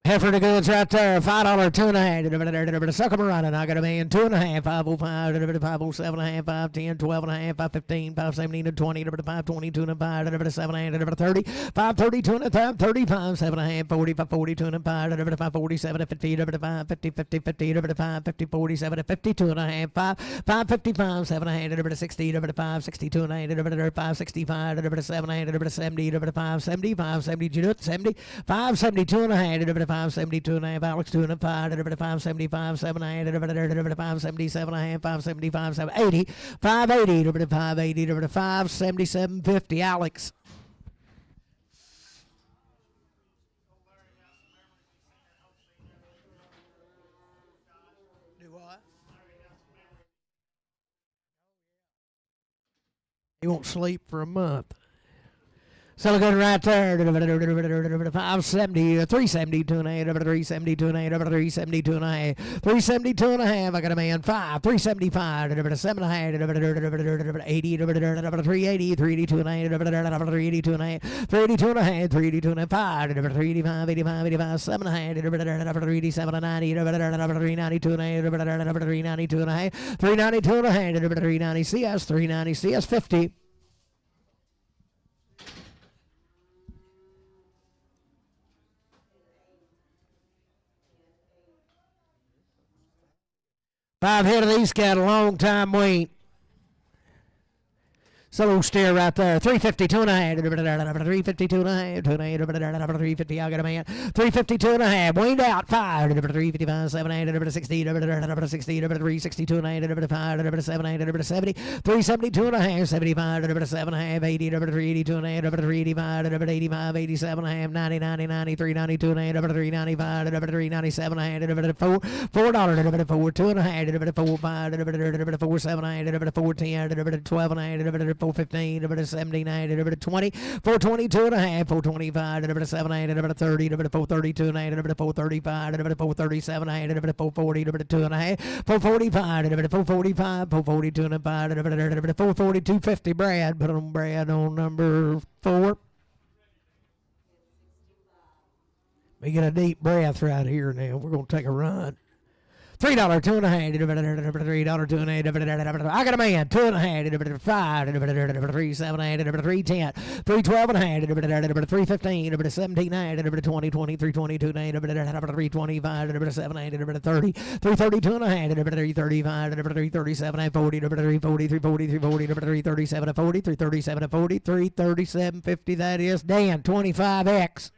Heifer the goods right there. $5, 2 and a half. Suck 'em running. I got a man, 2 and a half. 505, 507 and a half. 510, 12 and a half. 515, 517 and 20. 522 and a 5. 7 and a half. 30. 532 and a 35, 7 and a half. 40, 542 and a 5. 547 and 50. 550, 50, 50. 550, 47 and 52 and a half. 555, 7 and a half. 60. 562 and a half. 565, 7 and a half. 70. 570, 570, 70. 572 and a half. 572 and a half, Alex 2 and a 5, 575, 7 and a half, 577 and a half, 575, 780, 580, 580, 577, 50, Alex. Do what? He won't sleep for a month. So good right there. 570, 372 and a half, 372 and a half, 372 and a half, 372 and a half. I got a man 5, 375, 7 and a half, 80, 380, 382 and a half, 382 and a half, 382 and a half, 382 and a half, 5, 385, 85, 85, 7 and a half, 387 and 90, 392 and a half, 392 and a half, 392 and a half, 390 CS, 390 CS 50. 5 head of these got a long time wait. So steer right there. 352 and a half. 352 and a half. 350. I got a man. 352 and a half. Waned out. 5. 355. 7 8. 60. 60. 362 and a half. 5. 7 8. 70. 372 and a half. 75. 7 and a half. 80. 382 and a half. 385. 85. 87 and a half. 90. 90. 90. 392 and a half. 395. 397 and a half. $4. $4. 2 and a half. 4 5. 4 7 and a half. 4 10. 12 and a half. 415, 79, 20, 422 and a half, 425, 7 8, 30, 432 and a half, 435, 437 and a half, 440, 2 and a half, 445, 445, 442 and a half, 442, 50. Brad, put on Brad on number 4. We get a deep breath right here now. We're going to take a run. $3, 2 and a half, $3, 2 and a half. I got a man, 2 and a half, 5, 3, 7 and a half, 310, 312 and a half, 315, 17 and a half, 20, 23, 22 and a half, 325, 7 and a half, 30, 332 and a half, 335, 337 40, 340, 340, 340, 337 40, 337 40, 337 50. That is Dan 25X.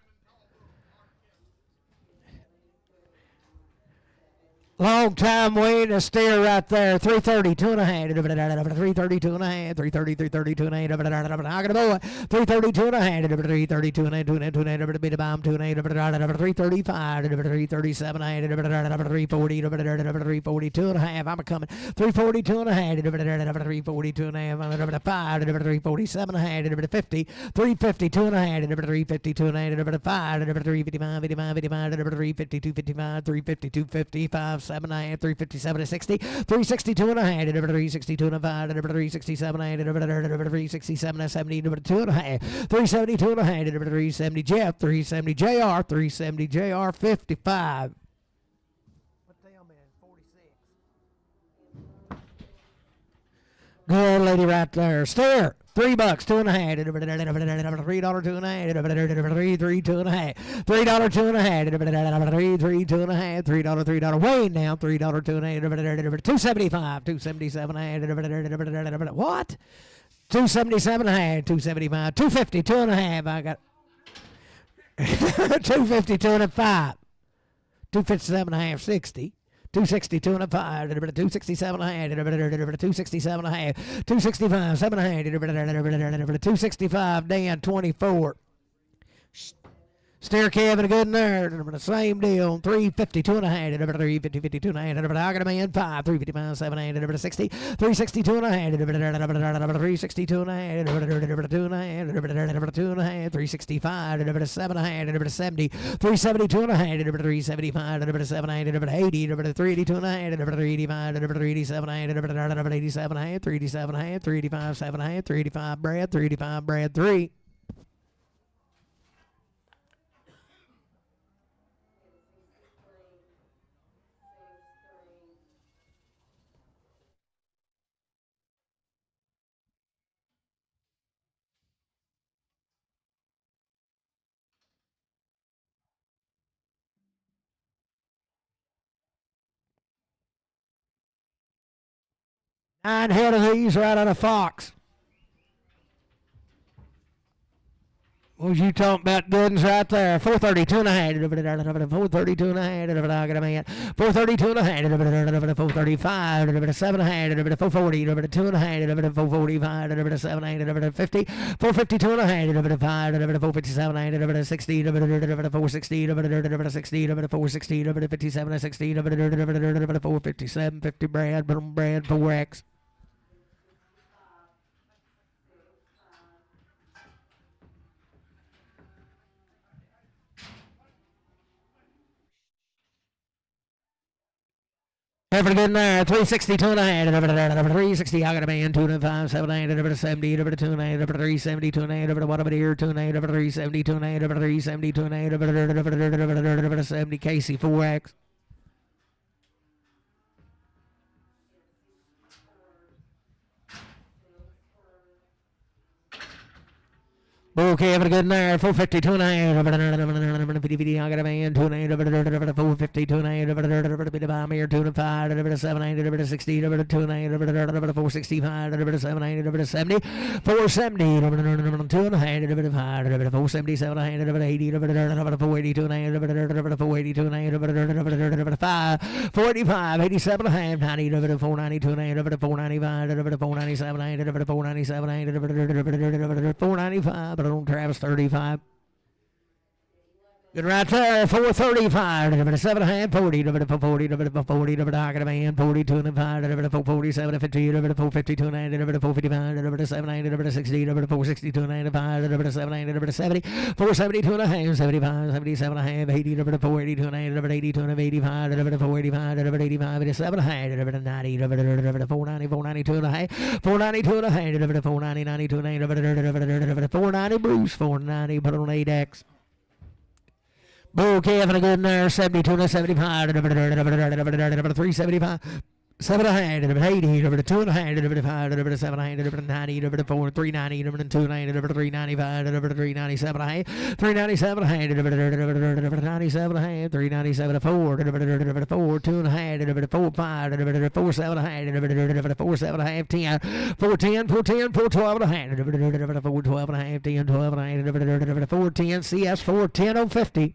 Long time waiting to steer right there. 332 and a half. 332 and a half. 332 and a half. I got a boy. 332 and a half. 332 and a half. 2 bit of bomb. 2 and a half. 335. 337 and a half. 340. 342 and a half. I'm coming. 342 and a half. 342 and a half. 5. 347 and a half. 50. 352 and a half. 352 and a half. 5. 355. 352. 55. 352. 55. 7 and a half, 357 to 60, 362 and a half, 362 and a 5, 367 and a half, 367 and 70, 2 and a half, 372 and a half, 370 Jeff, 370 JR, 370 JR, 55. What the hell, man? 46. Good lady right there. Stare. $3, 2 and a half, $3, 2 and a half, $3, 2 and a half, $3, 2 and a half, $3, 2 and a half, $3, 2 and a half, $3, Wayne now, $3, 2 and a half, 275, 277 and a half, what? 277 and a half, 275, 250, 2 and a half, I got 250, 2 and a 5, 257 and a half, 60. 262 and a 5, 267 and a half, 267 and a half, 265, 7 and a half, 265, Dan, 24. Stair Kevin, good nerd. The same deal. 352 and a half. 350, 52 and a half. I got a man 5. 355, 7 and a half. 60. 362 and a half. 362 and a half. 2 and a half. 2 and a half. 365. 7 and a half. 70. 372 and a half. 375. 7 and a half. 80. 382 and a half. 385. 387 and a half. 87 and a half. 387 and a half. 385. 7 and a half. 385 Brad. 385 Brad 3. Nine head of these right on a fox. What was you talking about? Goods right there. 432 and a half. 432 and a half. I got a man. 432 and a half. 435. 7 and a half. 440. 2 and a half. 445. 7 and a half. 50. 452 and a half. 5. 457 and a half. 60. 460. 60. 460. 57 60. 457. 50 Brad. 4X. Effort in there, 362 and a half, 360, I got a man, 2 and 5, 7 and 8, 70, 2 and 8, 370, 2 and 8, what about here, 2 and 8, 370, 2 and 8, 370, 2 and 8, 70, Casey, 4X. Okay, have a good night. 452 and a half. I got a man. 2 and 8. 452 and a half. Bit of bomb here. 2 and 5. 7 8. 60. 2 and 8. 465. 7 8. 70. 470. 2 and a half. 5. 477 and a half. 80. 482 and a half. 482 and a half. 5. 485. 87 and a half. 90. 492 and a half. 495. 497 and a half. 497 and a half. 495. Travis 35. Good right there, 435, 7 and a half, 40, 40, 40, I got a man, 42 and 5, 447, 50, 452 and 455, 7, 60, 462 and 5, 7, 70, 472 and a half, 75, 77 and a half, 80, 482 and 82 and 85, 485, 85, 87 and a half, 90, 490, 492 and a half, 492 and a half, 490, 92 and 490 Bruce, 490, put on 8X. Okay, having a good there, 72 and 75, 375, 7 and a half, 80, 2 and a half, 5, 7 and a half, 90, 4, 390, 2 and a half, 395, 397 and a half, 397 and a half, 97 and a half, 397 4, 4, 2 and a half, 4, 5, 4, 7 and a half, 4, 7 and a half, 10, 4, 10, 4, 10, 4, 12 and a half, 4, 12 and a half, 10, 12 and a half, 4, 10, CS 4, 10, 050.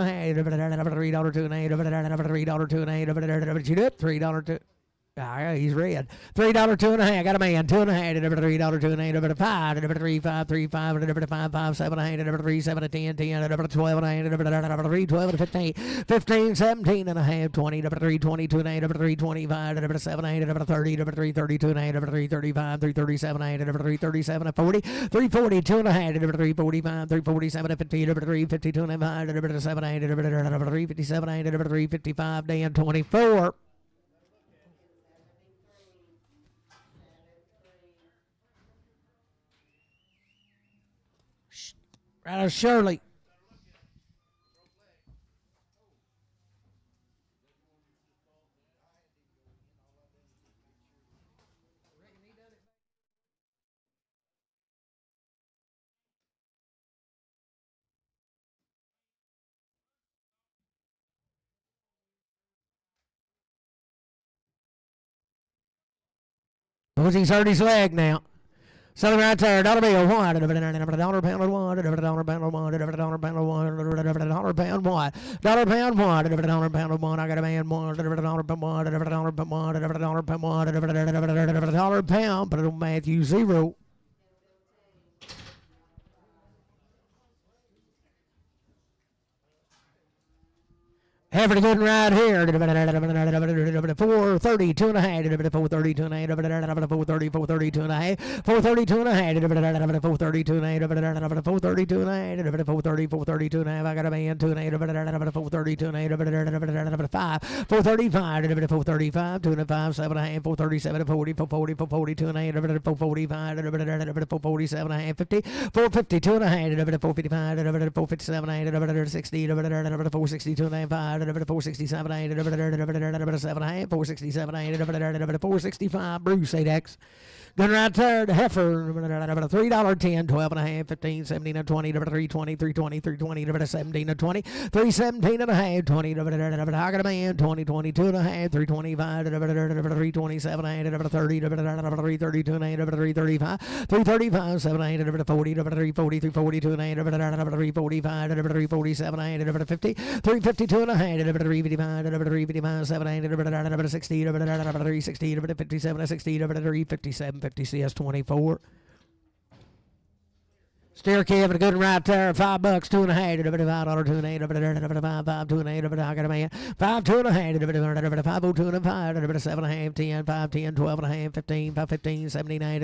and a half, $3 two and a half, $3 two and a half, you do it, $3 two. Ah, he's red. $3 two and a half. Got a man. Two and a half. $3 two and a half. Five. $3 5 3 5. 5 5 7 8. 3 7 10 10. 12 and a half. 3 12 15 15 17 and a half. 20. 3 22 and a half. 3 25. 7 8. 30. 3 32 and a half. 3 35. 3 37 8. 3 37 40. 3 42 and a half. 3 45. 3 47 50. 3 52 and a half. 7 8. 3 57 8. 3 55. Dan 24. Shirley. He's hurt his leg now. So right there, dollar bill one, $1 pound one, $1 pound one, $1 pound one, $1 pound one, $1 pound one, $1 pound one. I got a man one, $1 pound one, $1 pound one, $1 pound one, $1 pound. Put it on Matthew 0. Having a good ride here. 432 and a half. 432 and a half. 432 and a half. 432 and a half. 432 and a half. 432 and a half. 432 and a half. I got a man 2 and a half. 432 and a half. 5. 435. 435. 2 and 5. 7 and a half. 437. 40. 440. 442 and a half. 445. 447 and a half. 50. 452 and a half. 455. 457 and a half. 60. 462 and a half. 467 8, 7 8, 467 8, 465. Bruce 8X. Good right there, the heifer, $3.10, 12 and a half, 15, 17 and 20, 320, 320, 320, 17 and 20, 317 and a half, 20, I got a man, 20, 22 and a half, 325, 327 and a half, 30, 332 and a half, 335, 335, 7 and a half, 40, 340, 342 and a half, 345, 347 and a half, 50, 352 and a half, 355, 355, 7 and a half, 60, 360, 57, 60, 357, 50 CS 24. Steer Kevin, a good one right there. $5, $2.5, $5, $2.8, $5, $2.8, I got a man. 5, 2.5, 5, 2 and 5, 7 and a half, 10, 5, 10, 12 and a half, 15, 5, 15, 79,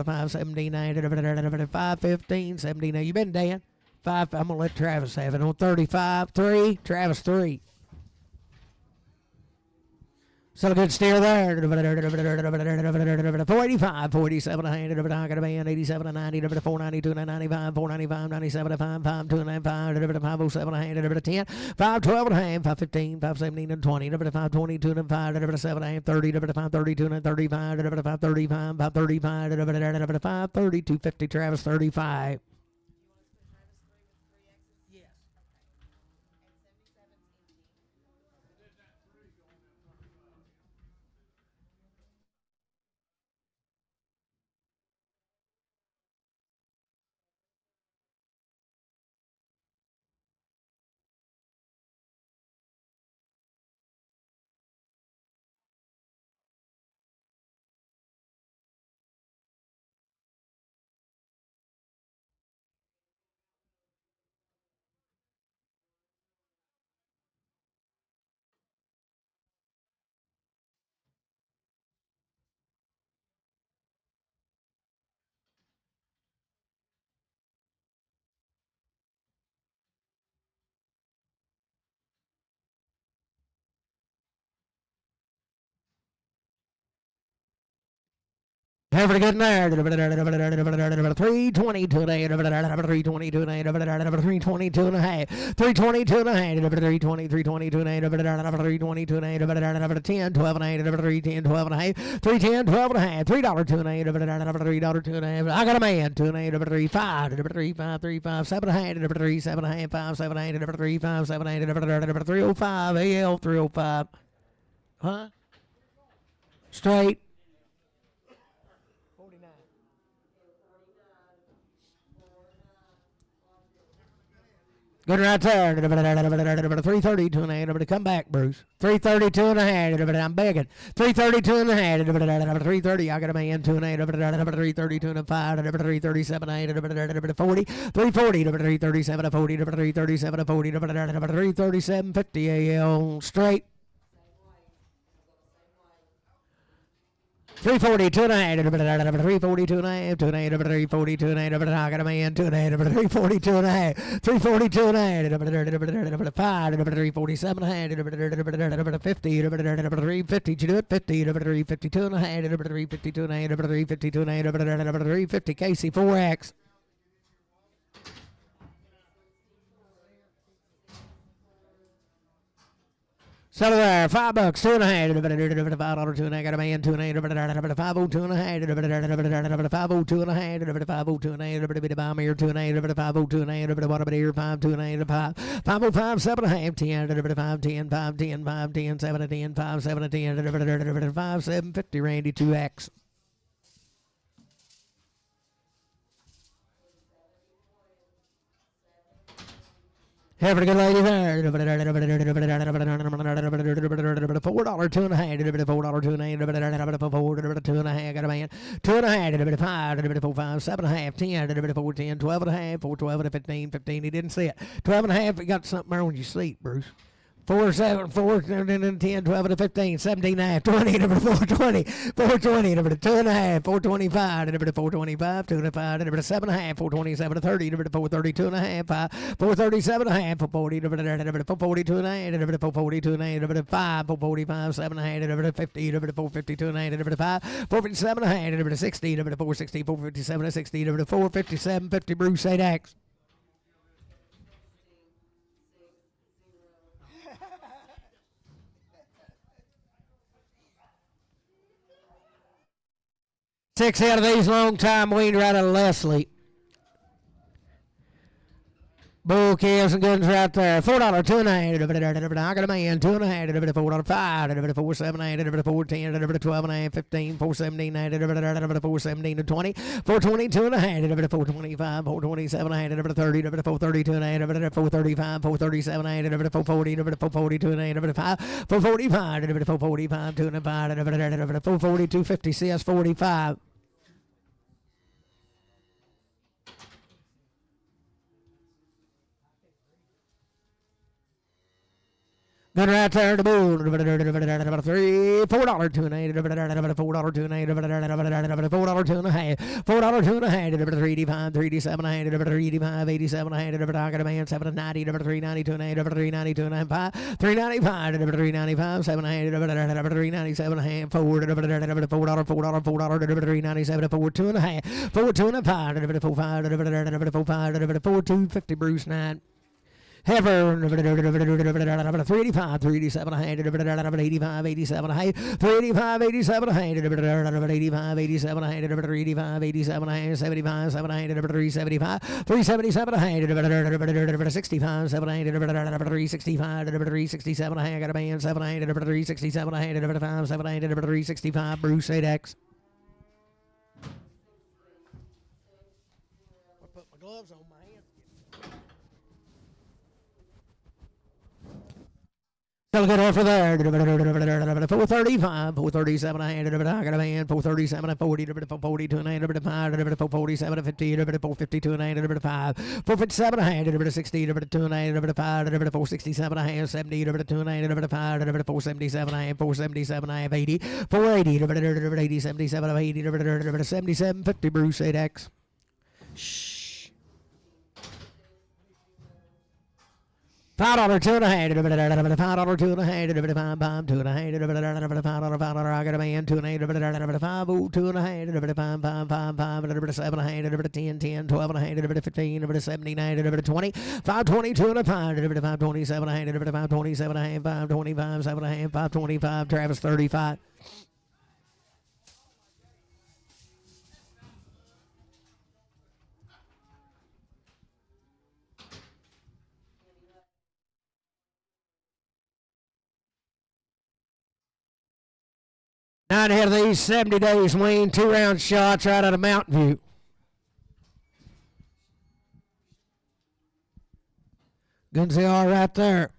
5, 79, 5, 15, 79. You been Dan? 5, I'm gonna let Travis have it on 35, 3, Travis 3. Still a good steer there. 485, 47, I got a man, 87 and 90, 492, 95, 495, 97, 5, 5, 295, 507, 10, 512 and a half, 515, 517 and 20, 522 and 5, 7 and 30, 532 and 35, 535, 535, 532, 50, Travis 35. Have a good night. 322 and a half, 322 and a half, 322 and a half, 322 and a half, 320, 322 and a half, 322 and a half, 10, 12 and a half, 310, 12 and a half, 310, 12 and a half, $3, 2 and a half, $3, 2 and a half. I got a man, 2 and a half, 3, 5, 3, 5, 3, 5, 7 and a half, 3, 7 and a half, 5, 7 and a half, 3, 5, 7 and a half, 305, AL 305. Huh? Straight. Good right there. 332 and a half. Come back, Bruce. 332 and a half. I'm begging. 332 and a half. 330. I got a man. 2 and a half. 332 and a 5. 337 and a half. 40. 340. 337 and 40. 337 and 40. 337 50 AL straight. 342 and a half, 342 and a half, 2 and a half, 342 and a half, I got a man, 2 and a half, 342 and a half, 342 and a half, 5, 347 and a half, 50, 350, you do it, 50, 352 and a half, 352 and a half, 352 and a half, 350, Casey, 4X. So there, $5, 2 and a half, $5, 2 and a half, got a man, 2 and a half, 502 and a half, 502 and a half, 502 and a half, buy me here, 2 and a half, 502 and a half, what about here, 5, 2 and a half, 505, 7 and a half, 10, 5, 10, 5, 10, 5, 10, 7 and 10, 5, 7 and 10, 5, 7, 50, Randy, 2X. Have a good lady there. $4, 2 and a half, $4, 2 and a half, $4, 2 and a half, $4, 2 and a half, got a man. 2 and a half, 5, 4, 5, 7 and a half, 10, 4, 10, 12 and a half, 4, 12 and 15, 15, he didn't see it. 12 and a half, you got something there when you sleep, Bruce. 4, 7, 4, 10, 12, and 15, 17 and a half, 20, 420, 420, 2 and a half, 425, 425, 2 and a half, 7 and a half, 427, 30, 432 and a half, 437 and a half, 440, 442 and a half, 442 and a half, 5, 445, 7 and a half, 50, 452 and a half, 5, 457 and a half, 60, 460, 457, 60, 457, 50, Bruce 8X. 6 out of these long time waiting right out of Leslie. Bull calves and guns right there. $4, 2 and a half. I got a man, 2 and a half. $4, 5. 4, 7, 8. 4, 10. 12 and a half. 15. 4, 17. 4, 17 to 20. 4, 22 and a half. 4, 25. 4, 27 and a half. 30. 4, 32 and a half. 4, 35. 4, 37 and a half. 4, 40. 4, 42 and a half. 5. 4, 45. 4, 45. 2 and a half. 4, 42. 50. CS 45. Then right there to bull. $3, $4, 2 and a half. $4, 2 and a half. $4, 2 and a half. $4, 2 and a half. 385, 387 and a half. 385, 87 and a half. I got a man, 790. 392 and a half. 392 and a half. 395, 395, 7 and a half. 397 and a half. $4, $4, $4, 397. 4, 2 and a half. 4, 2 and a half. 4, 5, 4, 2, 50 Bruce 9. Heifer, 385, 387, 85, 87, 385, 87, 85, 87, 385, 87, 75, 375, 377, 65, 365, 367, I got a man, 367, 5, 365, Bruce 8X. I put my gloves on my hands. Still good offer there. 435, 437, I got a man, 437, 40, 42, 5, 447, 50, 452, 5, 457, 60, 2, 5, 467, 70, 2, 5, 477, 477, 80, 480, 80, 77, 80, 77, 50, Bruce 8X. Shh. $5, 2 and a half. $5, 2 and a half. $5, 2 and a half. $5, I got a man, 2 and a half. 5, 2 and a half. 5, 7 and a half. 10, 10, 12 and a half. 15, 17, 20. 5, 22 and a half. 5, 27 and a half. 5, 27 and a half. 5, 25, 7 and a half. 5, 25. Travis 35. Nine ahead of these 70 days, Wayne. 2-round shots right out of Mountain View. Good as they are right there.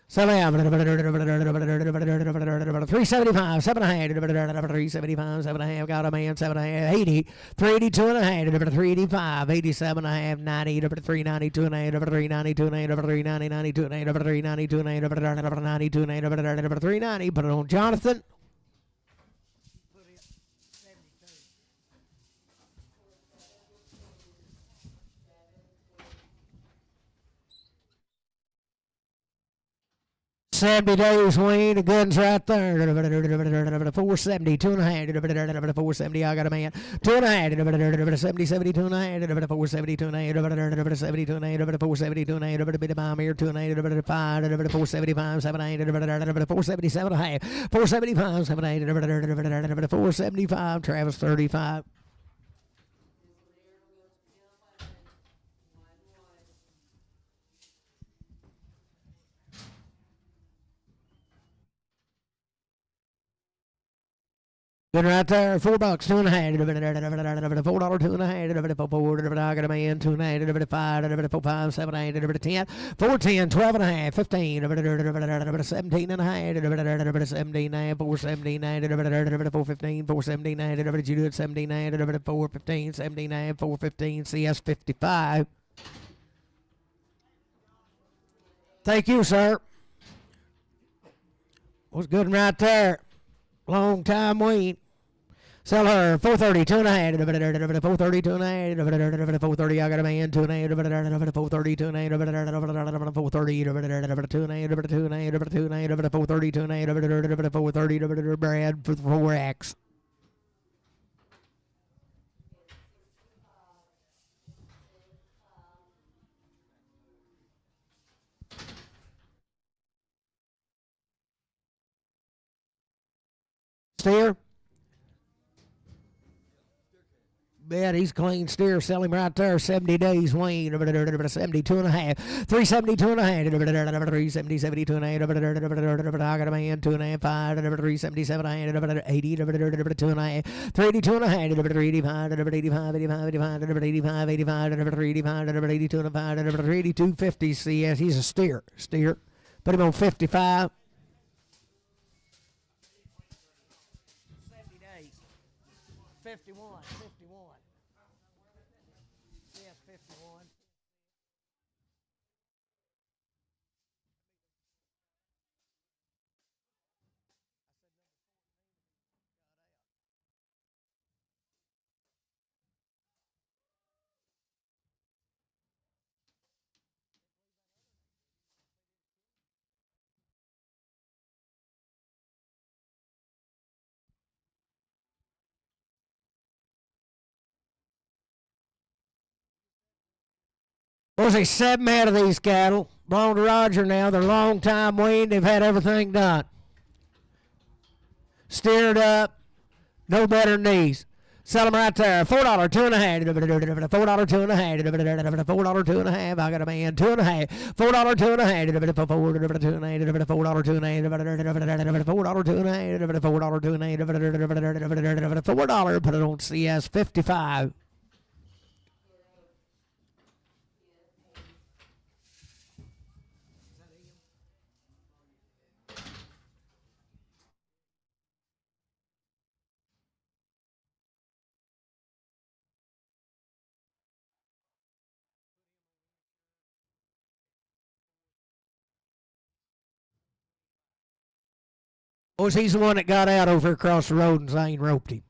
So yeah, 375, 7 and a half, 375, 7 and a half, got a man, 7 and a half, 80, 382 and a half, 385, 87 and a half, 90, 392 and a half, 392 and a half, 390, 92 and a half, 392 and a half, 92 and a half, 390, put it on Jonathan. $70 Wayne, the guns right there. 470, 2 and a half. 470, I got a man. 2 and a half. 70, 72 and a half. 472 and a half. 72 and a half. 472 and a half. Bit of bomb here. 2 and a half. 5. 475, 7 and a half. 477 and a half. 475, 7 and a half. 475, Travis 35. Good right there, $4, 2 and a half. $4, 2 and a half. $4, I got a man, 2 and a half. 5, 4, 5, 7, 8, 10. 4, 10, 12 and a half. 15, 17 and a half. 17 and a half. 4, 17 and a half. 4, 15, 4, 17 and a half. Did you do it? 17 and a half. 4, 15, 17 and a half. 4, 15, CS 55. Thank you, sir. Was good right there. Long time wait. Sell her 430, 2 and a half. 430, 2 and a half. 430, I got a man, 2 and a half. 430, 2 and a half. 430, 2 and a half. 2 and a half. 2 and a half. 430, 2 and a half. 430, Brad for 4X. steer? Bet he's clean steer. Sell him right there. 70 days wean. 72 and a half. 372 and a half. 370, 72 and a half. I got a man. 2 and a half. 5. 377 and a half. 80. 2 and a half. 382 and a half. 385. 85. 85. 85. 85. 85. 385. 82 and a 5. 382.50 CS. He's a steer. Steer. Put him on 55. 70 days. 51. 51. Yes, 51. Well, there's 7 out of these cattle. Belong to Roger now. They're long time weaned. They've had everything done. Steered up. No better than these. Sell them right there. $4, 2 and a half. $4, 2 and a half. $4, 2 and a half. I got a man. 2 and a half. $4, 2 and a half. $4, 2 and a half. $4, 2 and a half. $4, 2 and a half. $4, 2 and a half. $4. Put it on CS 55. Boys, he's the one that got out over across the road and Zane roped him.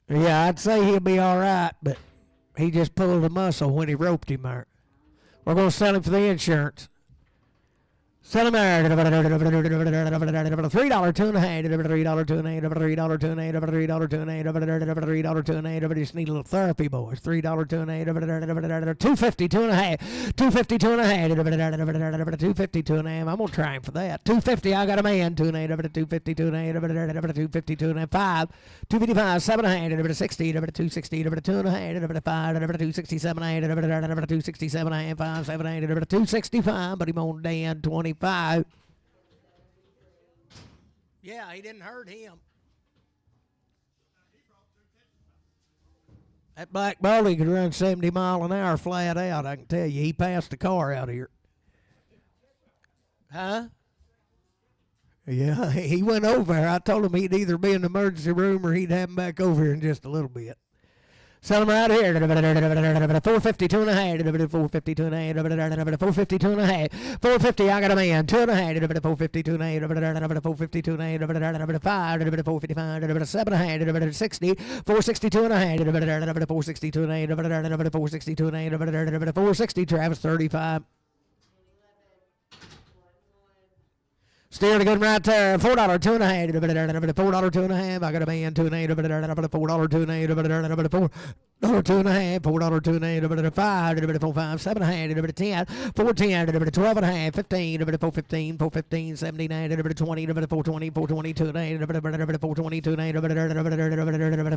Yeah, I'd say he'll be all right, but he just pulled a muscle when he roped him there. We're going to sell him for the insurance. Sell him there. $3, 2 and a half. $3, 2 and a half. $3, 2 and a half. $3, 2 and a half. $3, 2 and a half. $3, 2 and a half. Just need a little therapy, boys. $3, 2 and a half. $250, 2 and a half. $250, 2 and a half. $250, 2 and a half. I'm gonna try him for that. $250. I got a man. 2 and a half. $250, 2 and a half. $250, 2 and a half. 5. $255, 7 and a half. $60. $260. 2 and a half. 5. $267 and a half. $267 and a half. 5. 7 and a half. $265. But him on Dan 25. Yeah, he didn't hurt him. That black bully could run 70 miles an hour flat out, I can tell you. He passed the car out here. Huh? Yeah, he went over there. I told him he'd either be in the emergency room or he'd have him back over here in just a little bit. Sell him right here. $450, 2 and a half. $450, 2 and a half. $450, 2 and a half. $450, I got a man. 2 and a half. $450, 2 and a half. $450, 2 and a half. 5. $455, 7 and a half. $60. $460, 2 and a half. $460, 2 and a half. $460, 2 and a half. $460, Travis 35. Steer the good right there. $4, 2 and a half. $4, 2 and a half. I got a man. 2 and a half. $4, 2 and a half. $4, 2 and a half. $4, 2 and a half. 5. $4, 5. 7 and a half. 10. $4, 12 and a half. 15. $4, 15. 79. $20. $4, 20. 2 and a half. $4, 22 and a half.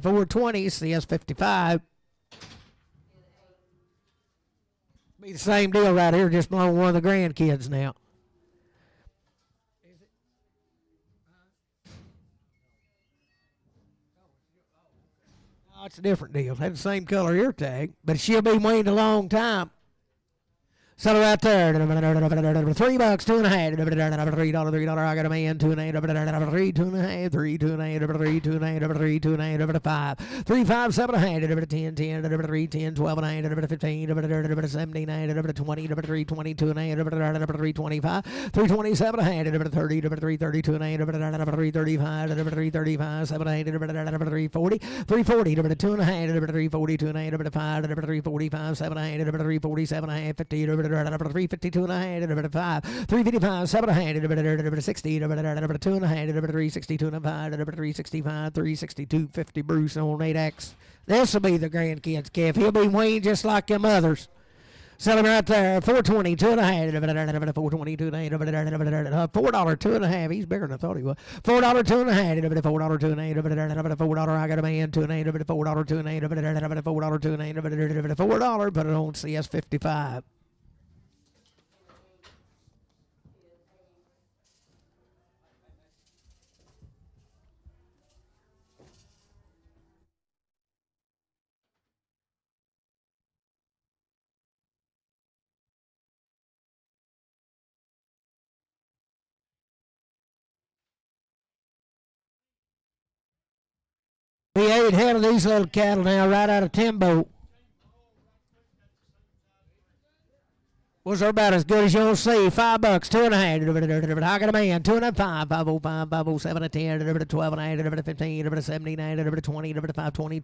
$4, CS 55. Be the same deal right here. Just belong to one of the grandkids now. Oh, it's a different deal. Had the same color ear tag, but she'll be weaned a long time. Sell it right there. $3, 2 and a half. $3, I got a man. 2 and a half. 3, 2 and a half. 3, 2 and a half. 3, 2 and a half. 3, 2 and a half. 5. 3, 5, 7 and a half. 10, 10. 3, 10, 12 and a half. 15. 17, 20. 3, 22 and a half. 3, 25. 3, 27 and a half. 30. 3, 32 and a half. 3, 35. 3, 35. 7 and a half. 3, 40. 3, 40. 2 and a half. 3, 42 and a half. 5. 3, 45. 7 and a half. 3, 47 and a half. 50. 352 and a half. 5. 355. 7 and a half. 60. 2 and a half. 362 and a half. 365. 362. 50 Bruce on 8X. This will be the grandkids' calf. He'll be weaned just like them others. Selling right there, 420, 2.5, 420, 2.5, $4, 2.5. He's bigger than I thought he was. $4, 2.5, $4, 2.5, $4. I got a man, 2.5, $4, 2.5, $4, 2.5, $4. Put it on CS 55. The 8 head of these little cattle now, right out of Timbo. Was about as good as you'll see. $5, 2.5. I got a man, 2.5, 505, 507, 10, 12, 15, 17, 20, 520, 2.5, 520,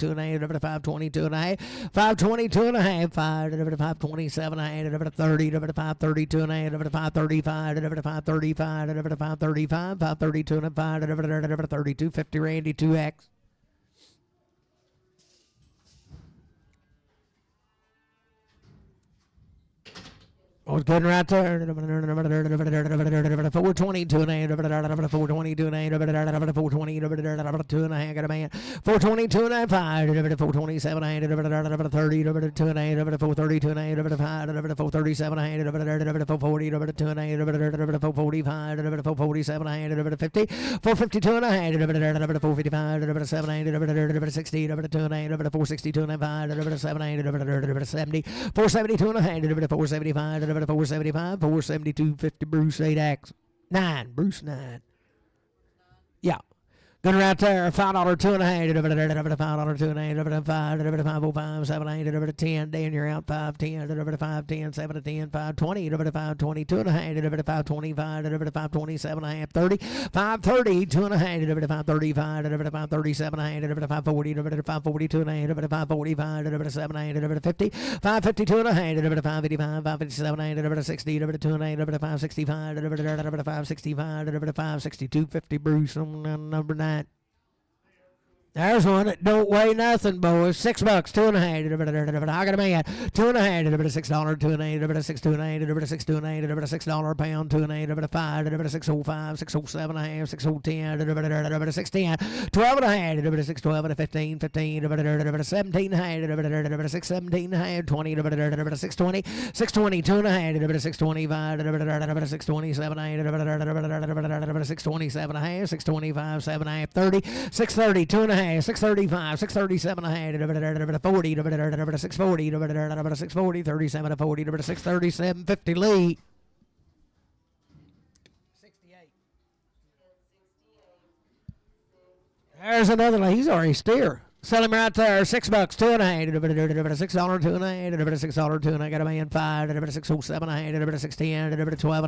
2.5, 520, 2.5, 527, 30, 530, 2.5, 535, 535, 535, 532, 32, 50, Randy, 2X. I was getting right there. 420, 2.5, 420, 2.5, 420, 2.5, got a man. 420, 2.5, 427, 30, 2.5, 430, 2.5, 437, 440, 2.5, 445, 447, 50, 450, 2.5, 455, 7, 60, 2.5, 460, 2.5, 7, 70, 470, 2.5, 475, 475, 472, 50, Bruce, 8X. 9, Bruce, 9. Yeah. Good right there. $5, 2.5, $5, 2.5, 505, 7, 8, 10. Dan, you're out. 510, 510, 7 to 10, 520, 520, 2.5, 525, 527, 30, 530, 2.5, 535, 537, 540, 540, 2.5, 545, 7, 50, 550, 2.5, 555, 557, 60, 2.5, 565, 565, 562, 50, Bruce on number 9. There's one that don't weigh nothing, boys. $6, 2.5. I got a man. 2.5, $6, 2.5, 6, 2.5, 6, 2.5, $6 a pound, 2.5, 5, 605, 607, 610, 610, 12.5, 612, 15, 15, 17, 6, 17, 20, 620, 620, 2.5, 625, 627, 627, 625, 7, 30, 630, 2.5. 635, 637, 40, 640, 640, 37, 40, 637, 50, Lee. 68. There's another one. He's already steer. Sell him right there. $6, 2.5, $6, 2.5, $6, 2.5. Got a man 5, 607, 610, 12,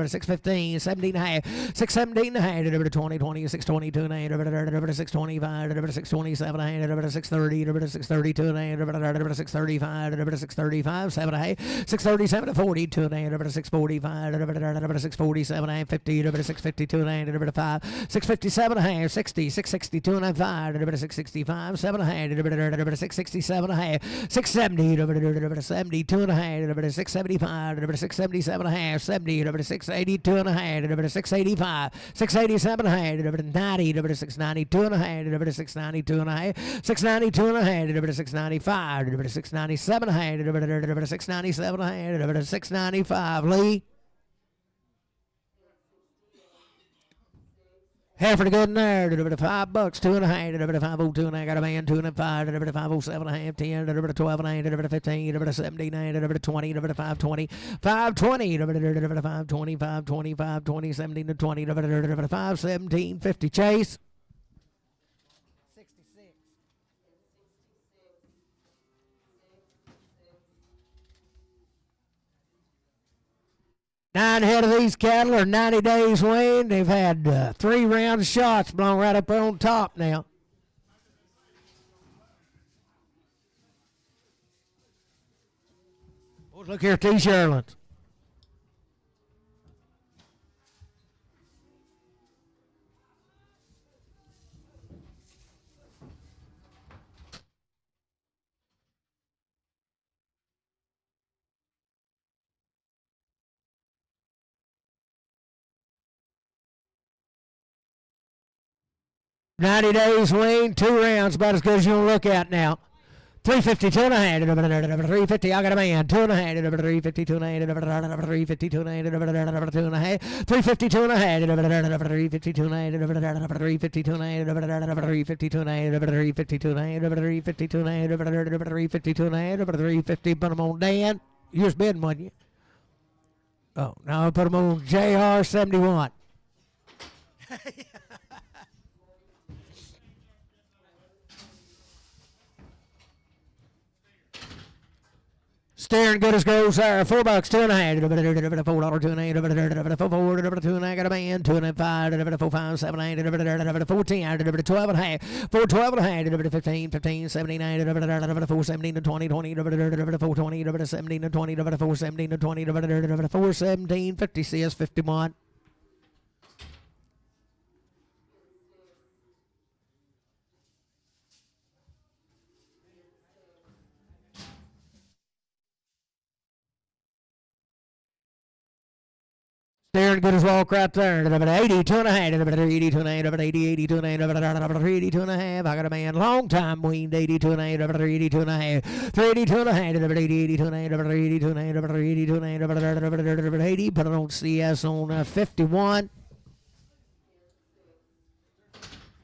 615, 17, 617, 20, 20, 620, 2.5, 625, 627, 630, 632, 635, 635, 7, 637, 40, 2.5, 645, 647, 50, 652, 5, 657, 60, 660, 2.5, 665. 7, 667, 670, 70, 2.5, 675, 677, 70, 680, 2.5, 685, 687, 90, 690, 2.5, 690, 2.5, 690, 2.5, 695, 697, 697, 695, Lee. Half of the good in there, $5, 2.5, 502, and I got a man, 2.5, 507, 10, 12, 15, 17, 20, 520, 520, 520, 520, 520, 17 to 20, 517, 50, Chase. 66. Nine head of these cattle are 90 days weaned. They've had 3 rounds of shots blown right up on top now. Look here, T. Sherlands. 90 days, Wayne, 2 rounds, about as good as you'll look at now. 352 and a half, 350, I got a man, 2 and a half, 352 and a half, 352 and a half, 2 and a half, 352 and a half, 352 and a half, 352 and a half, 352 and a half, 352 and a half, 352 and a half, 352 and a half, 350, put them on Dan. You was bidding, wasn't you? Oh, now I put them on JR 71. Staring good as gold, sir. $4, 2 and a half. $4, 2 and a half. $4, 2 and a half. Got a man. 2 and a half. 4, 5, 7, 8. 4, 10. 12 and a half. 4, 12 and a half. 15, 15, 79. 4, 17 to 20, 20. 4, 20, 17 to 20. 4, 17 to 20. 4, 17, 50 CS 51. Staring good as walk right there. 82 and a half. 82 and a half. 82 and a half. 82 and a half. I got a man. Long time weaned. 82 and a half. 82 and a half. 382 and a half. 82 and a half. 82 and a half. 82 and a half. 80. Put it on CS on 51.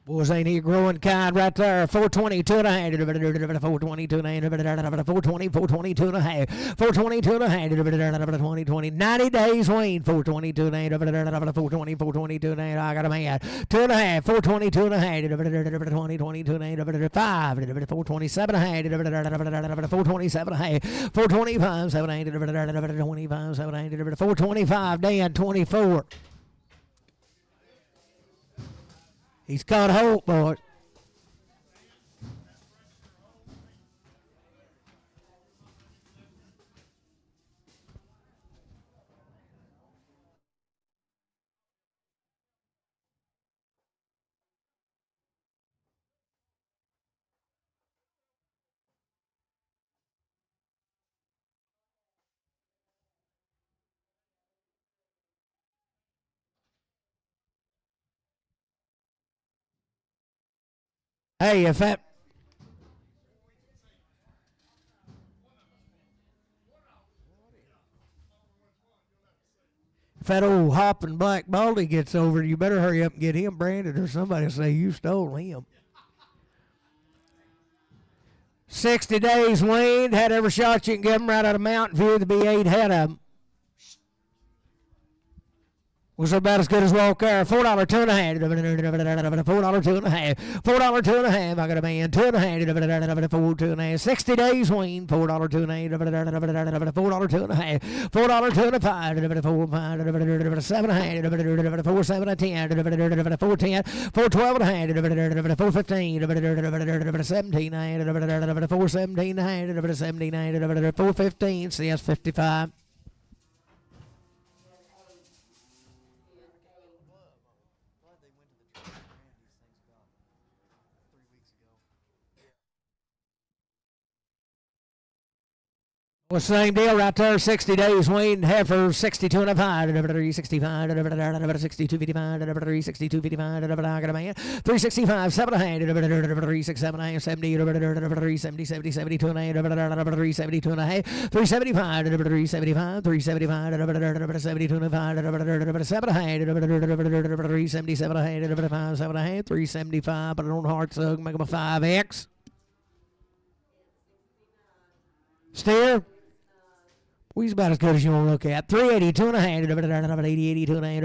Boys, ain't he growing kind right there. 422 and a half. 422 and a half. 420, 422 and a half. 422 and a half. 2020. 90 days wean. 422 and a half. 420, 422 and a half. I got a man. 2 and a half. 422 and a half. 2022 and a half. 5. 427 and a half. 427 and a half. 425, 7, 25, 7, 425. Dan 24. He's caught hold, boys. Hey, if that old hopping black baldy gets over, you better hurry up and get him branded, or somebody will say you stole him. 60 days weaned, had every shot you can give him right out of Mountain View. The B8 had of was about as good as walk there. $4, 2 and a half. $4, 2 and a half. $4, 2 and a half. I got a man. 2 and a half. 4, 2 and a half. 60 days wean. $4, 2 and a half. $4, 2 and a half. $4, 2 and a 5. 4, 5. 7 and a half. 4, 7 and 10. 4, 10. 4, 12 and a half. 4, 15. 17 and a half. 4, 17 and a half. 79. 4, 15. CS 55. Well, same deal right there. 60 days wean. Heifer 62 and a 5. 365. 62 55. 362 55. I got a man. 365. 7 and a half. 367 and a half. 70. 370. 70. 72 and a half. 372 and a half. 375. 375. 375. 72 and a 5. 7 and a half. 377 and a half. 5, 7 and a half. 375. Put it on hard sug. Make them a 5X. Steer. Well, he's about as good as you want to look at. 382 and a half. 82 and a half.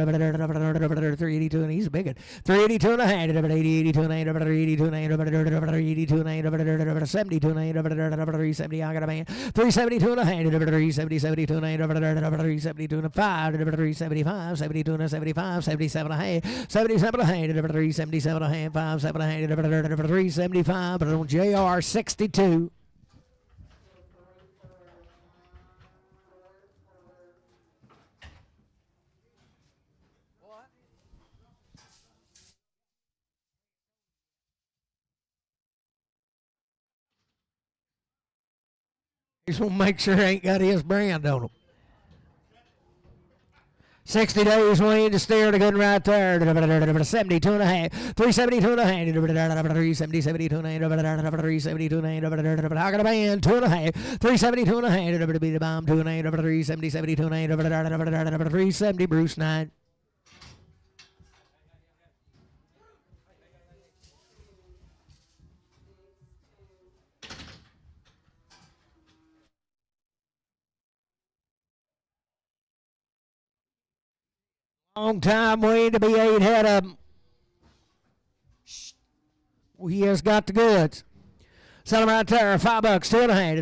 382 and he's a big one. 382 and a half. 82 and a half. 82 and a half. 82 and a half. 72 and a half. 370. I got a man. 372 and a half. 370. 72 and a half. 372 and a 5. 375. 72 and a 75. 77 and a half. 77 and a half. 377 and a half. 5, 7 and a half. 375. But on JR 62. Just want to make sure he ain't got his brand on him. 60 days Wayne to steer the gun right there. 72 and a half. 372 and a half. 370, 72 and a half. 372 and a half. How can a band? 2 and a half. 372 and a half. Beat the bomb. 2 and a half. 370, 72 and a half. 370 Bruce 9. Long time waiting to be 8 head of them. He has got the goods. Sell them right there. $5, 2 and a half.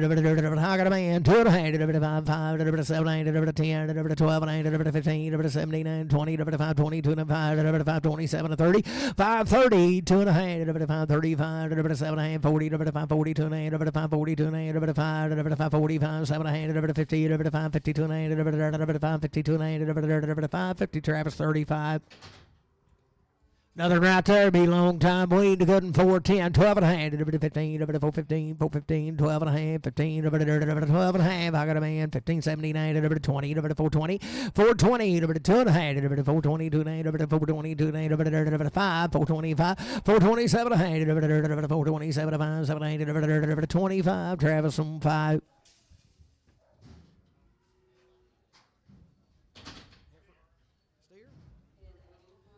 How got a man? 2 and a half. 5, 7, 8, 10, 12, 15, 17, 20, 5, 22, 5, 5, 27, 30, 5, 30, 2 and a half. 5, 35, 7 and a half, 40, 5, 42 and a half, 5, 42 and a half, 5, 45, 7 and a half, 50, 5, 52 and a half, 5, 52 and a half, 5, 50, Travis 35. Another right there, be long time waiting to good and 410, 12 and a half, 15, 415, 415, 12 and a half, 15, 12 and a half. I got a man, 15, 79, 20, 420, 420, 2 and a half, 420, 2 and a half, 420, 2 and a half, 5, 425, 427 and a half, 427, 5, 7 and a half, 25, Travis on 5.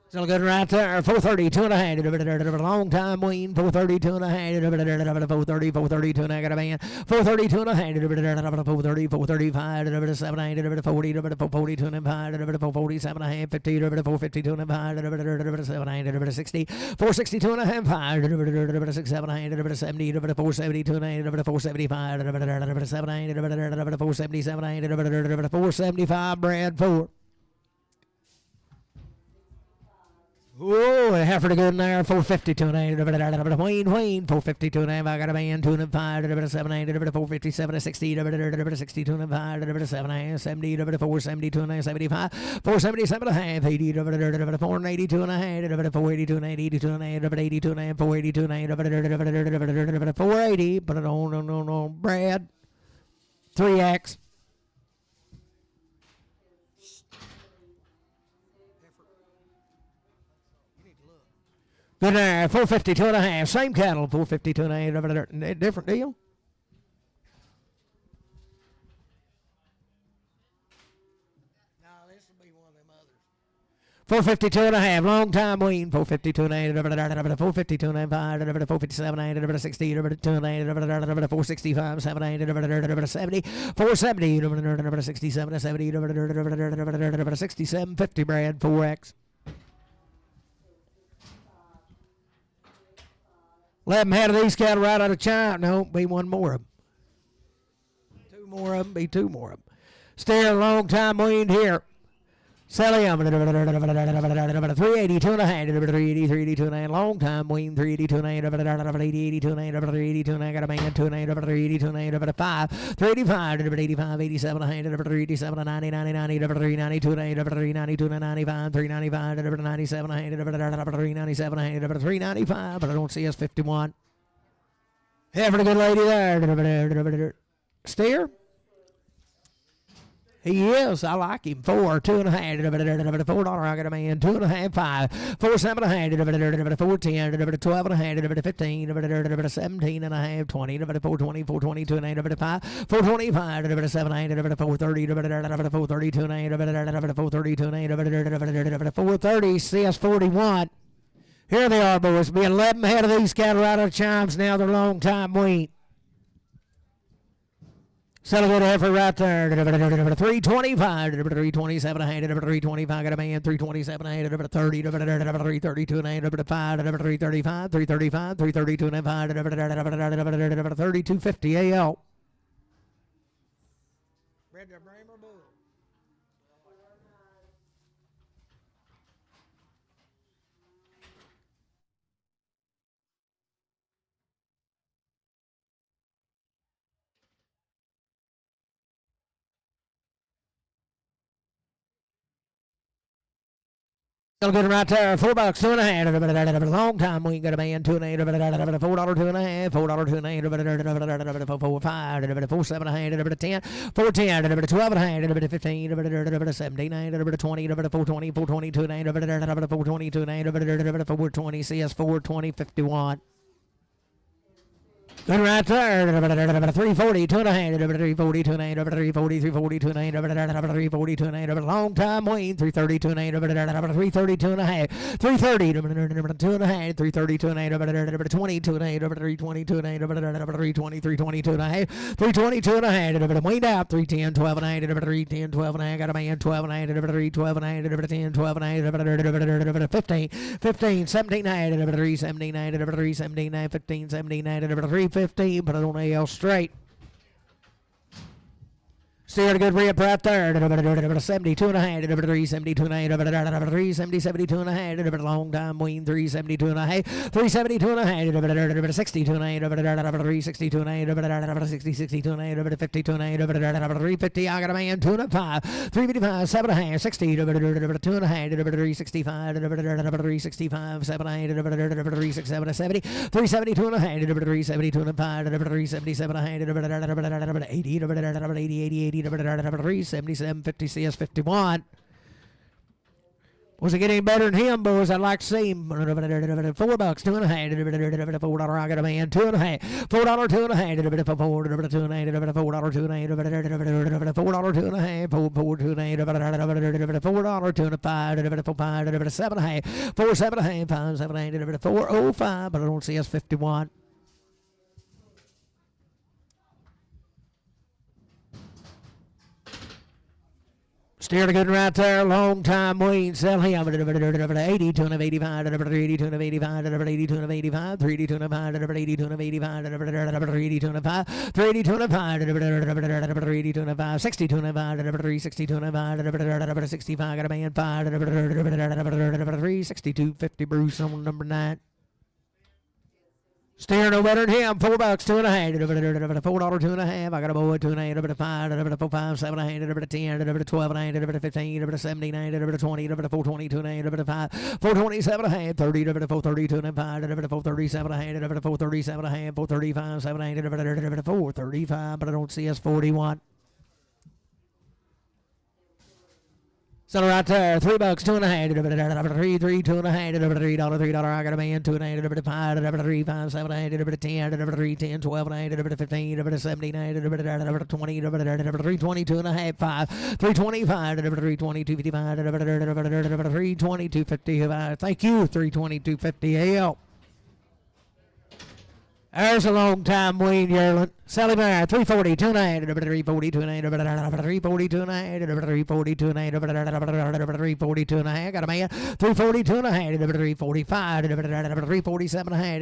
Still good right there. 430, 2 and a half. Long time waiting. 430, 2 and a half. 430, 432 and a half. 432 and a half. 430, 435, 7, 8, 40, 442 and a half. 447 and a half. 50, 452 and a half. 7, 8, 60, 462 and a half. 6, 7, 8, 70, 472 and a half. 475, 7, 8, 477, 8, 475. Brad 4. Oh, a heifer to good in there. 452 and a half. Wayne, 452 and a half. I got a man, 2 and a 5, 7, 8, 457, 60, 62 and a 5, 7, 8, 70, 472 and a half, 75, 477 and a half, 80, 482 and a half, 482 and a half, 82 and a half, 82 and a half, 482 and a half, 480. Put it on, Brad. 3X. Good there, 452 and a half. Same cattle, 452 and a half. Different deal. No, this will be one of them others. 452 and a half. Long time waiting. 452 and a half. 452 and a half. 457 and a half. 60, 2 and a half. 465, 7 and a half. 70, 470, 67, 70, 67, 50, Brad, 4X. 11 head of these cattle right out of China. No, be one more of them. 2 more of them, be 2 more of them. Stay a long time waiting here. Sell him. 382 and a half. 382 and a half. Long time waiting. 382 and a half. 382 and a half. 382 and a half. Got a man. 2 and a half. 382 and a half. 5. 385. 85. 87 and a half. 387. 90. 90. 90. 392 and a half. 392 and a 95. 395. 97 and a half. 397 and a half. 395. But I don't see us 51. Have a good lady there. Steer. He is. I like him. 4, 2 and a half. $4. I got a man. 2 and a half. 5. 4, 7 and a half. 4, 10. 12 and a half. 15. 17 and a half. 20. 420. 422 and a half. 5. 425. 7 and a half. 430. 432 and a half. 432 and a half. 430. CS 41. Here they are, boys. Be 11 head of these cattle right out of Chimes now. They're long time wheat. Sell a good effort right there. 325, 327 and a half, 325. Got a man. 327 and a half, 30, 332 and a half, 5, 335, 335, 332 and a half, 3250 AL. Still good right there. $4, $2.50. Long time we ain't got a man. $2.80. $4, $2.50. $4, $2.80. $4, $5. $4, $7.50. $10. $4, $10. $12.50. $15. $17. $20. $4, $20. $4, $20. $2.80. $4, $20. $2.80. $4, $20. CS $4, $20. $51. Good right there. 340, 2.5, 340, 2.9, 340, 340, 2.9, 340, 2.9, long time waiting. 330, 2.9, 330, 2.5, 330, 2.5, 330, 2.9, 20, 2.9, 320, 2.9, 320, 320, 2.5, 320, 2.5, wait out. 310, 12.9, 310, 12.9, got a man. 12.9, 3, 12.9, 10, 12.9, 15, 15, 17.9, 3, 79, 3, 79, 15, 79, 3, 15, but I don't know straight. Still a good rip right there. 72 and a half. 372 and a half. 372 and a half. Long time wing. 372 and a half. 372 and a half. 62 and a half. 362 and a half. 60, 62 and a half. 52 and a half. 350. I got a man. 2 and a 5. 355. 7 and a half. 60. 2 and a half. 365. 365. 7 and a half. 367. 70. 372 and a half. 372 and a 5. 377 and a half. 80. 80. 377 50 CS 51. Was it getting better than him, boys? I'd like to see him. $4, $2.50. $4, I got a man. 2 and a half. $4, 2 and a half. $4, 2 and a half. $4, 2 and a half. $4, 2 and a half. $4, 2 and a half. $4, 2 and a half. $4, 2 and a 5. 7 and a half. 4, 7 and a half. 5, 7 and a half. 405, but I don't see us 51. Steered a good right there. Long time waiting. Sell him. 82 and 85. 82 and 85. 82 and 85. 32 and 5. 82 and 85. 82 and 5. 32 and 5. 32 and 5. 62 and 5. 362 and 5. 65. Got a man. 5. 362. 50 Bruce on number 9. Steering no better than him. $4, 2 and a half. $4, 2 and a half. I got a boy. 2 and a half. 5. 4, 5, 7 and a half. 10. 12 and a half. 15. 17. 20. 420. 2 and a half. 5. 427 and a half. 30. 432 and a half. 437 and a half. 437 and a half. 435. 7 and a half. 435. But I don't see us 41. So right there, $3, 2 and a half. 3, 2 and a half. $3, I got a man. 2 and a half. 5, 3, 5, 7 and a half. 10, 3, 10, 12 and a half. 15, 17, 20, 320, 2 and a half. 5, 325, 320, 255, 320, 255. Thank you, 320, 250. Help. There's a long time Wayne Yerlin. Sally Bear, 340, 2 and a half, 340, 2 and a half, 340, 2 and a half, 340, 2 and a half, 340, 2 and a half, got a man, 340, 2 and a half, 345, 347 and a half,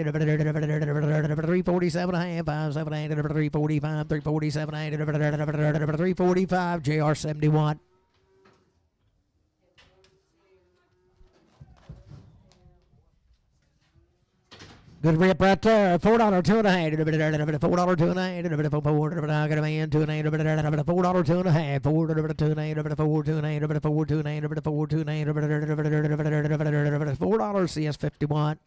347 and a half, 5, 7 and a half, 345, 347 and a half, 345, JR 71. Good rip right there. $4, 2 and a half. $4, 2 and a half. $4, I got a man. 2 and a half. $4, 2 and a half. $4, 2 and a half. $4, 2 and a half. $4, 2 and a half. $4, 2 and a half. $4, CS 51.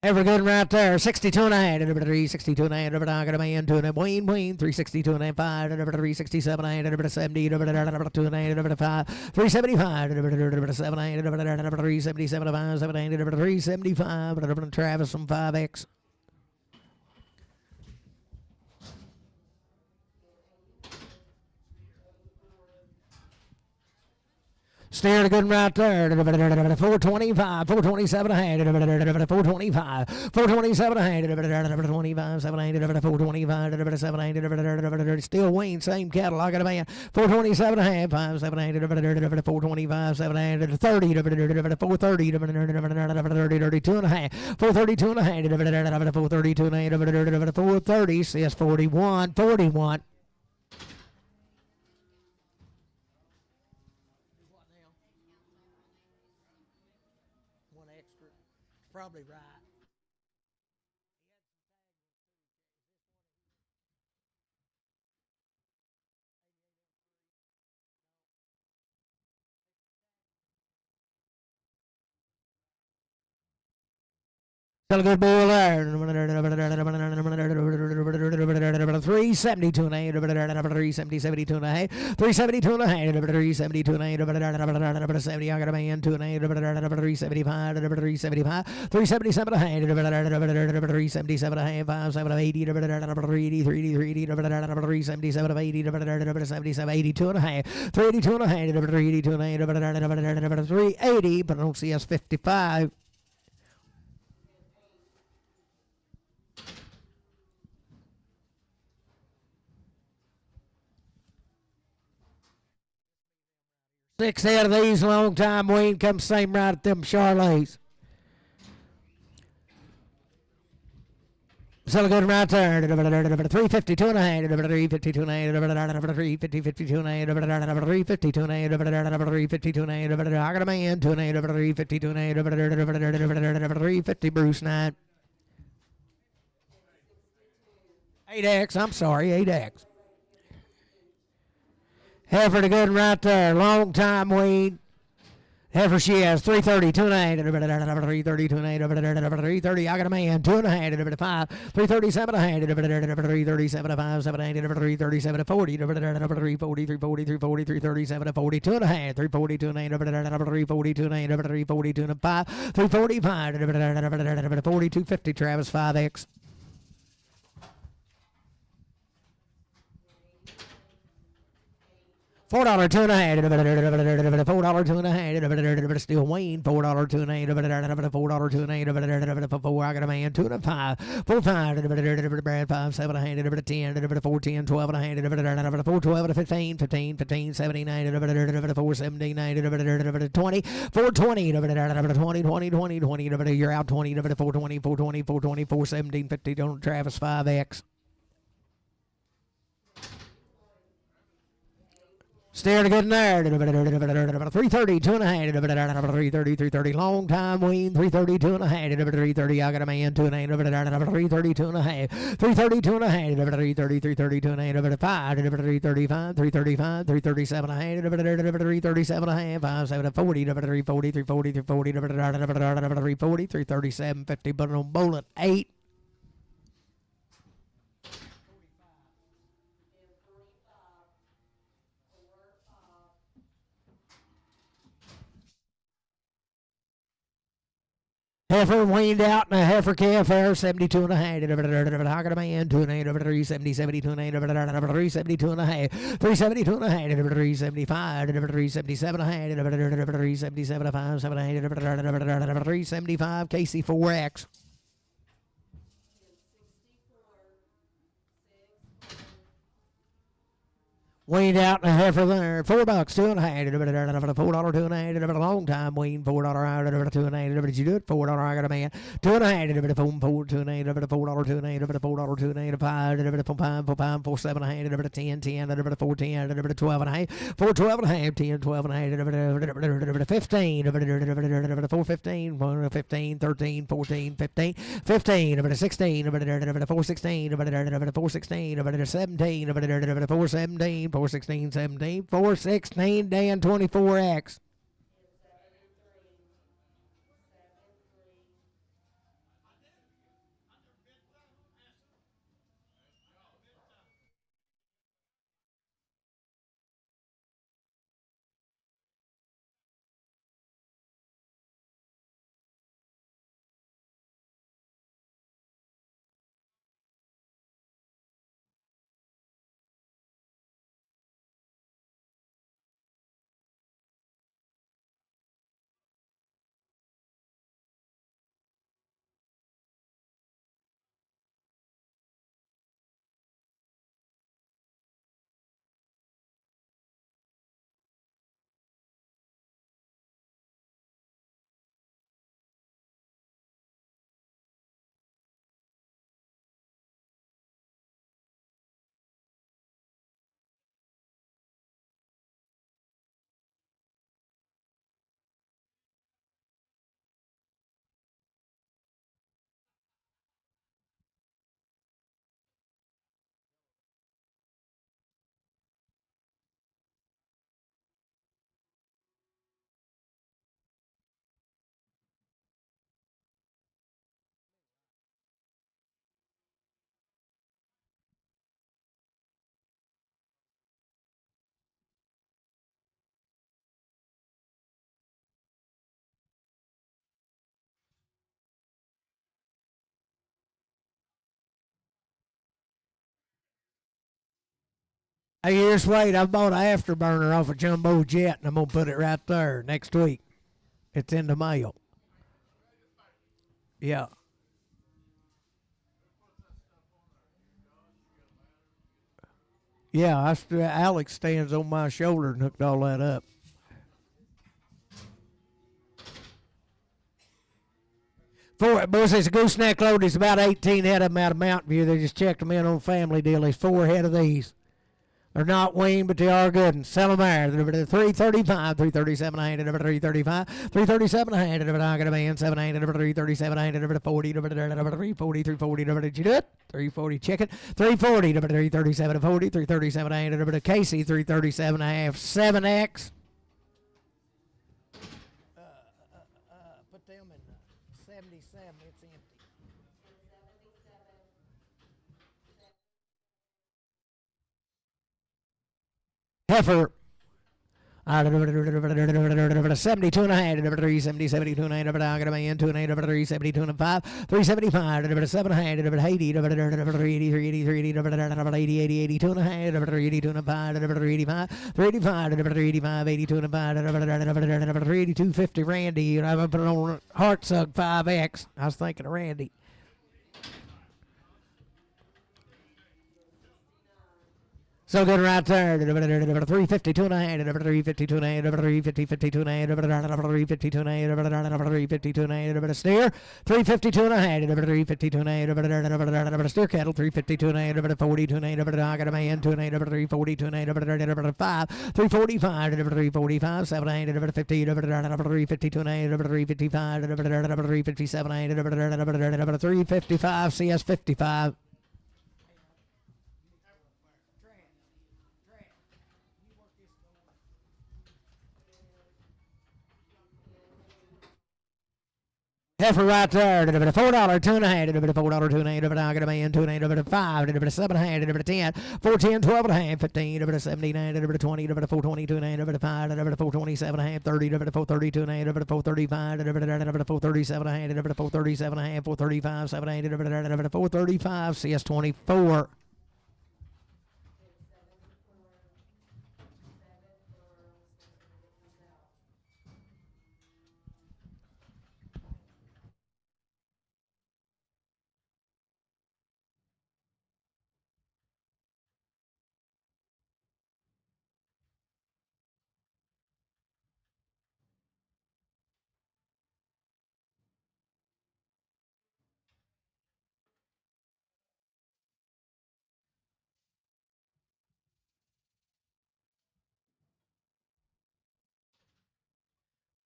Ever good right there. 62 and a half. 362 and a half. I got a man. 2 and a half. Wayne. 362 and a half. 5. 367 and a half. 70. 2 and a half. 5. 375. 7 and a half. 377 and 5. 7 and a half. 375. Travis from 5X. Steered a good right there. 425, 427 and a half. 425, 427 and a half. 425, 7 and a half. 425, 7 and a half. Still Wayne, same cattle. I got a man. 427 and a half. 5, 7 and a half. 425, 7 and a half. 30, 430, 32 and a half. 432 and a half. 432 and a half. 430, CS 41, 41. probably right. Still a good ball there. 372 and 8, 372 and a half, 372 and a half, 372 and 8, 70. I got a man 2 and 8, 375, 375, 377 and a half, 377 and a half, 5, 7 of 80, 380, 377 of 80, 77, 82 and a half, 382 and a half, 382 and a half, 380, but I don't see us 55. Six out of these, long time Wayne comes same right at them Charlets. Still a good right there. 352 and a half, 352 and a half, 352 and a half, 352 and a half, 352 and a half, I got a man, 2 and a half, 352 and a half, 350 Bruce Knight. 8X, I'm sorry, 8X. Heifer a good right there. Long time Wayne. Heifer she has 332 and a half, 332 and a half, 330. I got a man, 2 and a half, 5, 337 and a half, 337 and 5, 7 8, 337 and 40, 340, 340, 340, 337 and 42 and a half, 342 and a half, 342 and a half, 342 and 5, 345, 4250 Travis 5X. $4 2 and a half, $4 2 and a half, still Wayne, $4 2 and a half, $4 2 and a half, $4, I got a man, 2 and a 5, 4 5, Brad 5, 7 and a half, 10, 4 10, 12 and a half, 4 12 to 15, 15, 15, 79, 4 79, 20, 4 20, 20, 20, 20, 20, you're out 20, 4 20, 4 20, 4 20, 4 17, 50, don't Travis 5X. Staring good in there. 330, 2 and a half. 330, 330. Long time Wayne. 330, 2 and a half. 330. I got a man. 2 and a half. 330, 2 and a half. 330, 2 and a half. 330, 330, 2 and a half. 5. 335, 335, 337 and a half. 337 and a half. 5, 7, 40. 340, 340, 340. 340, 337, 50. But on bowling 8. Heifer weaned out and a heifer calf there, 72 and a half. I got a man, 2 and a half, 370, 72 and a half, 372 and a half, 372 and a half, 375, 377 and a half, 377 and 5, 7 and a half, 375, KC4X. Weaned out and a heifer there. $4, 2 and a half. $4, 2 and a half. A long time weaned. $4 out. 2 and a half. Did you do it? $4. I got a man. 2 and a half. 4, 2 and a half. $4, 2 and a half. $4, 2 and a half. 5, 4, 7 and a half. 10, 10, 4, 10, 12 and a half. 4, 12 and a half. 10, 12 and a half. 15, 4, 15, 15, 13, 14, 15, 15, 16, 4, 16, 4, 16, 17, 4, 17. 416, 17, 416, Dan 24X. Hey, just wait. I bought an afterburner off a jumbo jet, and I'm going to put it right there next week. It's in the mail. Yeah. Yeah, Alex stands on my shoulder and hooked all that up. Boys, it's a gooseneck load. There's about 18 head of them out of Mountain View. They just checked them in on Family Deal. There's 4 head of these. They're not weaned, but they are good. And sell them there. They're 335, 337 a hand, 335, 337 a hand, I got a man, 7 hand, 337 a hand, 40, 340, 340, did you do it? 340 chicken, 340, 337 40, 337 a hand, Casey, 337 a half, 7X. Put them in 77, it's empty. Heifer. 72 and a half, 370, 72 and a half, I got a man, 2 and a half, 372 and a 5, 375, 7 and a half, 80, 380, 80, 82 and a half, 82 and a 5, 385, 385, 82 and a 5, 382, 50, Randy, and I put it on Heartsug 5X. I was thinking of Randy. So good right there. 352 and a half, 352 and a half, 350, 52 and a half, 352 and a half, 352 and a half, steer, 352 and a half, 352 and a half, steer cattle, 352 and a half, 42 and a half, I got a man, 2 and a half, 342 and a half, 5, 345, 345, 7 and a half, 50, 352 and a half, 355, 357 and a half, 355, CS 55. Heifer right there. $4, 2 and a half. $4, 2 and a half. I got a man, 2 and a half. 5, 7 and a half. 10, 14, 12 and a half. 15, 17, 20, 422 and a half. 5, 427 and a half. 30, 432 and a half. 435, 437 and a half. 437 and a half. 435, 7 and a half. 435, CS 24.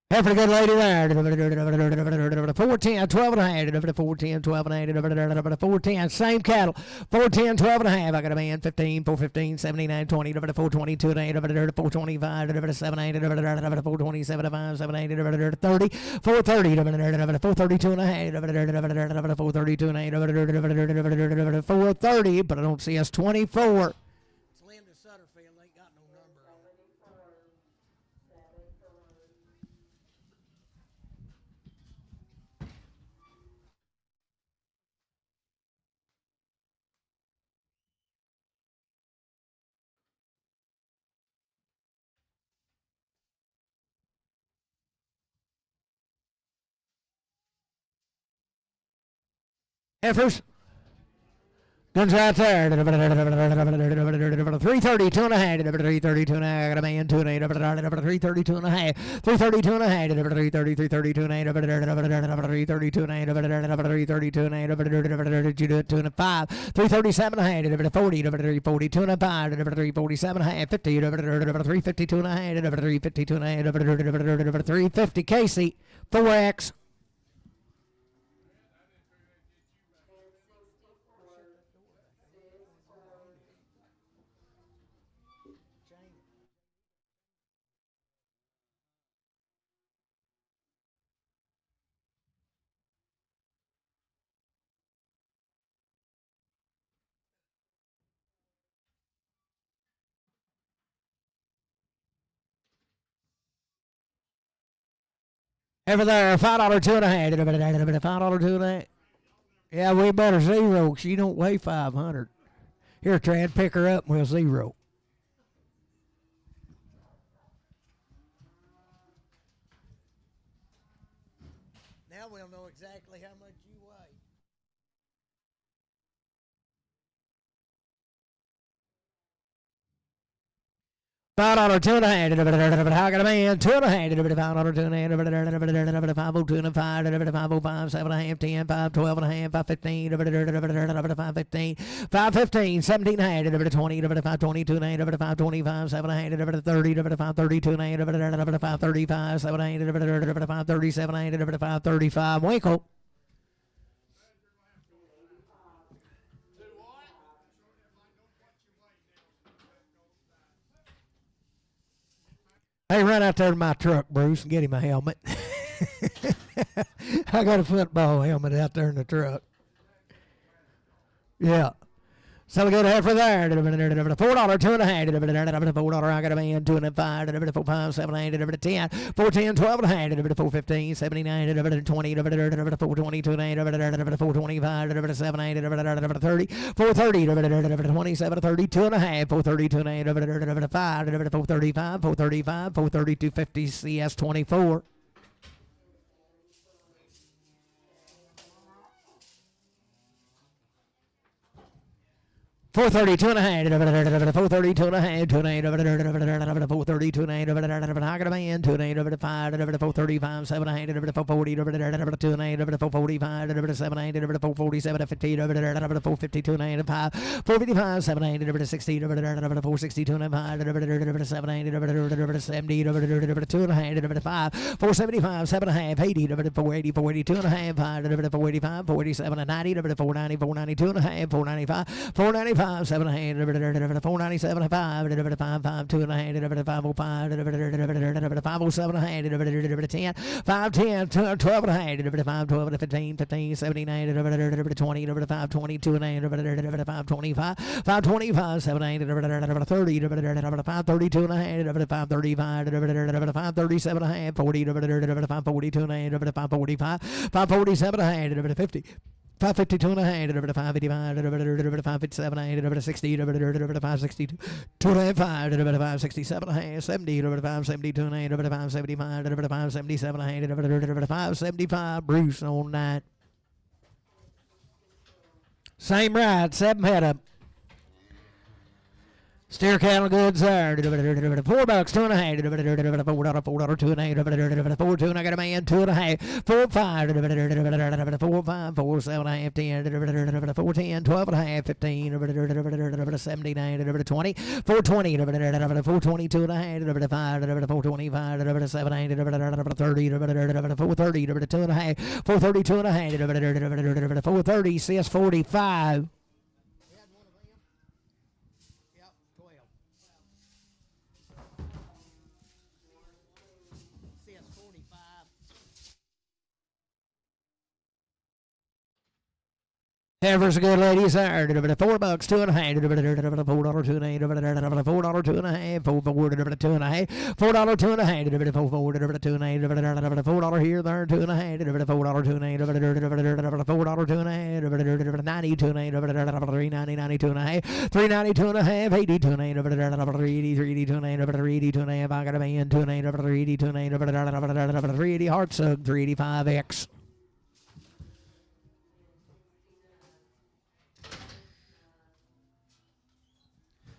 Heifer, good lady there. 410, 12 and a half. 410, 12 and a half. 410, same cattle. 410, 12 and a half. I got a man, 15, 415, 79, 20. 422 and a half. 425, 7, 8. 427, 5, 7, 8. 30, 430. 432 and a half. 432 and a half. 430, but I don't see us 24. Heifers. Guns right there. 332 and a half. 332 and a half. I got a man, 2 and a half. 332 and a half. 332 and a half. 332 and a half. 332 and a half. 332 and a half. 2 and a 5. 337 and a half. 40. 342 and a 5. 347 and a half. 50. 352 and a half. 352 and a half. 350. Casey. 4X. Over there, $5, 2 and a half. $5, 2 and a half. Yeah, we better zero. She don't weigh 500. Here, Trent, pick her up and we'll zero. $5 two and a half. How can a man two and a half? $5 two and a half. $5 two and a five. $5 7 and a half. 10 5 12 and a half. 515. 515. 515. 17 and a half. 20. 522 and a half. 525. 7 and a half. 30. 532 and a half. 535. 7 and a half. 537 and a half. 535. Winkle. Hey, run out there to my truck, Bruce, and get him a helmet. I got a football helmet out there in the truck. Yeah. So we go to half for there. $4 two and a half. $4 I got a man. 2 and 5. 4 5 7 8 10 4 10 12 and a half. 4 15 79 20 4 22 and a half. 4 25 7 8 30 4 30 27 32 and a half. 4 32 and a half. 5 4 35 4 35 4 32 50 CS 24. $432 and a half. $432 and a half. 2 and a half. $432 and a half. I got a man. 2 and a half. 5. $435. 7 and a half. $440. 2 and a half. $445. 7 and a half. $447. 50. $452 and a half. 5. $455. 7 and a half. $60. $462 and a half. 7 and a half. $70. $2 and a half. 5. $475. 7 and a half. $80. $480. $482 and a half. 5. $485. $487 and 90. $490. $492 and a half. $495. $495. 7 and a half. $497 5. 5 2 and a half. 505. 507 and a half. 10 5 10 12 and a half. 5 12 15 15 79 20 5 22 and a half. 5 25 5 25 7 8 30 5 32 and a half. 5 35 5 37 and a half. 40 5 42 and a half. 5 45 5 47 and a half. 50 552 and a half. 555 557 and a half. 60 562 2 and a half. 567 and a half. 70 572 and a half. 575 577 and a half. 575 Bruce on that. Same ride, 7 head up. Steer cattle goods there. $4 2 and a half. $4 2 and a half. 4 2 and I got a man. 2 and a half. 4 5 4 5 4 7 and a half. 10 4 10 12 and a half. 15 79 20 420 422 and a half. 5 425 7 8 30 430 2 and a half. 432 and a half. 430 CS 45. Here's a good ladies there. $4 2 and a half. $4 2 and a half. $4 2 and a half. $4 2 and a half. $4 2 and a half. $4 2 and a half. $4 2 and a half. $4 here there. 2 and a half. $4 2 and a half. $4 2 and a half. $92 and a half. $390 92 and a half. $392 and a half. $82 and a half. $382 and a half. $382 and a half. I got a man. 2 and a half. $382 and a half. $380 heart sug. $385X.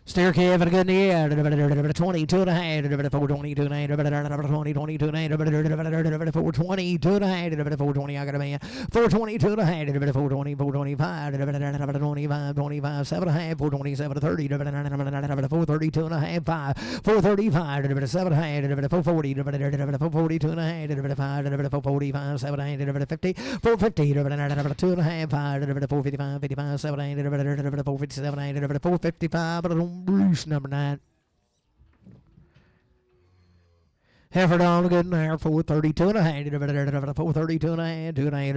Steer calf and a good in the air. 22 and a half. 422 and a half. 22 and a half. 422 and a half. 420 I got a man. 422 and a half. 420 425 25 7 and a half. 427 30 432 and a half. 5 435 7 and a half. 440 442 and a half. 5 445 7 and a half. 50 450 2 and a half. 5 455 55 7 and a half. 457 455 Bruce number 9. Heifer on good in there. 432 and a half. 432 and a half. 2 and a half.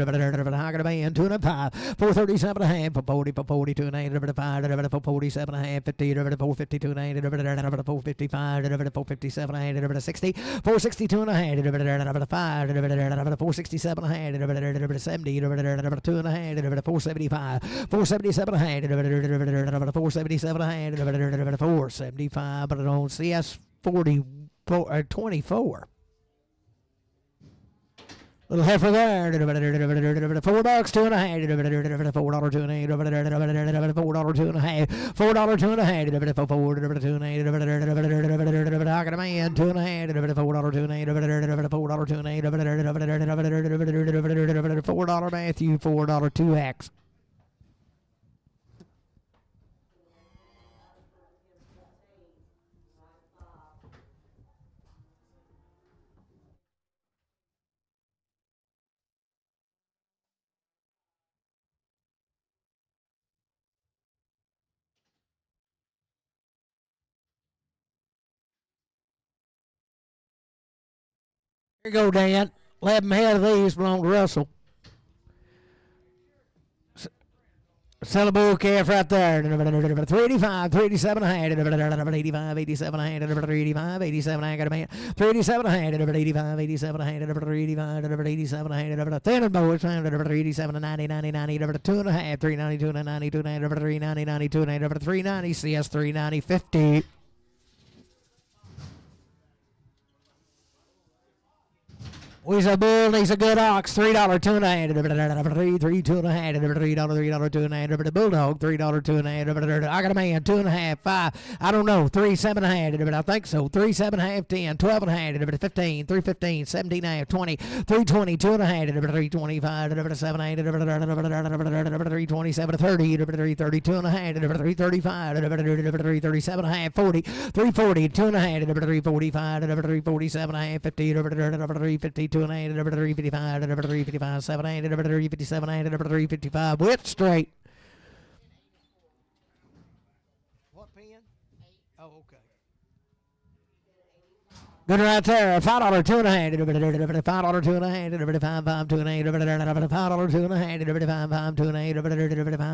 I got a man. 2 and a 5. 437 and a half. 442 and a half. 5 447 and a half. 50 452 and a half. 455 457 and a half. 60 462 and a half. 5 467 and a half. 70 2 and a half. 475 477 and a half. 477 and a half. 475. But I don't CS 24. Little heifer there. $4, two and a half. $4, two and a half. $4, two and a half. $4, two and a half. $4, two and a half. I got a man, two and a half. $4, two and a half. $4, two and a half. $4 Matthew, $4 2X. Here you go, Dan. 11 head of these belong to Russell. Sell a bull calf right there. 385, 387 a hand. 85, 87 a hand. 385, 87 a hand. 387 a hand. 85, 87 a hand. 385, 87 a hand. Thin and bow. 387 and 90, 90, 90. 2 and a half. 392 and 92, 390, 92, 390. CS 390, 50. He's a bull, he's a good ox, $3, two and a half, $3, two and a half, $3, two and a half, bulldog, $3, two and a half, I got a man, 2 and a half, 5, I don't know, 3, 7 and a half, I think so, 3, 7 and a half, 10, 12 and a half, 15, 3, 15, 17 and a half, 20, 3, 20, 2 and a half, 3, 25, 7, 8, 3, 27, 30, 3, 32 and a half, 3, 35, 3, 37 and a half, 40, 3, 40, 2 and a half, 3, 45, 3, 47 and a half, 50, 3, 50, 2 and 8, 355, 355, 7, 8, 357, 8, 355, width straight. What pen? Oh, okay. Good right there. $5, two and a half. $5, two and a half. $5, 2 and a half. $5, 2 and a half. $5, 2 and a half.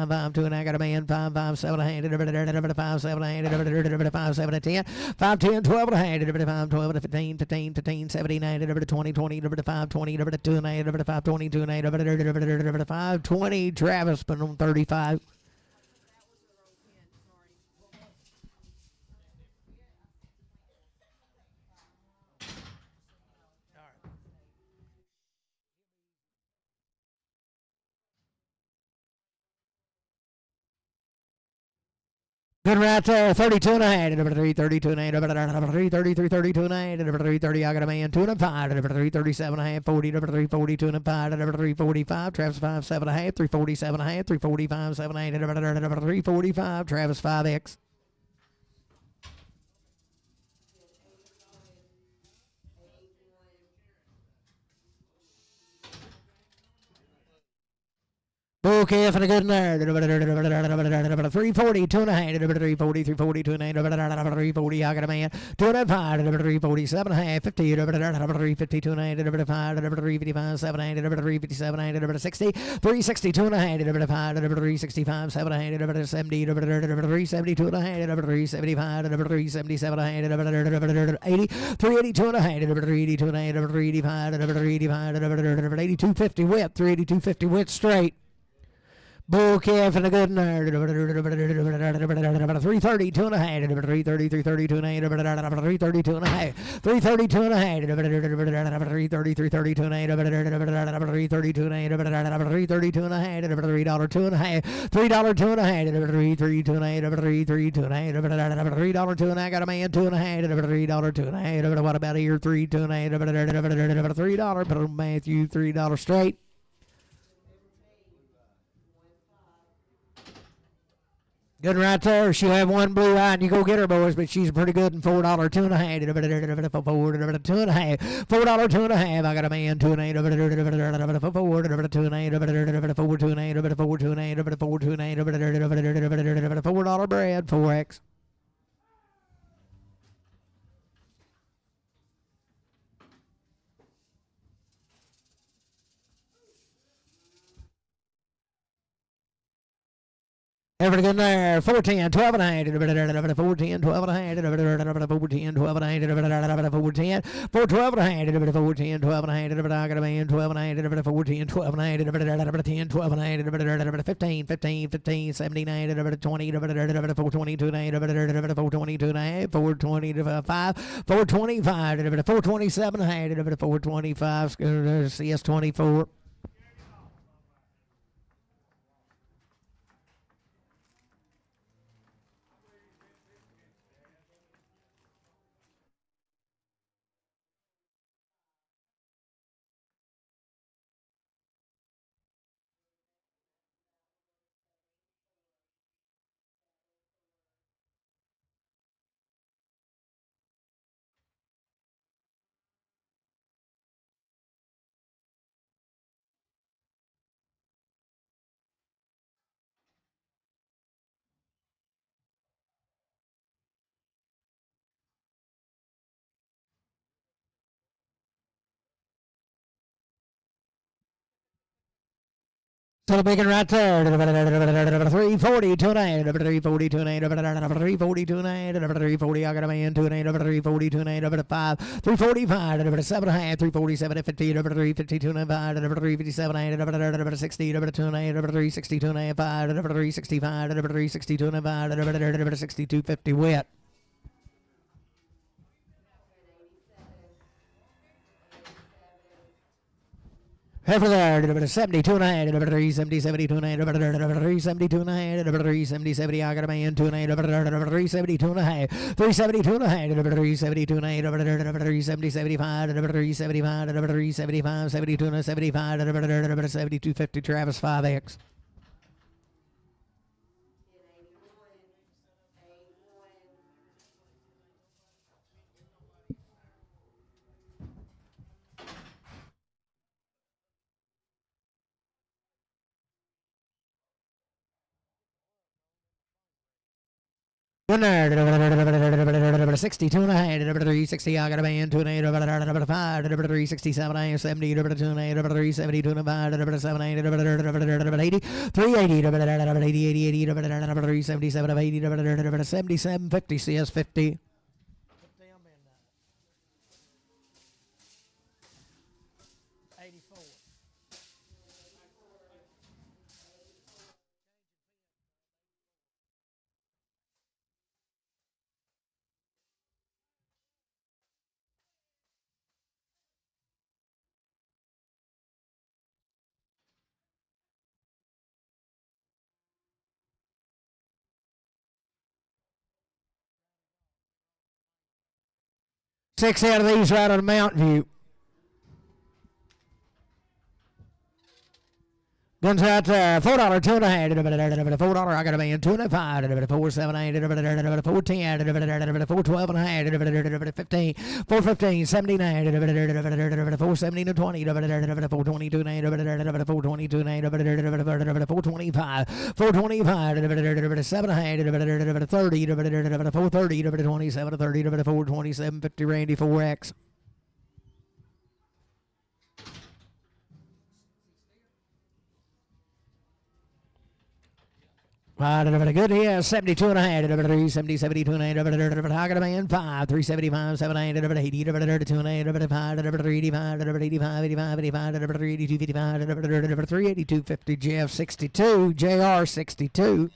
$5, 2 and a half. Got a man. 5, 7 and a half. 5, 7 and a half. 5, 7 and 10. 5, 10, 12 and a half. 5, 12 and 15, 15, 15, 17, 20, 20, 5, 20, 2 and a half. 5, 20, 2 and a half. 5, 20. Travis put on 35. Good right there, 32 and a half, 3, 32 and a half, 3, 30, 3, 32 and a half, 3, 30, I got a man, 2 and a 5, 3, 37 and a half, 40, 3, 42 and a 5, 3, 45, Travis 5, 7 and a half, 3, 47 and a half, 3, 45, 7, 8, 3, 45, Travis 5X. Bull calf and a good nerd. 340, 2 and a half. 340, 340, 2 and a half. 340, I got a man. 2 and a 5. 347 and a half. 50, 350, 2 and a half. 5, 355, 7 and a half. 357 and a half. 60, 360, 2 and a half. 5, 365, 7 and a half. 70, 372 and a half. 375, 377 and a half. 80, 382 and a half. 382 and a half. 385, 385, 8250 width. 38250 width straight. Bull calf and a good nerd. 330, 2 and a half. 330, 330, 2 and a half. 330, 2 and a half. 330, 2 and a half. 330, 330, 2 and a half. 330, 2 and a half. 330, 2 and a half. $3, 2 and a half. $3, 2 and a half. 3, 2 and a half. 3, 2 and a half. $3, 2 and a half. Got a man, 2 and a half. $3, 2 and a half. What about here? 3, 2 and a half. $3. Put on Matthew, $3 straight. Good right there. She'll have one blue eye, and you go get her, boys. But she's pretty good. And $4, 2 and a half. $4, 2 and a half. $4, 2 and a half. I got a man, 2 and a half. $4, 2 and a half. $4, 2 and a half. $4, 2 and a half. $4, 2 and a half. $4, 2 and a half. $4 bread, 4X. Everything there. 410, 12 and a half. 410, 12 and a half. 410, 12 and a half. 410, 412 and a half. 410, 12 and a half. I got a man, 12 and a half. 410, 12 and a half. 10, 12 and a half. 15, 15, 15, 79, 20, 422 and a half. 422 and a half. 425, 425, 427 and a half. 425, CS24. So the bacon right there. 340, 29, 340, 29, 340, 29, 340, I got a man, 29, 340, 29, 5, 345, 7 and a half, 347, 50, 352, 5, 357, 60, 29, 362, 5, 365, 362, 5, 62, 50 wet. Half there, 72 and a half, 370, 72 and a half, 372 and a half, 370, 70, I got a man, 2 and a half, 372 and a half, 372 and a half, 372 and a half, 370, 75, 375, 375, 72 and a 75, 72, 50, Travis 5X. 62 and a half, 360, I got a man, 2 and a half, 5, 367, I am 70, 2 and a half, 372 and a 5, 7, 80, 380, 80, 80, 377, 80, 77, 50, CS 50. 6 out of these right on Mountain View. Guns out there, $4, 2 and a half, $4, I got a man, 2 and a 5, 4, 7, 8, 4, 10, 4, 12 and a half, 15, 4, 15, 79, 4, 17 and 20, 4, 22 and 8, 4, 22 and 8, 4, 25, 4, 25, 7 and a half, 30, 4, 30, 27, 30, 4, 27, 50, Randy, 4X. Good here, 72 and a half, 70, 72 and a half, I got a man, 5, 375, 7, 8, 80, 2 and a half, 5, 385, 85, 85, 85, 82, 55, 382, 50, Jeff 62, JR 62.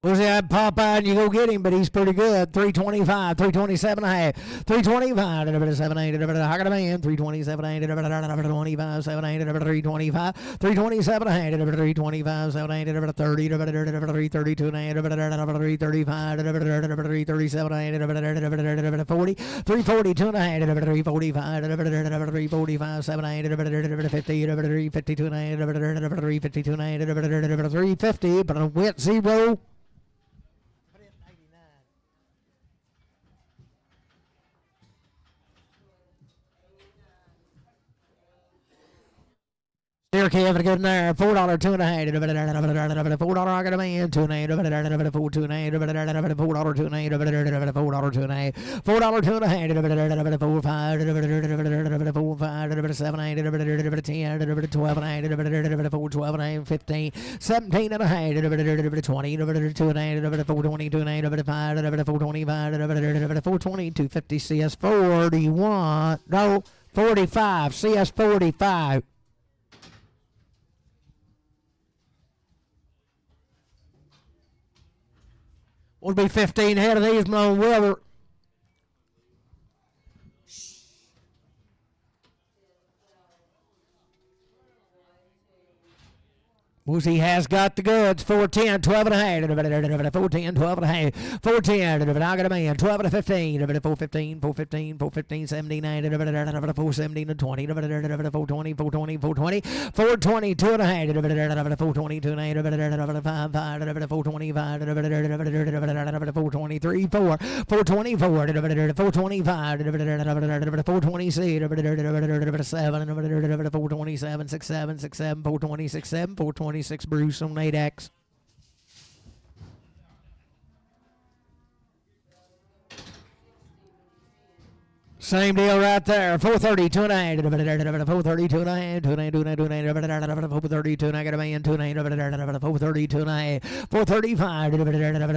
We'll see that Popeye and you go get him, but he's pretty good. 325, 327 and a half, 325, 780, I got a man, 327, 8, 25, 780, 325, 327 and a half, 325, 780, 30, 332 and a half, 335, 337 and a half, 40, 342 and a half, 345, 345, 780, 50, 352 and a half, 352 and a half, 350, but a wet zero. There, Kevin, good in there. $4, 2 and a half. $4, I got a man. 2 and a half. $4, 2 and a half. $4, 2 and a half. $4, 2 and a half. $4, 2 and a half. $4, 2 and a half. $4, 2 and a half. 4, 5. 4, 5. 7, 8. 10. 12 and a half. 4, 12 and a half. 15. 17 and a half. 20. 2 and a half. 4, 22 and a half. 5. 4, 25. 420. 250. CS 41. No, 45. CS 45. Would be 15 head of these, Malone Wilbur. Woozy has got the goods. 410, 12 and a half. 410, 12 and a half. 410, I got a man. 12 and a 15. 415, 415, 415, 79. 417 and 20. 420, 420, 420. 420, 2 and a half. 420, 2 and a half. 5, 425. 423, 4. 424. 425. 426. 7. 427, 67, 67. 426, 7. 426 Bruce on 8X. Same deal right there. 430, 2 and a half. 430, 2 and a half. 2 and a half, 2 and a half, 2 and a half. 430, 2 and a half. I got a man. 2 and a half. 430, 2 and a half. 435.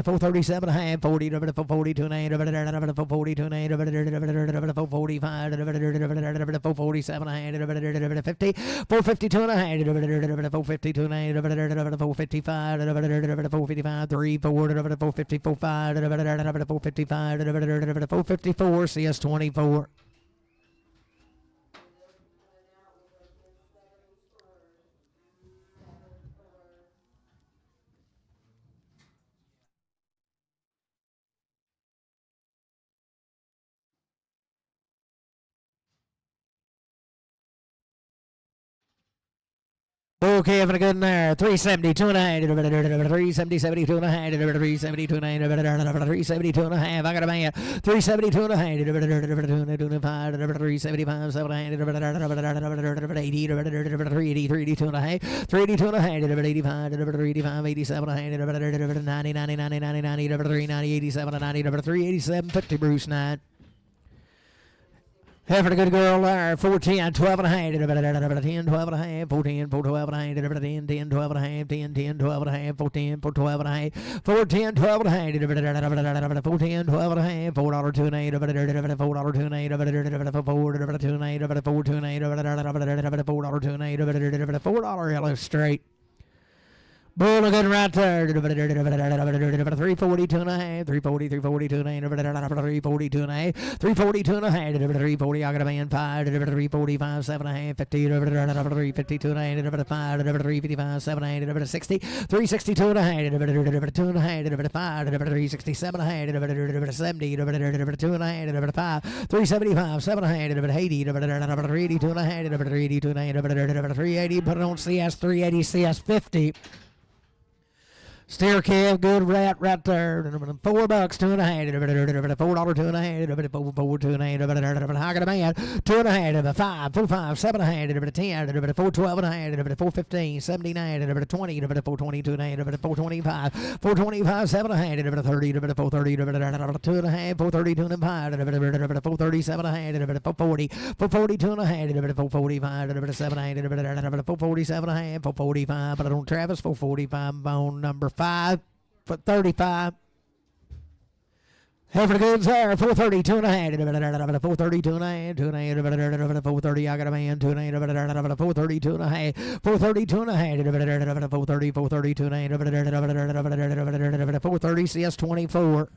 437 and a half. 40, 442 and a half. 442 and a half. 445. 447 and a half. 50. 452 and a half. 452 and a half. 455. 455. 3, 4. 454. 5. 455. 454. CS 24. Okay, having a good in there. 370, 2 and a half. 370, 72 and a half. 372 and a half. 372 and a half. I got a man. 372 and a half. 375, 7 and a half. 80, 382 and a half. 382 and a half. 85, 385, 87 and a half. 90, 90, 90, 90, 90, 390, 87 and 90. 387, 50 Bruce 9. Having a good girl there. 410, 12 and a half. 10, 12 and a half. 410, 412 and a half. 10, 10, 12 and a half. 10, 10, 12 and a half. 410, 412 and a half. 410, 12 and a half. 410, 12 and a half. $4, 2 and a half. $4, 2 and a half. $4, 2 and a half. $4, 2 and a half. $4, 2 and a half. $4 yellow straight. Bull looking right there. 342 and a half. 340, 342 and a half. 342 and a half. 342 and a half. 340, I got a man. 5. 345, 7 and a half. 50. 352 and a half. 5. 355, 7 and a half. 60. 362 and a half. 2 and a half. 5. 367 and a half. 70. 2 and a half. 5. 375, 7 and a half. 80. 382 and a half. 382 and a half. 380. Put it on CS 380, CS 50. Steer Kev, good rat right there. $4, 2 and a half. $4, 2 and a half. 4, 2 and a half. I got a man. 2 and a half. 5, 4, 5, 7 and a half. 10, 4, 12 and a half. 4, 15, 79, 20, 4, 22 and a half. 4, 25, 4, 25, 7 and a half. 30, 4, 30, 2 and a half. 4, 32 and a half. 4, 37 and a half. 4, 40, 4, 42 and a half. 4, 45, 7 and a half. 4, 47 and a half. 4, 45, but I don't Travis. 4, 45 bone number 5 for 35. Heifer goods there, 430, 2.5, 430, 2.5, 2.5, 430, I got a man, 2.5, 430, 2.5, 430, 2.5, 430, 430, 2.5, 430, CS 24.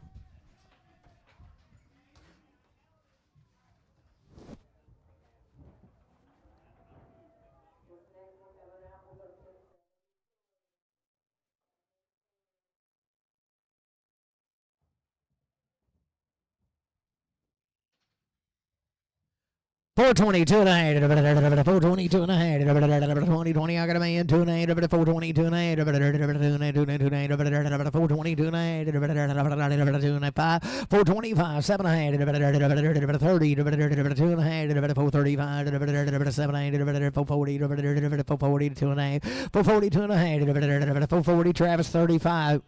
Four 422 422 and a half, 2020, I got a man, 2.8, 422 and a half, 422 and a half, 425, 7.5, 30, 2.5, 435, 7.8, 440, 440, 2.5, 442 and a half, 440, Travis 35.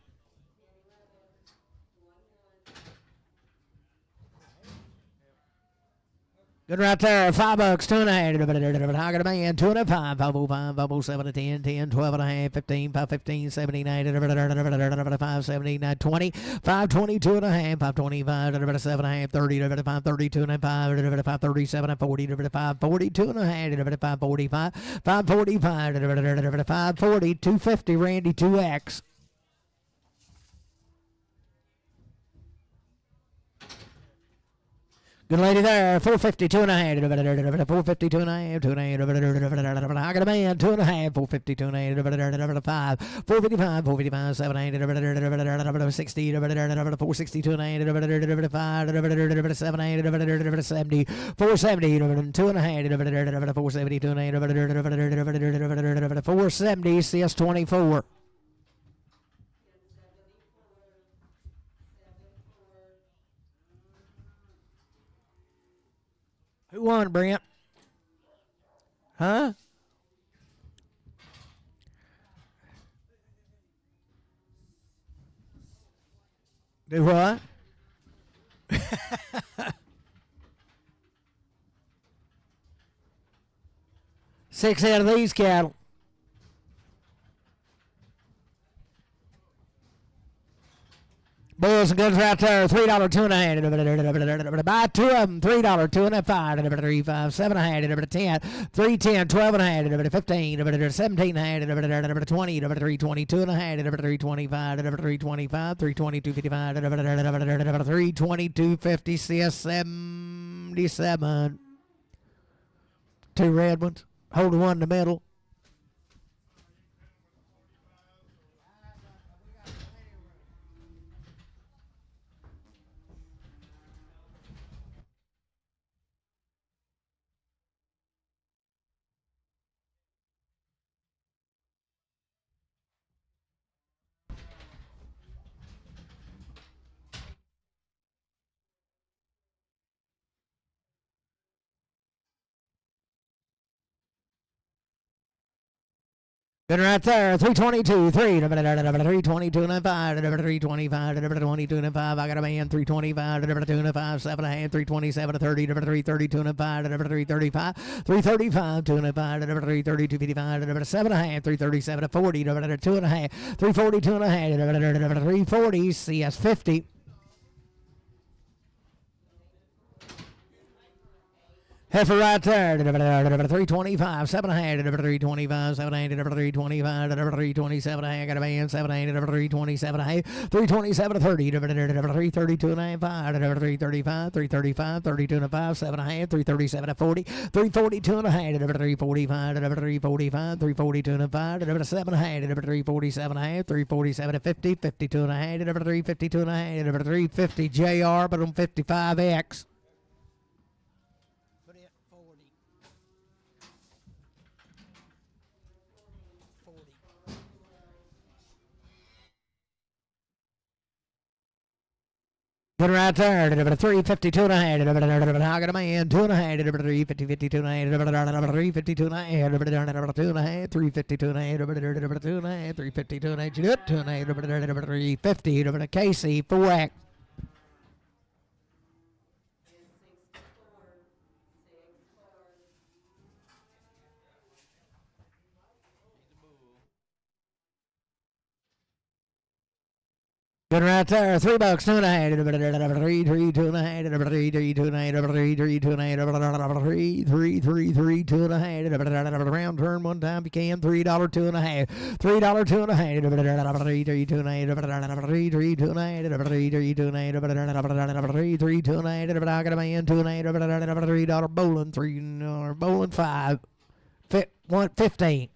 Good right there. $5, 2.5. I got a man, 2.5, 505, 507, 10, 10, 12 and a half, 15, 515, 79, 579, 20, 522 and a half, 525, 7.5, 30, 532 and a half, 537, 40, 542 and a half, 545, 545, 540, 250, Randy 2X. Good lady there, 452 and a half, 452 and a half, 2.5, I got a man, 2.5, 452 and a half, 5, 455, 455, 7, 60, 462 and a half, 5, 7, 70, 470, 2 and a half, 472 and a half, 470, CS 24. Who won, Brent? Huh? Do what? 6 out of these cattle. Bulls and goods right there, $3, 2.5. Buy 2 of them, $3, 2.5, 3, 5, 7 and a half, 10, 3, 10, 12 and a half, 15, 17 and a half, 20, 3, 22 and a half, 3, 25, 3, 25, 3, 22, 55, 3, 22, 50, CS 77. 2 red ones. Hold one in the middle. Good right there, 322, 322 and 5, 325, 22 and 5. I got a man, 325, 2 and 5, 7 and a half, 327, 30, 332 and 5, 335, 335, 2 and 5, 332, 55, 7 and a half, 337, 40, 2 and a half, 342 and a half, 340, CS 50. Heifer right there, 325, 7 and a half, 325, 7 and a half, 325, 327 and a half, got a man, 7 and a half, 327 and a half, 327 30, 332 and a half, 5, 335, 335, 32 and a 5, 7 and a half, 337 40, 342 and a half, 345, 345, 342 and a 5, 7 and a half, 347 and a half, 347 50, 52 and a half, 352 and a half, 350 JR, but on 55X. Good right there, 352 and a half, I got a man, 2 and a half, 350, 52 and a half, 352 and a half, 2 and a half, 352 and a half, 2 and a half, 352 and a half, 2 and a half, 350, KC, 4X. Good right there. $3, 2.5. 3, 3, 2.5. 3, 3, 2.5. 3, 3, 2.5. 3, 3, 3, 3, 2.5. Round turn one time you can. $3, 2.5. $3, 2.5. 3, 3, 2.5. 3, 3, 2.5. 3, 3, 2.5. 3, 3, 2.5. I got a man. 2.5. $3 bowling. $3 bowling. 5. 15.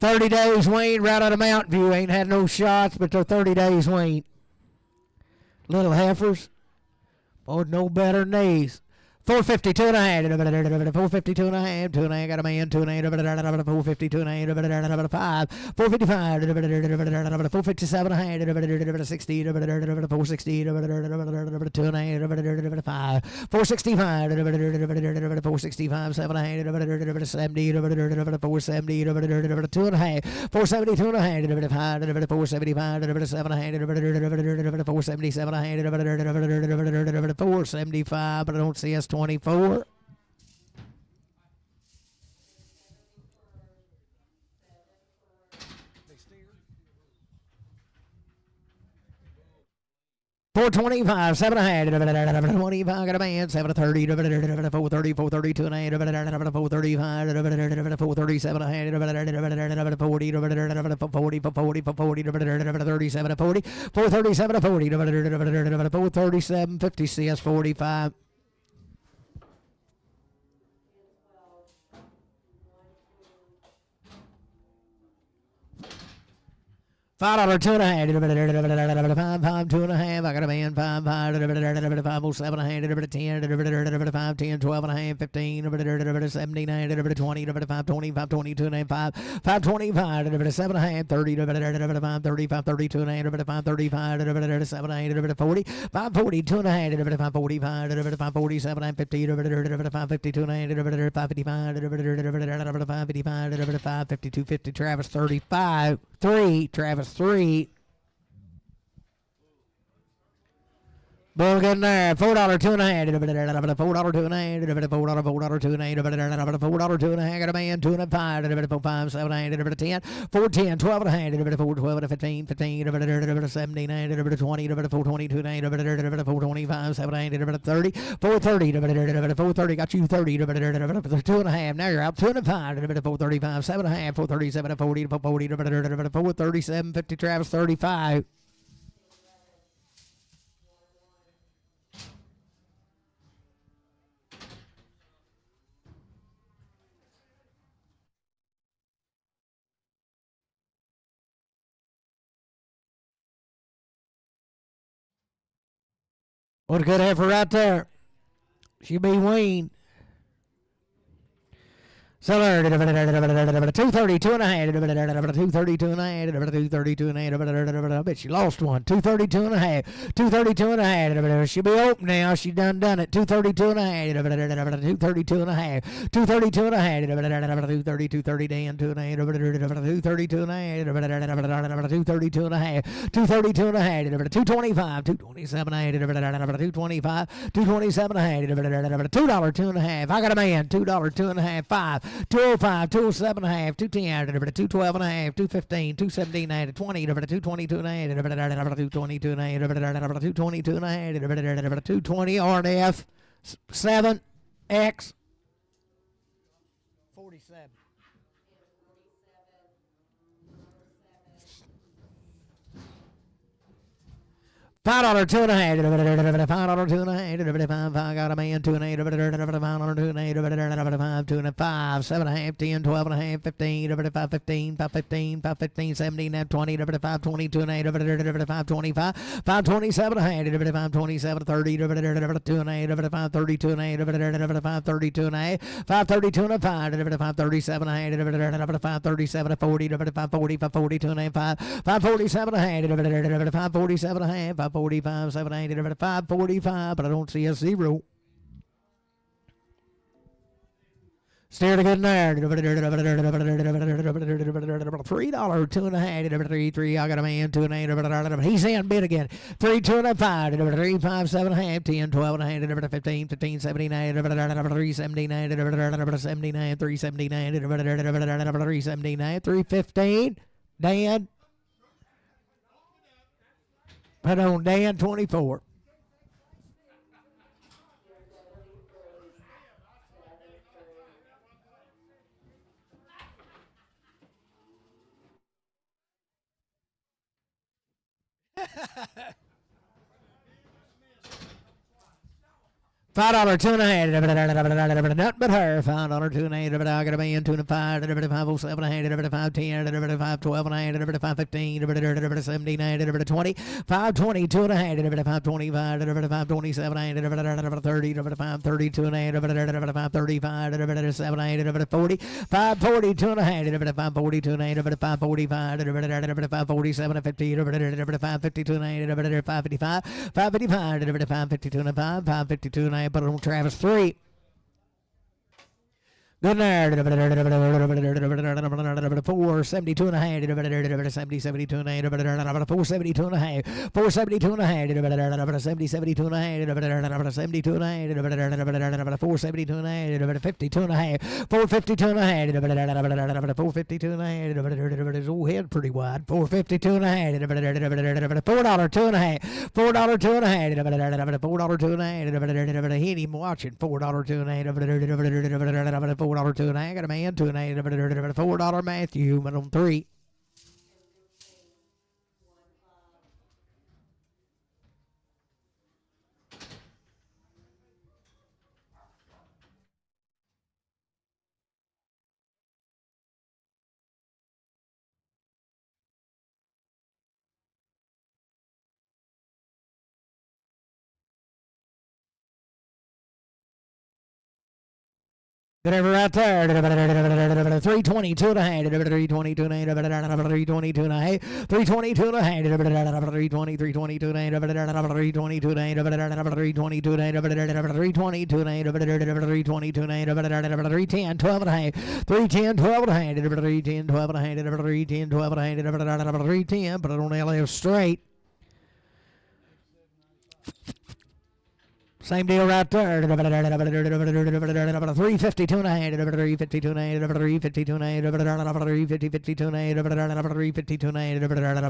$30 Wayne, right out of Mountain View. Ain't had no shots, but they're $30 Wayne. Little heifers. Oh, no better than these. 452 and a half. 452 and a half. 2.5 got a man. 2.5. 452 and a half. 5. 455. 457 and a half. 60. 460. 2 and a half. 5. 465. 465. 7 and a half. 70. 470. 2 and a half. 472 and a half. 475. 7 and a half. 477 and a half. 475. But I don't see us 24. $425, 7.5, 25, got a man, 730, 430, 432 and a half, 435, 437 and a half, 40, 40, 37 40, 437 40, 437, 50 CS 45. $5, 2 and a half. 5, 2 and a half. I got a man. 5, 5, 7 and a half. 10, 5, 10, 12 and a half. 15, 79, 20, 5, 20, 5, 22 and a half. 5, 25, 7 and a half. 30, 5, 35, 32 and a half. 5, 35, 7 and a half. 40, 5, 40, 2 and a half. 5, 45, 5, 47 and 50, 5, 52 and a half. 5, 55, 5, 55, 5, 52, 50. Travis 35, 3. Travis 3. Boom, getting there. $4, 2 and a half. $4, 2 and a half. $4, 2 and a half. $4, 2 and a half. $4, 2 and a half. Got a man. 2 and a 5. 5, 7 and a half. 10. 4, 10, 12 and a half. 4, 12 and 15. 15. 17, 20. 4, 22 and a half. 4, 25. 7 and a half. 30. 4, 30. 4, 30. Got you 30. 2 and a half. Now you're out. 2 and a 5. 4, 35. 7 and a half. 4, 37. 40. 4, 37. 50. Travis 35. What a good effort right there. She be Wayne. So there, 232 and a half, 232 and a half, 232 and a half. I bet she lost one. 232 and a half, 232 and a half. She'll be open now. She done it. 232 and a half, 232 and a half, 232 and a half, 232, 30 Dan, 2 and a half, 232 and a half, 232 and a half, 232 and a half, 225, 227 and a half, 225, 227 and a half, $2, 2 and a half. I got a man. $2, 2 and a half, 5. 205, 207 and a half, 210, 212 and a half, 215, 217 and a half, 20, 222 and a half, 222 and a half, 222 and a half, 220 RNF 7 X 47. $5 two and a half. $5 two and a half. $5 got a man two and a half. $5 two and a half. $5 two and a five. 7 and a half. 10, 12 and a half. 15. 5 15. 5 15. 5 15. 17 20. 5 22 and a half. 5 25. 5 27 and a half. 5 27. 30. 2 and a half. 5 32 and a half. 5 32 and a half. 5 32 and a 5. 5 37 and a half. 5 37 40. 5 40. 5 42 and a half. 5 47 and a half. 5 47 and a half. 5 45, 7, 8, 5 45, but I don't see a zero. Stare to good there. $3, 2 and a half, 3. I got a man, 2 and a half. He's in bid again. 3, 2 and a 5, 3, 5, 7 and a half, 10, 12 and a half, 15, 15, 79, 379, 79, 379, 379, 315. Dan. Put on Dan 24. $5, 2 and a half. Nothing but her. $5, 2 and a half. I got a man, 2 and a 5. 5 7 and a half. 5 10. 5 12 and a half. 5 15. 79. 20. 5 20. 2 and a half. 5 25. 5 27. 30. 5 32 and a half. 5 35. 7 8. 40. 5 40. 2 and a half. 5 42 and a half. 5 45. 5 47. 50. 5 52 and a half. 5 55. 5 55. 5 52 and a 5. 5 52 and a half. Put it on Travis 3. Good there. 472 and a half. 70, 72 and a half. 472 and a half. 472 and a half. 70, 72 and a half. 72 and a half. 472 and a half. 52 and a half. 452 and a half. 452 and a half. His old head pretty wide. 452 and a half. $4, 2 and a half. $4, 2 and a half. $4, 2 and a half. He ain't even watching. $4, 2 and a half. $4, 2 and a half. I got a man, 2 and a half. $4 Matthew, but on 3. Whatever right there. 322 and a half. 322 and a half. 322 and a half. 322 and a half. 320, 322 and a half. 322 and a half. 322 and a half. 322 and a half. 322 and a half. 310, 12 and a half. 310, 12 and a half. 310, 12 and a half. 310, 12 and a half. 310, put it on LF straight. Same deal right there. 352 and a half. 352 and a half. 352 and a half. 350, 52 and a half. 352 and a half.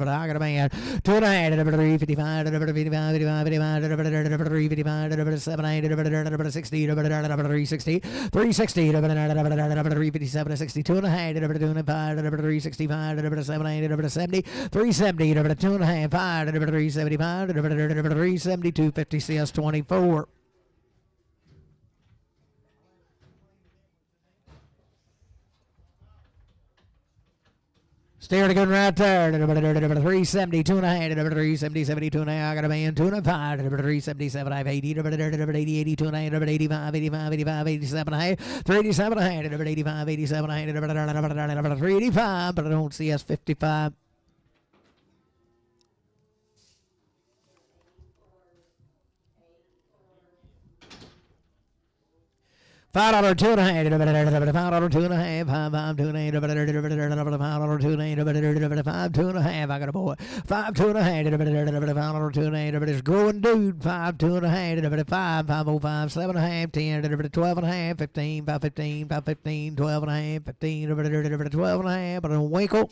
I got a man. 2 and a half. 355. 355. 355. 7 8. 60. 360. 360. 357. 62 and a half. 2 and a 5. 365. 7 8. 70. 370. 2 and a half. 5. 375. 372. 50 CS 24. Stare to good right there. 370, 2 and a half. 370, 72 and a half. I got a man, 2 and a 5. 377, I have 80. 80, 82 and a half. 85, 85, 85, 87 and a half. 387 and a half. 85, 87 and a half. 385, but I don't see us 55. $5, 2 and a half. $5, 2 and a half. $5, 2 and a half. $5, 2 and a half. $5, 2 and a half. I got a boy. $5, 2 and a half. $5, 2 and a half. It's growing dude. $5, 2 and a half. $5, 505. 7 and a half. 10, 12 and a half. 15, 5, 15, 5, 15, 12 and a half. 15, 12 and a half. But a winkle.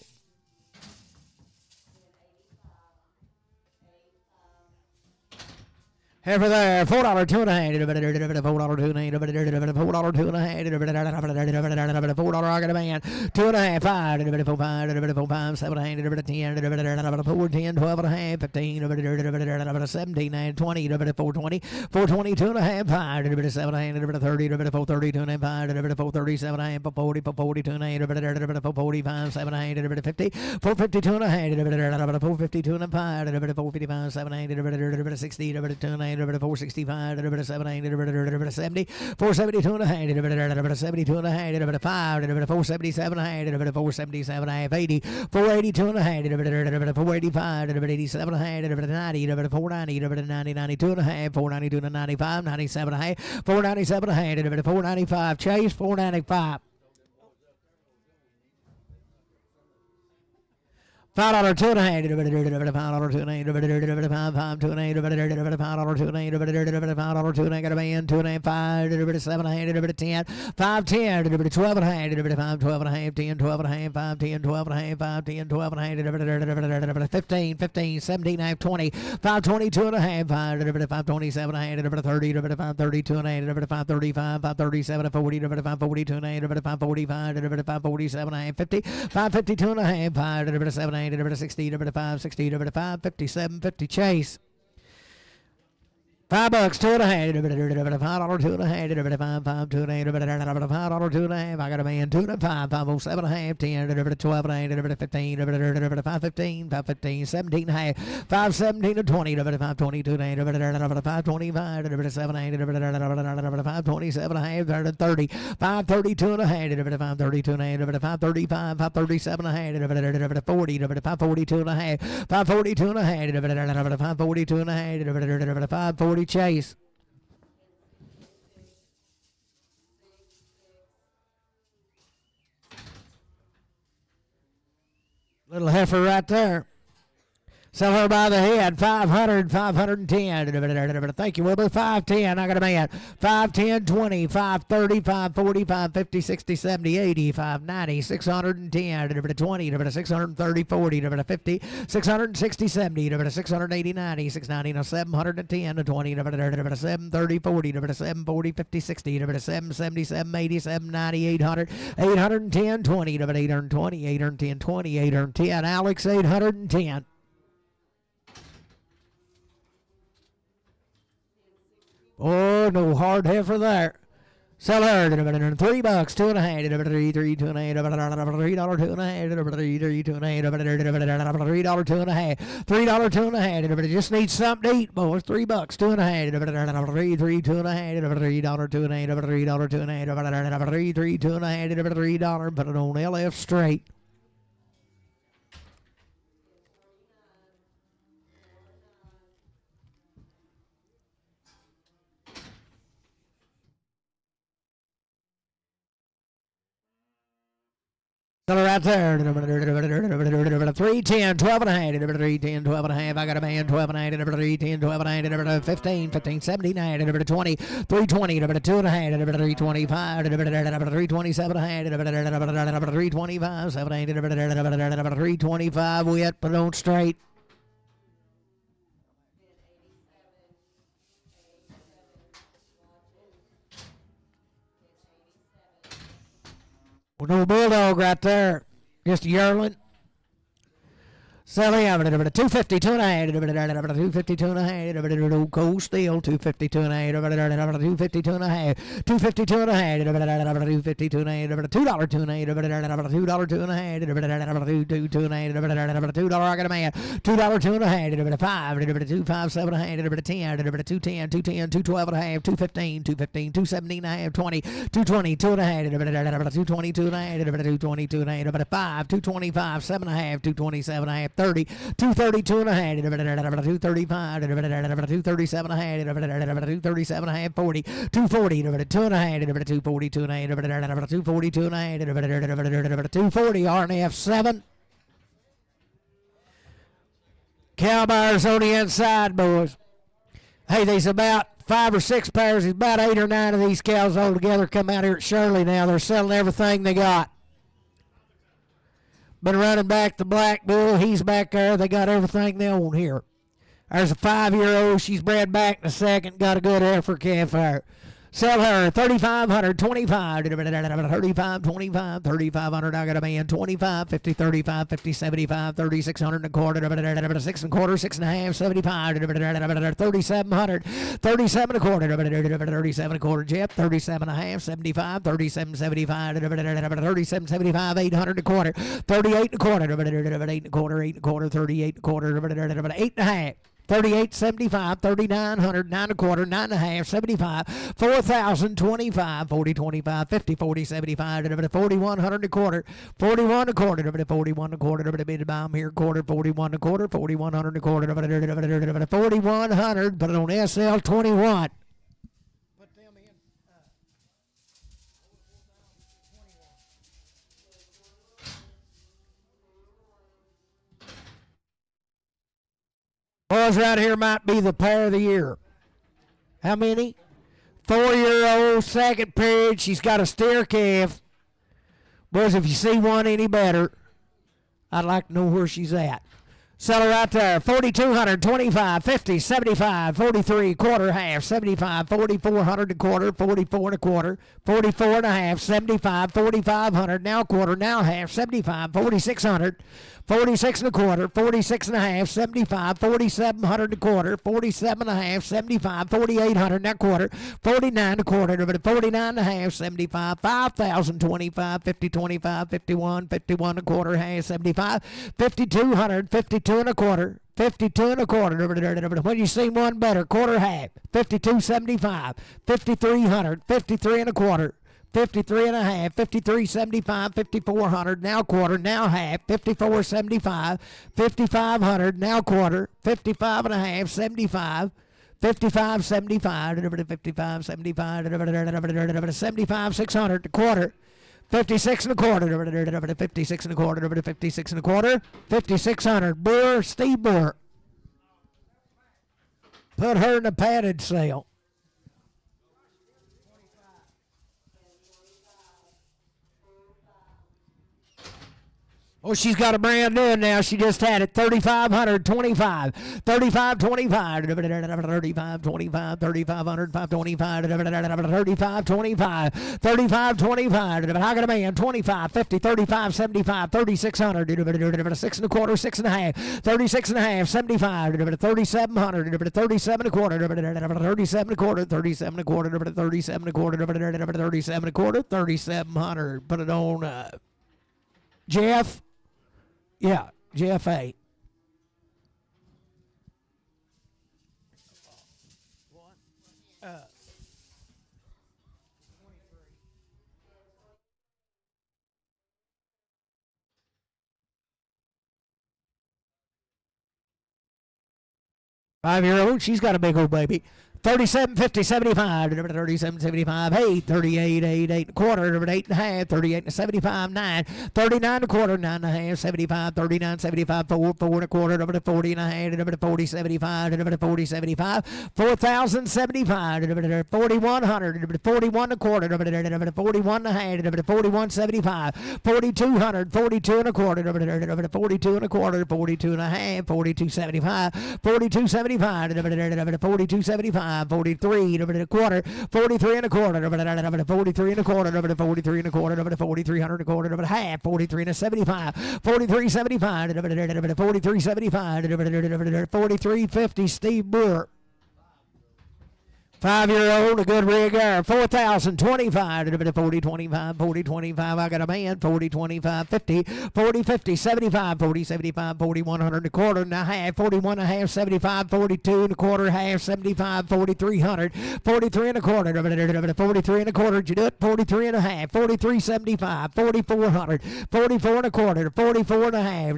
Half of there, $4 2 and a half, $4 2 and a half, $4 2 and a half, $4 I got a man, 2 and a half, 5, 4, 5, 7 and a half, 10, 4, 10, 12 and a half, 15, 17, 20, 420, 420, 2 and a half, 5, 7 and a half, 30, 430, 2 and a half, 5, 437 and a half, 40, 42 and a half, 445, 7 and a half, 50, 452 and a half, 452 and a half, 455, 7 and a half, 60, 2 and a half, 465, 7, 70, 472 and a half, 72 and a half, 5, 477 and a half, 477 and a half, 80, 482 and a half, 485, 87 and a half, 90, 490, 90, 92 and a half, 492 and 95, 97 and a half, 497 and a half, 495, Chase, 495. $5 2 and a half, $5 2 and a half, $5 2 and a half, $5 2 and a half, $5 2 and a half, got a man, 2 and a half, 5, 7 and a half, 10, 5, 10, 12 and a half, 5, 12 and a half, 10, 12 and a half, 5, 10, 12 and a half, 5, 10, 12 and a half, 15, 15, 17 and a half, 20, 5, 22 and a half, 5, 27 and a half, 30, 5, 32 and a half, 5, 35, 5, 37, 40, 5, 42 and a half, 5, 45, 5, 47 and a half, 50, 5, 52 and a half, 5, 7 60, 5, 60, 5, 57, 50, Chase. $5 2 and a half, $5 2 and a half, 5, 2 and a half, $5 2 and a half. I got a man 2 and a half, 5, 7 and a half, 10, 12 and a half, 15, 5, 15, 5, 15, 17 and a half, 5, 17 and 20, 5, 22 and a half, 5, 25, 7 and a half, 5, 27 and a half, 30, 5, 32 and a half, 5, 32 and a half, 5, 35, 5, 37 and a half, 40, 5, 42 and a half, 5, 42 and a half, 5, 42 and a half, 5, 40. Chase. Little heifer right there. Sell her by the head, 500, 510. Thank you, Wilbur. 510, I got a man. 510, 20, 530, 540, 550, 60, 70, 80, 590, 610, 20, 630, 40, 50, 660, 70, 680, 90, 690, 710, 20, 730, 40, 740, 50, 60, 777, 80, 790, 800, 810, 20, 820, 810, 20, 810. Alex, 810. Oh, no hard heifer there. Sell her $3, 2 and a half, 3, 2 and a half, $3, 2 and a half, $3, 2 and a half, $3, 2 and a half, $3, 2 and a half, $3, 2 and a half. Just need something to eat, boys. $3, 2 and a half, 3, 2 and a half, $3, 2 and a half, $3, 2 and a half, 3, 2 and a half, $3. Put it on LF straight. Sell her right there. 310, 12 and a half, 310, 12 and a half. I got a man, 12 and a half, 310, 12 and a half, 15, 15, 79, 20, 320, 2 and a half, 325, 327 and a half, 325, 7, 325. We had put on straight. No bulldog right there. Just a yearling. Sell him at 250, 2 and a half, 250, 2 and a half, cold steel, 250, 2 and a half, 250, 2 and a half, 250, 2 and a half, 250, 2 and a half, $2, 2 and a half, $2, 2 and a half, $2, I got a man, $2, 2 and a half, 5, 2, 5, 7 and a half, 10, 210, 210, 212 and a half, 215, 215, 217 and a half, 20, 220, 2 and a half, 220, 2 and a half, 220, 2 and a half, 5, 225, 7 and a half, 227 and a half, 30, 232 and a half, 235, 237 and a half, 237 and a half, 40, 240, 2 and a half, 242 and a half, 242 and a half, 240, RNF 7. Cow buyers on the inside, boys. Hey, there's about 5 or 6 pairs. There's about 8 or 9 of these cows all together come out here at Shirley now. They're selling everything they got. Been running back the black bull. He's back there. They got everything they own here. There's a 5-year-old. She's bred back in a second. Got a good heifer calf there. Sell her 3,500, 25, 35, 25, 3,500. I got a man 25, 50, 35, 50, 75, 3,600 and a quarter, 6 and a quarter, 6 and a half, 75, 3,700, 37 and a quarter, 37 and a quarter, Jeff, 37 and a half, 75, 37, 75, 37, 75, 800 and a quarter, 38 and a quarter, 8 and a quarter, 8 and a quarter, 38 and a quarter, 8 and a half. 38, 75, 3,900, 9 and a quarter, 9 and a half, 75, 4,000, 25, 40, 25, 50, 40, 75, 4,100 and a quarter, 41 and a quarter, 41 and a quarter, bid bomb here, quarter, 41 and a quarter, 4,100 and a quarter, 4,100, put it on SL 21. Put them in. Boys right here might be the pair of the year. How many? 4-year-old, second period. She's got a steer calf. Boys, if you see one any better, I'd like to know where she's at. Sell her right there. 4,200, 25, 50, 75, 43, quarter, half, 75, 4,400 a quarter, 44 and a quarter, 44 and a half, 75, 4,500, now quarter, now half, 75, 4,600, 46 and a quarter, 46 and a half, 75, 4,700 a quarter, 47 and a half, 75, 4,800, now quarter, 49 a quarter, 49 and a half, 75, 5,000, 25, 50, 25, 51, 51 a quarter, half, 75, 5,200, 52 and a quarter, 52 and a quarter. When you see one better, quarter, half, 52.75, 5,300, 53 and a quarter, 53 and a half, 53.75, 5,400, now quarter, now half, 54.75, 5,500, now quarter, 55 and a half, 75, 55, 75, 55, 75, 75, 600, a quarter, 56 and a quarter, 56 and a quarter, 56 and a quarter, 5,600, Boer, Steve Boer. Put her in a padded sale. Oh, she's got a brand new now. She just had it. 3,500, 25, 35, 25, 35, 25, 3,500, 525, 35, 25, 35, 25. I got a man. 25, 50, 35, 75, 3,600, 6 and a quarter, 6 and a half, 36 and a half, 75, 3,700, 37 and a quarter, 37 and a quarter, 37 and a quarter, 37 and a quarter, 37 and a quarter, 3,700. Put it on Jeff. Yeah, GFA. Five-year-old, she's got a big old baby. 37, 50, 75, 37, 75, 8, 38, 8, 8 and a quarter, 8 and a half, 38 and 75, 9, 39 and a quarter, 9 and a half, 75, 39, 75, 4, 4 and a quarter, 40 and a half, 40, 75, 40, 75, 4,075, 4,100, 41 and a quarter, 41 and a half, 41, 75, 4,200, 42 and a quarter, 42 and a quarter, 42 and a half, 42, 75, 42, 75, 42, 75, 43 and a quarter, 43 and a quarter, 43 and a quarter, 43 and a quarter, 4,300 and a quarter, half, 43 and a 75, 43, 75, 43, 75, 43.50, Steve Brewer. 5-year-old, a good rigger, 4,025, 40, 25, 40, 25, I got a man, 40, 25, 50, 40, 50, 75, 40, 75, 40, 100 and a quarter, and a half, 41 and a half, 75, 42 and a quarter, half, 75, 4,300, 43 and a quarter, 43 and a quarter, did you do it? 43 and a half, 43, 75, 4,400, 44 and a quarter, 44 and a half,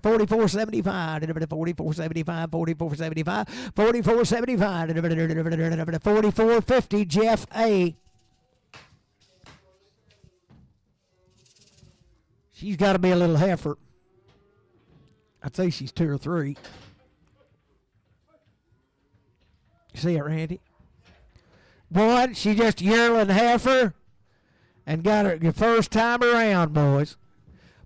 44, 75, 44, 75, 44, 75, 44, 75, 44.50, Jeff A. She's got to be a little heifer. I'd say she's 2 or 3. You see it, Randy? One, she just yearling heifer and got her first time around, boys.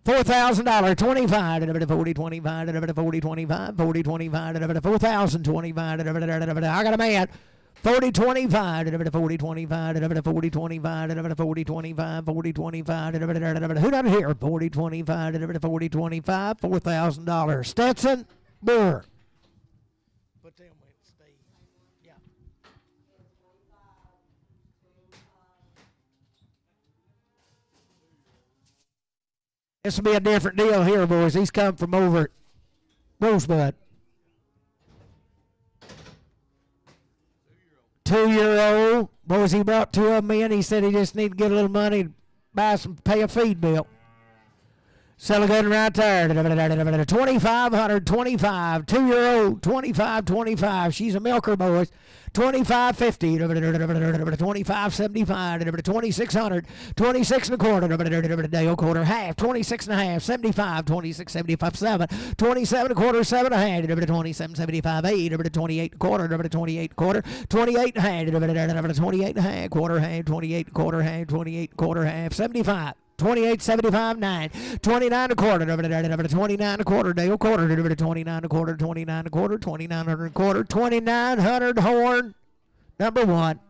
$4,000, 25, 40, 25, 40, 25, 40, 25, 4,000, 25, I got a man. 40, 25, 40, 25, 40, 25, 40, 25, 40, 25, who down here? 40, 25, 40, 25, $4,000. Stetson, Burr. Put them with Steve. Yeah. This will be a different deal here, boys. He's come from over at Rosebud. 2-year-old. Boys, he brought two of them in. He said he just need to get a little money to buy some, pay a feed bill. Sell a good right there. 2,500, 25. 2-year-old, 25, 25. She's a milker, boys. 25.50, 25.75, 2,600, 26 and a quarter, Dale quarter half, 26 and a half, 75, 26.75, 7, 27 and a quarter, 7 and a half, 27.75, 8, 28 and a quarter, 28 quarter, 28 and a half, 28 and a half, quarter half, 28 quarter half, 28 quarter half, 75. 28.75, 9, 29 and a quarter, 29 and a quarter, Dale quarter, 29 and a quarter, 29 and a quarter, 2,900 and a quarter, 2,900 horn, number one.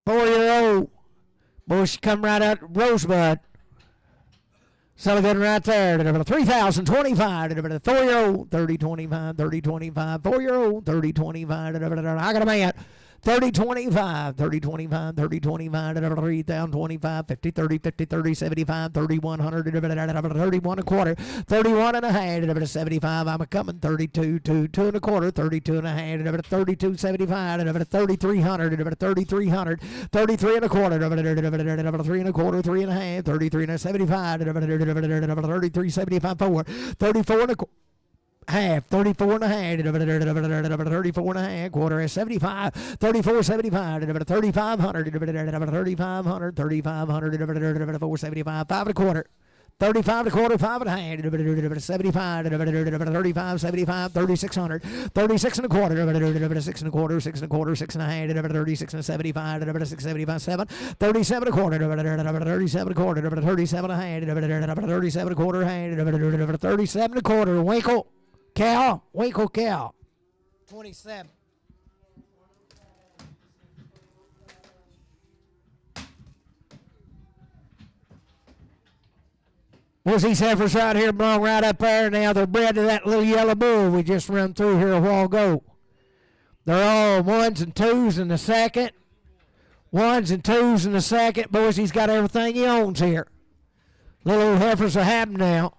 Four-year-old. Boy, she come right out Rosebud. Sell a good right there. 3,025. 4-year-old. 30, 25, 30, 25. 4-year-old. 30, 25. I got a man. 30, 25, 30, 25, 30, 25, 3,025, 50, 30, 50, 30, 75, 3,100, 31 a quarter, 31 and a half, 75, I'm a coming, 32, 2 and a quarter, 32 and a half, 32, 75, 3,300, 3,300, 33 and a quarter, 3 and a quarter, 3 and a half, 33 and a 75, 33, 75, 4, 34 and a quarter. Half, 34 and a half, 34 and a half, quarter, 75, 34, 75, 3,500, 3,500, 3,500, 475, 5 and a quarter. 35 and a quarter, 5 and a half, 75, 35, 75, 3,600, 36 and a quarter, 6 and a quarter, 6 and a quarter, 6 and a half, 36 and 75, 675, 7, 37 and a quarter, 37 and a quarter, 37 and a half, 37 and a quarter, 37 and a quarter, Winkle. Winkle cow. 27. What's these heifers right here belong right up there now? They're bred to that little yellow bull we just run through here a while ago. They're all 1s and 2s in the second. 1s and 2s in the second. Boys, he's got everything he owns here. Little old heifers are happening now.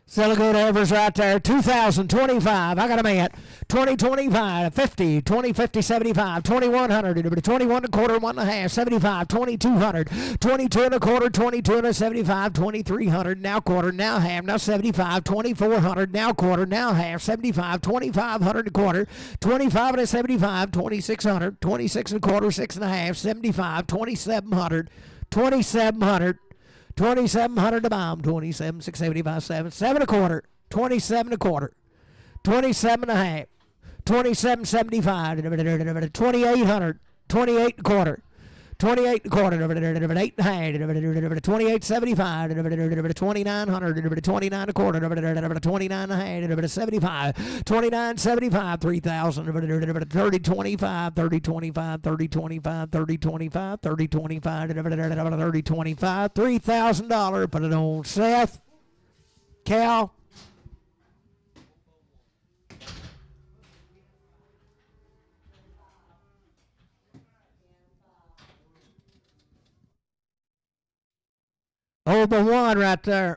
Sell a good heifers right there. 2,025. I got them at 2025, 50, 20, 50, 75, 2,100, 21 and a quarter, 1 and a half, 75, 2,200, 22 and a quarter, 22 and a 75, 2,300, now quarter, now half, now 75, 2,400, now quarter, now half, 75, 2,500 a quarter, 25 and a 75, 2,600, 26 and a quarter, 6 and a half, 75, 2,700, 2,700. 2,700 to bomb, 27, 675, 7, 7 a quarter, 27 a quarter, 27 and a half, 27.75, 2,800, 28 a quarter, 28 a quarter, 8 and a half, 28.75, 2,900, 29 a quarter, 29 and a half, 75, 29.75, 3,000, 30, 25, 30, 25, 30, 25, 30, 25, 30, 25, 30, 25, $3,000. Put it on Seth, Cal. Over one right there.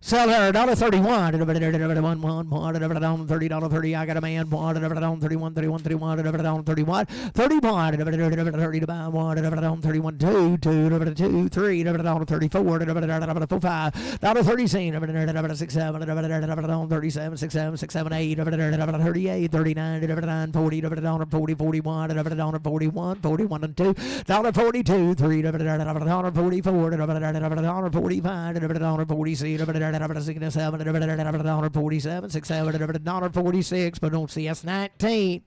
Sell her $1.31. $30. I got a man. $31. 31. 31. 31. 31. 31. 31. 2. 2. 3. $34. $5. $36. 6. 7. 37. 6. 7. 6. 7. 8. 38. 39. 40. 40. 41. 41. 41 and 2. $42. 3. $44. $45. $46. $47, $47, $6, $46, but don't see us 19.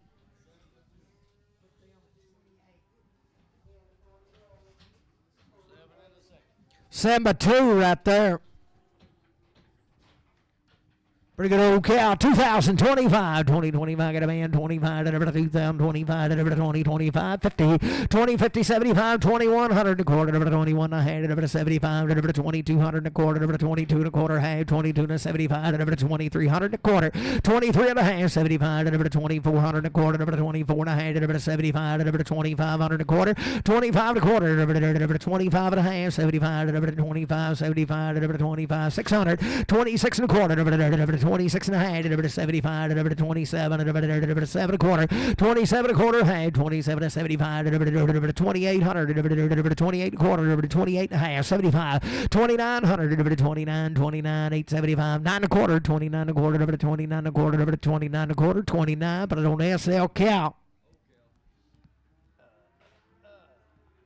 Samba 2 right there. Pretty good old cow. 2025, 2025, got a man. 25, 2025, 20, 25, 50, 20, 50, 75, 2100 and a quarter, 21 and a half, 75, 2200 and a quarter, 22 and a quarter, half, 22 and a 75, 2300 and a quarter, 23 and a half, 75, 2400 and a quarter, 24 and a half, 75, 2500 and a quarter, 25 and a quarter, 25 and a half, 75, 25, 75, 25, 600, 26 and a quarter, 26 and a half, 75, 27, 7 a quarter, 27 a quarter, half, 27 to 75, 2800, 28 a quarter, 28 and a half, 75, 2900, 29, 29, 875, 9 a quarter, 29 a quarter, 29 a quarter, 29 a quarter, 29, but I don't SL cow.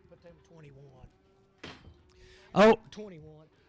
Put them 21. Oh, 21.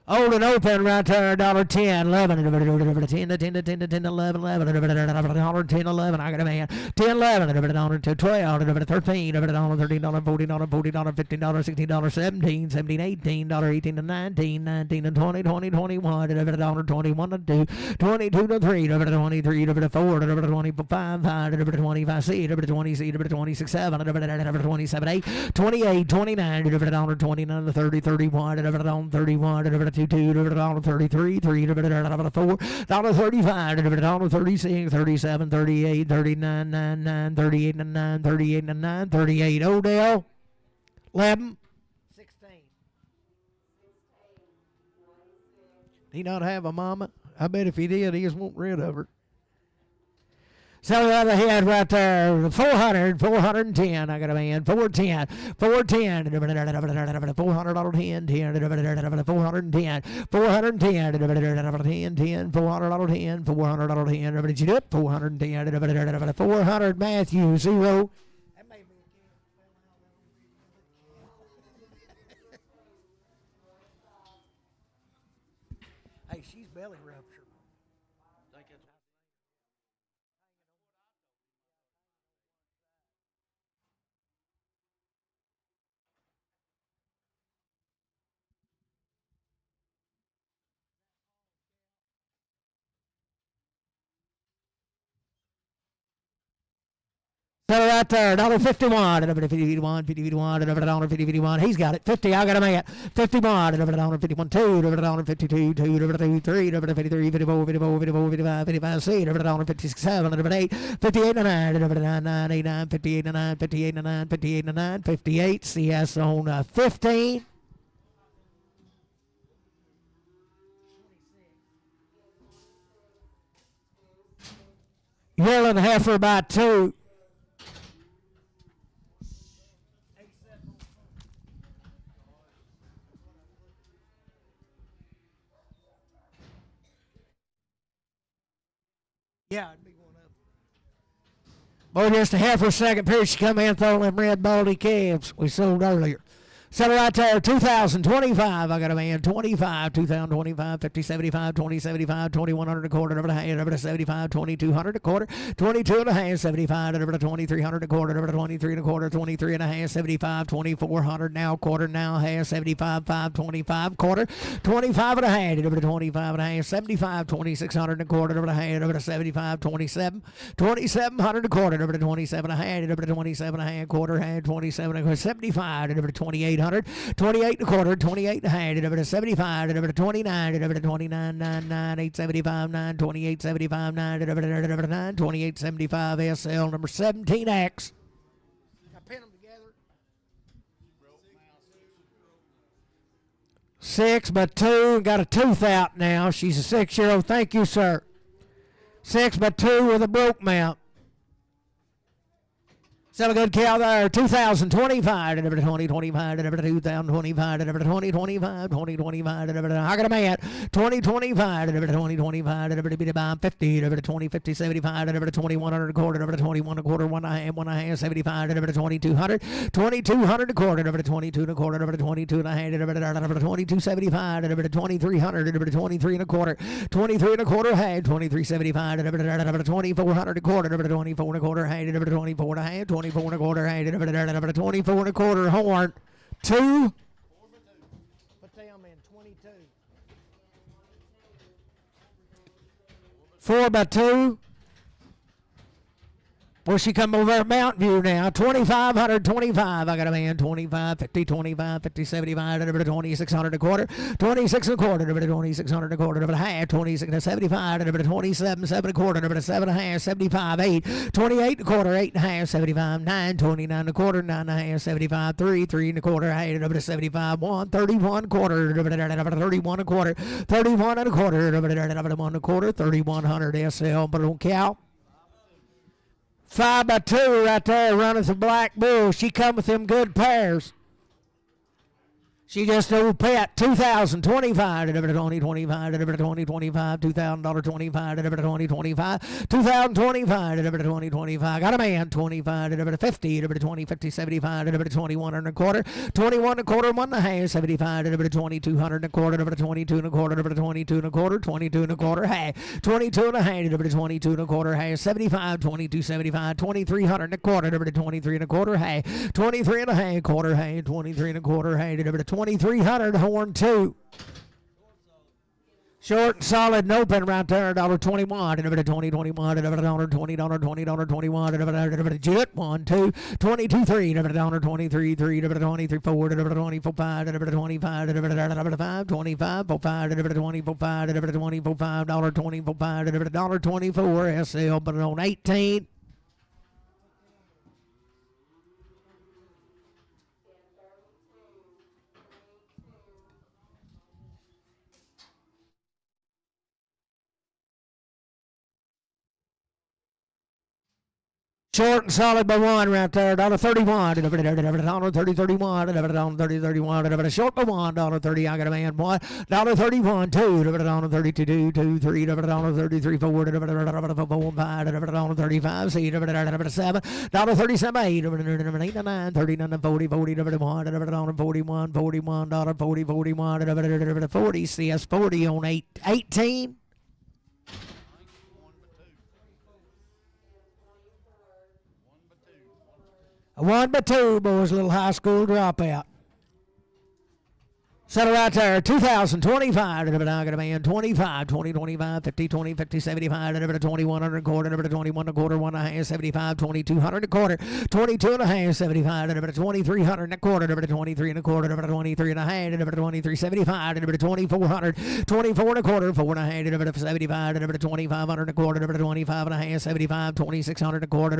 Old and open right there, $10, 11, 10 to 10 to 10 to 10 to 11, 11, $10, 11, I got a man, 10, 11, $12, 13, $13, $14, $15, $16, 17, 17, $18, 18 to 19, 19 to 20, 20, 21, $21 to 2, 22 to 3, 23 to 4, 25, 5, 25, 6, 26, 7, 27, 8, 28, 29, $29 to 30, 31, 31, 32, $33, 3, $4, $35, 36, 37, 38, 39, 9, 38, 9, 38, 9, 38. Odell, 11, 16. He not have a mama? I bet if he did, he just want rid of her. So the other head right there, 400, 410. I got a man, 410, 410, $400, 10, 410, 410, 10, 10, $400, 10, $400, 10, 410, 400, Matthew, 0. Hey, she's belly rupture. So right there, $51, $51, $51, $51. He's got it. 50, I got a man. 51, $51, 2, $52, 2, 3, 53, 54, 54, 55, 55, C, $56, 7, 8, 58, 9, 9, 89, 58, 9, 58, 9, 58, 9, 58. CS on 15. Yelling heifer about 2. Yeah, it'd be one of them. Boy, just a half a second period, she come in throwing them red baldy calves we sold earlier. So right there, 2025, I got a man, 25, 2025, 50, 75, 20, 75, 2100 a quarter, over the hand, over to 75, 2200 a quarter, 22 and a half, 75, over to 2300 a quarter, over to 23 and a quarter, 23 and a half, 75, 2400 now, quarter now, half, 75, 5, 25 quarter, 25 and a half, over to 25 and a half, 75, 2600 and a quarter, over the hand, over to 75, 27, 2700 a quarter, over to 27 and a half, over to 27 and a half, quarter, half, 27 and a quarter, 75, over to 2800. 28 and a quarter, 28 and a half, over to 75, over to 29, over to 29, 9, 9, 875, 9, 28, 75, 9, over to 9, 28, 75, SL number 17X. I pin them together. 6 by 2, got a tooth out now. She's a 6-year-old. Thank you, sir. 6 by 2 with a broke mount. Still a good cow there. 2025, 2025, 2025, 2025, 2025. I got a man. 2025, 2025, 50, 2050, 75, 2100 a quarter, 21 a quarter, 1.5, 75, 2200, 2200 a quarter, 22 and a quarter, 22 and a half, 2275, 2300, 23 and a quarter, 23 and a quarter, 2375, 2400 a quarter, 24 and a quarter, 24 and a half, 24 and a quarter, 24 and a quarter, horn, 2. Put them in 22. 4 by 2. Well, she come over at Mountain View now. 2,525. I got a man. 25, 50, 25, 50, 75, 2,600 a quarter. 26 and a quarter. 2,600 a quarter. Half. 26 75. 27, 7 a quarter. 7 and a half. 75, 8. 28 and a quarter. 8 and a half. 75, 9. 29 and a quarter. 9 and a half. 75, 3. 3 and a quarter. 8. 75, 1. 31 quarter. 31 a quarter. 31 and a quarter. 1 a quarter. 3,100 SL. But on cow. 5 by 2 right there running the black bull. She come with them good pairs. She just old pet. 2025, 2025, 2025, $2,000, 25, 2025, 2025, 2025. Got a man. 25, 50, 20, 50, 75, 21 and a quarter, 21 and a quarter, 1 and a half, 75, 2,200 and a quarter, 22 and a quarter, 22 and a quarter, 22 and a quarter, half, 22 and a half, 22 and a quarter, half, 75, 22, 75, 2,300 and a quarter, 23 and a quarter, half, 23 and a half, quarter, half, 23 and a quarter, half, 2,300 horn 2. Short and solid and open right there, $1.21, $20, $21, $20, $20, $21, jet 1, 2, 22, 3, $23, 3, $23, 4, $24, 5, $25, $5, 25, 5, $24, 5, $24, 5, $24, 5, $24, SL, but on 18. Short and solid by 1 right there, $31, $30, 31, $30, 31, short by 1, $30, I got a man, 1, $31, 2, $32, 2, 3, $33, 4, 5, $35, C, 7, $37, 8, 8, 9, 39, 40, 40, 41, 41, 40, 41, 40, CS 40 on 18. 1 by 2, boys, little high school dropout. Settle right there, 2025, I got a man, 25, 20, 25, 50, 20, 50, 75, 2,100 a quarter, 21 a quarter, 1 and a half, 75, 2,200 a quarter, 22 and a half, 75, 2,300 and a quarter, 23 and a quarter, 23 and a half, 23, 75, 2,400, 24 and a quarter, 4 and a half, 75, 2,500 and a quarter, 25 and a half, 75, 2,600 and a quarter,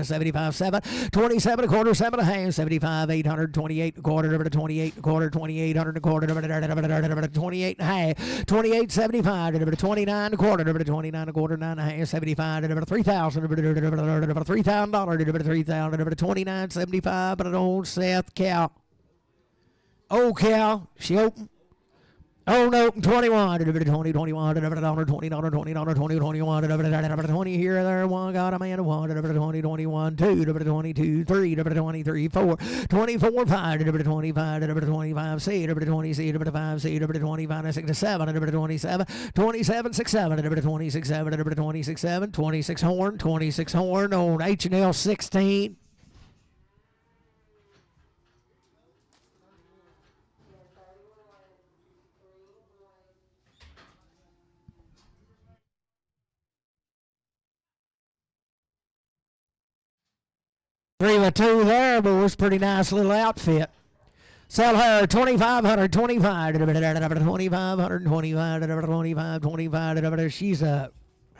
75, 7, 27 and a quarter, 7 and a half, 75, 800, 28 and a quarter, 28 and a quarter, 2,800 and a quarter, 28 and a half, 28, 75, 29 and a quarter, 29 and a quarter, 9 and a half, 75, $3,000, $3,000, 29, 75, but an old Seth cow. Old cow, she open. Oh no, 21, 20, 21, $20, $20, 20 here, there, 1, got a man, 1, 20, 21, 2, 22, 3, 23, 4, 24, 5, 25, 25, C, 20, C, 5, C, 25, 6, 7, 27, 27, 6, 7, 26, 7, 26, 7, 26 horn on H&L 16. Three by 2 there, boys. Pretty nice little outfit. Sell her 2,500, 25, 2,500, 25, 25. She's how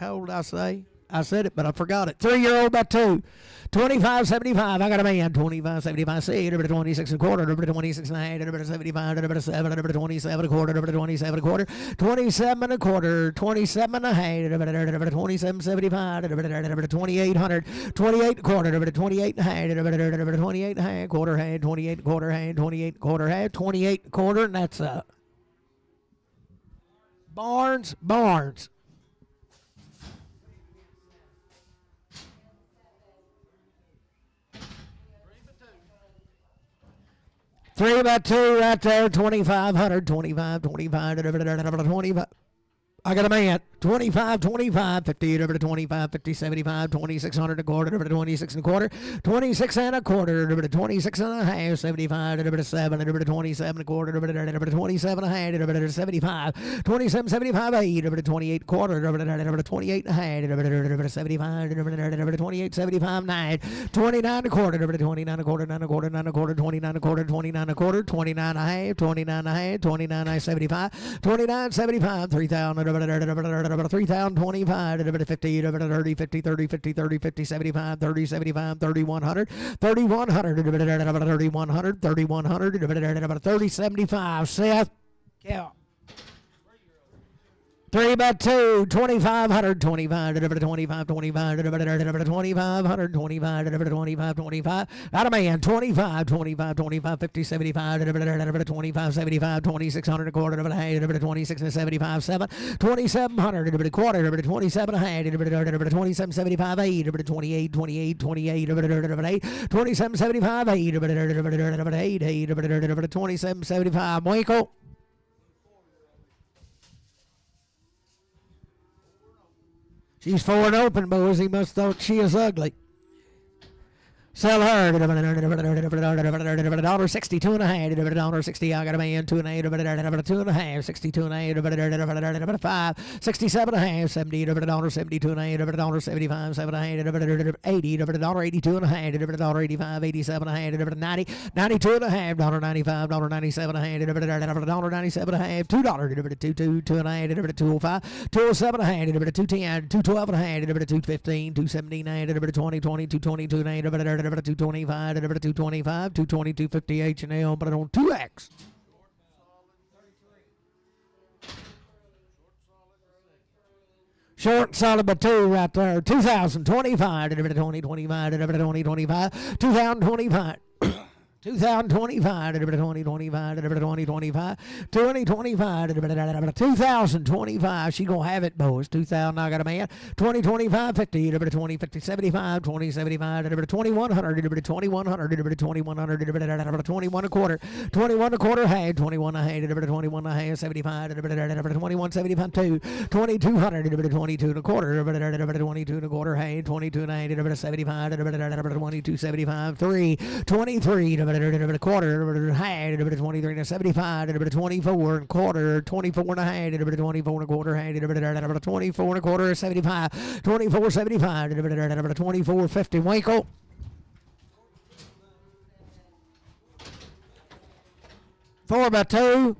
old did I say? I said it, but I forgot it. 3-year-old by 2. 25.75. I got a man. 25.75. See, number 26 and a quarter. Number 26 and a half. Number 75. Number 7. Number 27 and a quarter. Number 27 and a quarter. 27 and a quarter. 27 and a half. Number 27.75. Number 2800. 28 and a quarter. Number 28 and a half. Number 28 and a half. Quarter hand. 28 and a quarter hand. 28 and a quarter hand. 28 and a quarter. And that's Barnes. 3 by 2 right there, 2,500, 25, 25, 25. I got a man. 25, 25, 50, over to 25, 50, 75, 2,600 a quarter, over to 26 and a quarter, 26 and a quarter, over to 26 and a half, 75, over to 7, over to 27 and a quarter, over to 27 and a half, over to 75, 27, 75, 8, over to 28 quarter, over to 28 and a half, over to 75, over to 28, 75, 9, 29 and a quarter, over to 29 and a quarter, 9 and a quarter, 9 and a quarter, 29 and a quarter, 29 and a quarter, 29 and a half, 29 and a half, 29 and a half, 75, 29, 75, 3,000, 3,025, 50, 30, 50, 30, 50, 30, 50, 75, 30, 75, 3,100, 3,100, 3,100, 3,100, 30, 75. Seth, yeah. 3 by 2, 2,500, 25, 25, 25, 2,500, 25, 25, 25. Out of man, 25, 25, 25, 50, 75, 25, 75, 2,600 a quarter, 26 and 75, 7, 2,700 a quarter, 27 a half, 27, 75, 8, 28, 28, 28, 8, 27, 75, 8, 27, 75. Michael. She's 4 and open, boys. He must thought she is ugly. Sell her. $1.62 and a half. $1.60. I got a man. 2 and a half. 2 and a half. 62 and a half. 5. 67 and a half. 70. $1.72 and a half. $1.75. 7 and a half. 80. $1.82 and a half. $1.85. 87 and a half. 90. 92 and a half. $1.95. $1.97 and a half. $1.97 and a half. $2. 2 and a half. 205. 207 and a half. 210. 212 and a half. 215. 279. 20. 222 and a half. 225, 225, 222, 50 H&L, but on 2X. Short solid by 2 right there. 2,025, 2025, 2025, 2025. 2025, 2025, 2025, 2025, she's going to have it, boys. 2,000, I got a man. 2025, 50, 20, 50, 75, 20, 75, 2,100, 2,100, 2,100, 21 a quarter, 21 a quarter, half, 21 a half, 21 a half, 75, 21, 75, 2, 2,200, 22 and a quarter, 22 and a quarter, half, 22 and a half, 75, 22, 75, 3, 23, a quarter, half, 23 and a 75, 24 and a quarter, 24 and a half, 24 and a quarter, half, 24 and a quarter, 75, 24, 75, 24, 50. Winkle. Four by 2.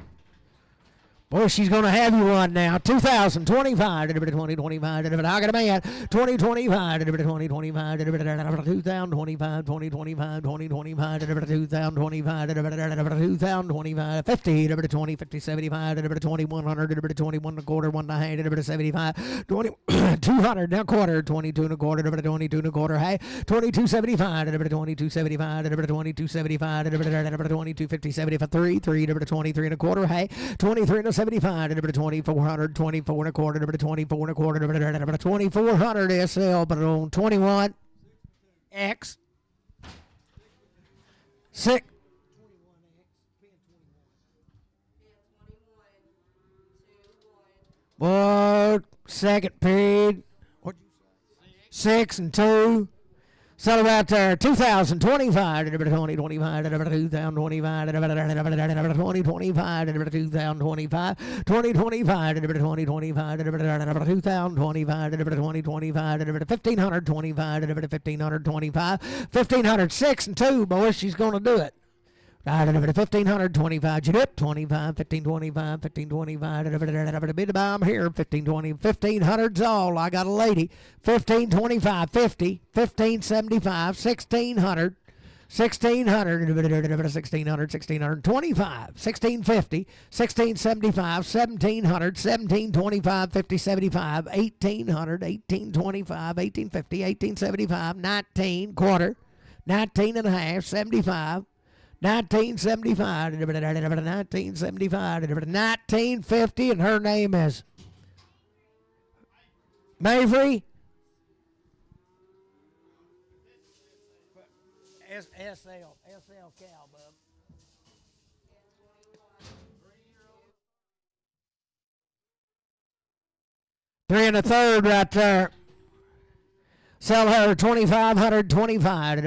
Boy, she's going to have you one now. 2,025, 2025, I got a man. 2025, 2025, 2,025, 2025, 2025, 2,025, 2,025, 50, 20, 50, 75, 2,100, 21 and a quarter, 1 and a half, 75, 200 now quarter, 22 and a quarter, 22 and a quarter, half, 2275, 2275, 2275, 2250, 75, 3, 23 and a quarter, half, 23 and a 75, 2,400, 24 and a quarter, 24 and a quarter, 2,400 SL, but on 21 X 6. What second period? 6 and 2. So right there, 2,025, 2025, 2025, 2025, 2025, 2025, 2025, 2025, 2025, 1,525, 1,525, 1,506 and 2, boys, she's going to do it. $1,525, you up 25, 1525, 1525, bid I'm here, 1520, 1500's all. I got a lady, 1525, 50, 1575, 1600. 1600, 1600, 1625, 1650, 1675, 1700, 1725, 50, 75, 1800, 1825, 1850, 1875, 19, quarter, 19 and a half, 75, 1975, 1975, 1950, and her name is Mavry. SL Cal, bub. 3 and a third right there. Sell her 2,525. I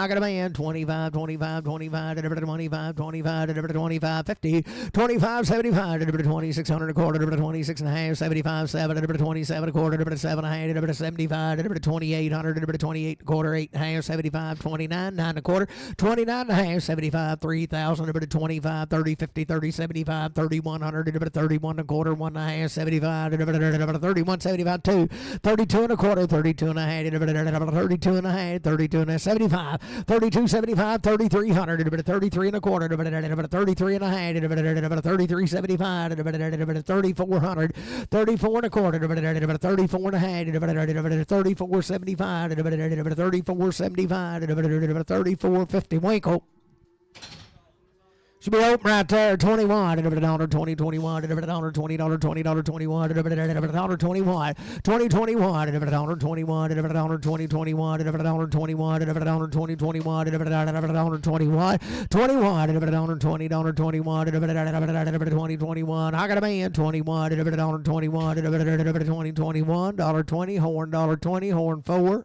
got a man 25, 25, 25, 25, 25, 25, 50, 25, 75, 2,600 a quarter, 26 and a half, 75, 7, 27 a quarter, 7 and a half, 75, 2,800, 28 a quarter, 8 and a half, 75, 29, 9 and a quarter, 29 and a half, 75, 3,000, 25, 30, 50, 30, 75, 3,100, 31 and a quarter, 1 and a half, 75, 31, 75, 2, 32 and a quarter, 32 and a half. 32 and a half, 32 and a 75, 32, 75, 3,300, 33 and a quarter, 33 and a half, 33, 75, 3,400, 34 and a quarter, 34 and a half, 34, 75, 34, 75, 34, 50. Winkle. Should be open right there. 21, $20, 20, $21, $20, $20, $20, $21, $20, 21, $20, 21, $20, 21, $20, 21, $20, 21, $20, 21, $20, 21, $21, 2021. I got a man 21, $21, 20, 21, $20, horn, $20, horn 4.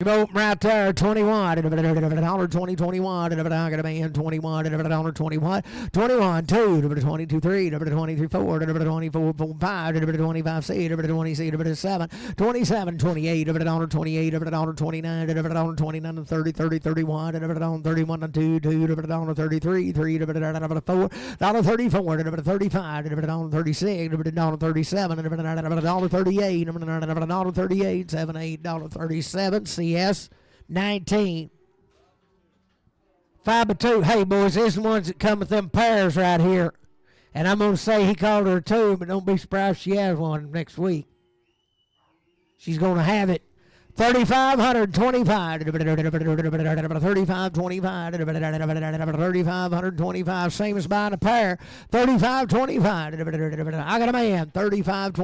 Open right there, 21, $20, 21, I got a man 21, $21, 21, 2, 22, 3, 23, 4, 24, 5, 25, C, 20, C, 7, 27, 28, $28, 29, 29, 30, 30, 31, 31, 2, 2, 33, 3, 4, $34, 35, 36, 37, $38, 7, $8, 37, CS 19. 5 by 2. Hey, boys, this is the ones that come with them pairs right here. And I'm going to say he called her a 2, but don't be surprised if she has one next week. She's going to have it. 3,525, 3,525, 3,525, same as buying a pair. 3,525, I got a man. 35,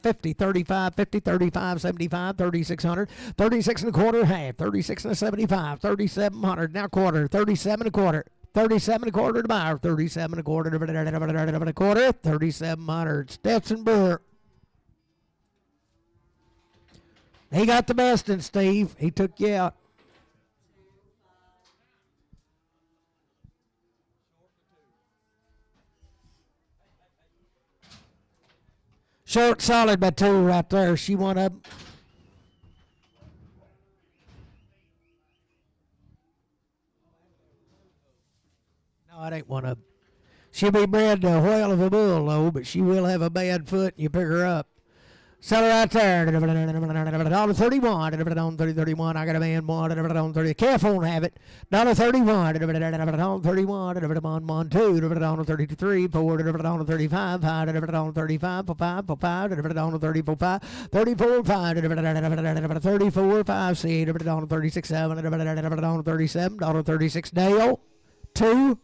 50, 35, 50, 35, 75, 3,600, 36 and a quarter, half, 36 and a 75, 3,700, now quarter, 37 and a quarter. 37 and a quarter to buy, 37 and a quarter, 3,700. Stetson Brewer. He got the best in Steve. He took you out. Short solid by 2 right there. She won up. No, it ain't one of them. She'll be bred to a whale of a bull, though, but she will have a bad foot and you pick her up. Sell her right there. $31. 31. I got a man one. 30. Calf won't have it. $31. 31. 1, 2. 33. 4. 35. 5. 35. 5. 5. 34. 5. 34. 5. 34. 5. C. 36. 7. 37. 36. Dale. 2.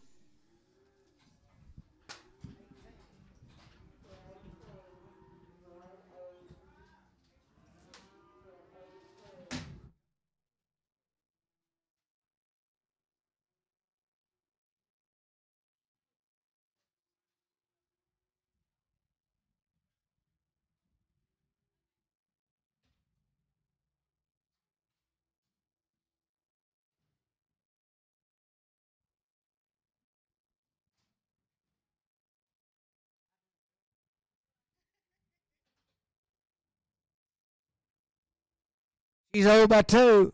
She's over by 2.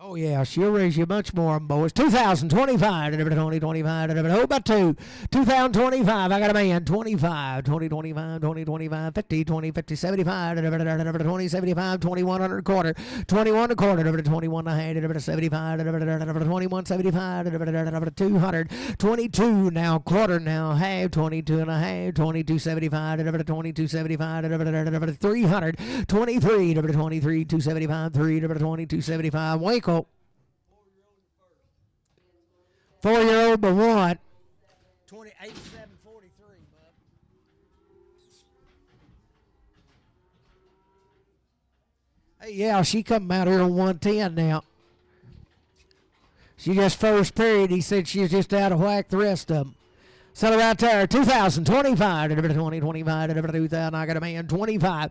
Oh, yeah, she'll raise you much more, boys. 2025, 2025, oh, about 2. 2025, I got a man. 25, 2025, 2025, 50, 20, 50, 75, 20, 75, 2100 a quarter, 21 a quarter, 21 a hand, 75, 21, 75, 200, 22 now, quarter now, half, 22 and a half, 22, 75, 22, 75, 300, 23, 23, 275, 3, 22, 75, Winkle. 4-year-old but one. 28, 743, bub. Hey, yeah, she come out here on 110 now. She just first period. He said she was just out of whack the rest of them. So right there, 2025, 2025, 2000. I got a man, 25.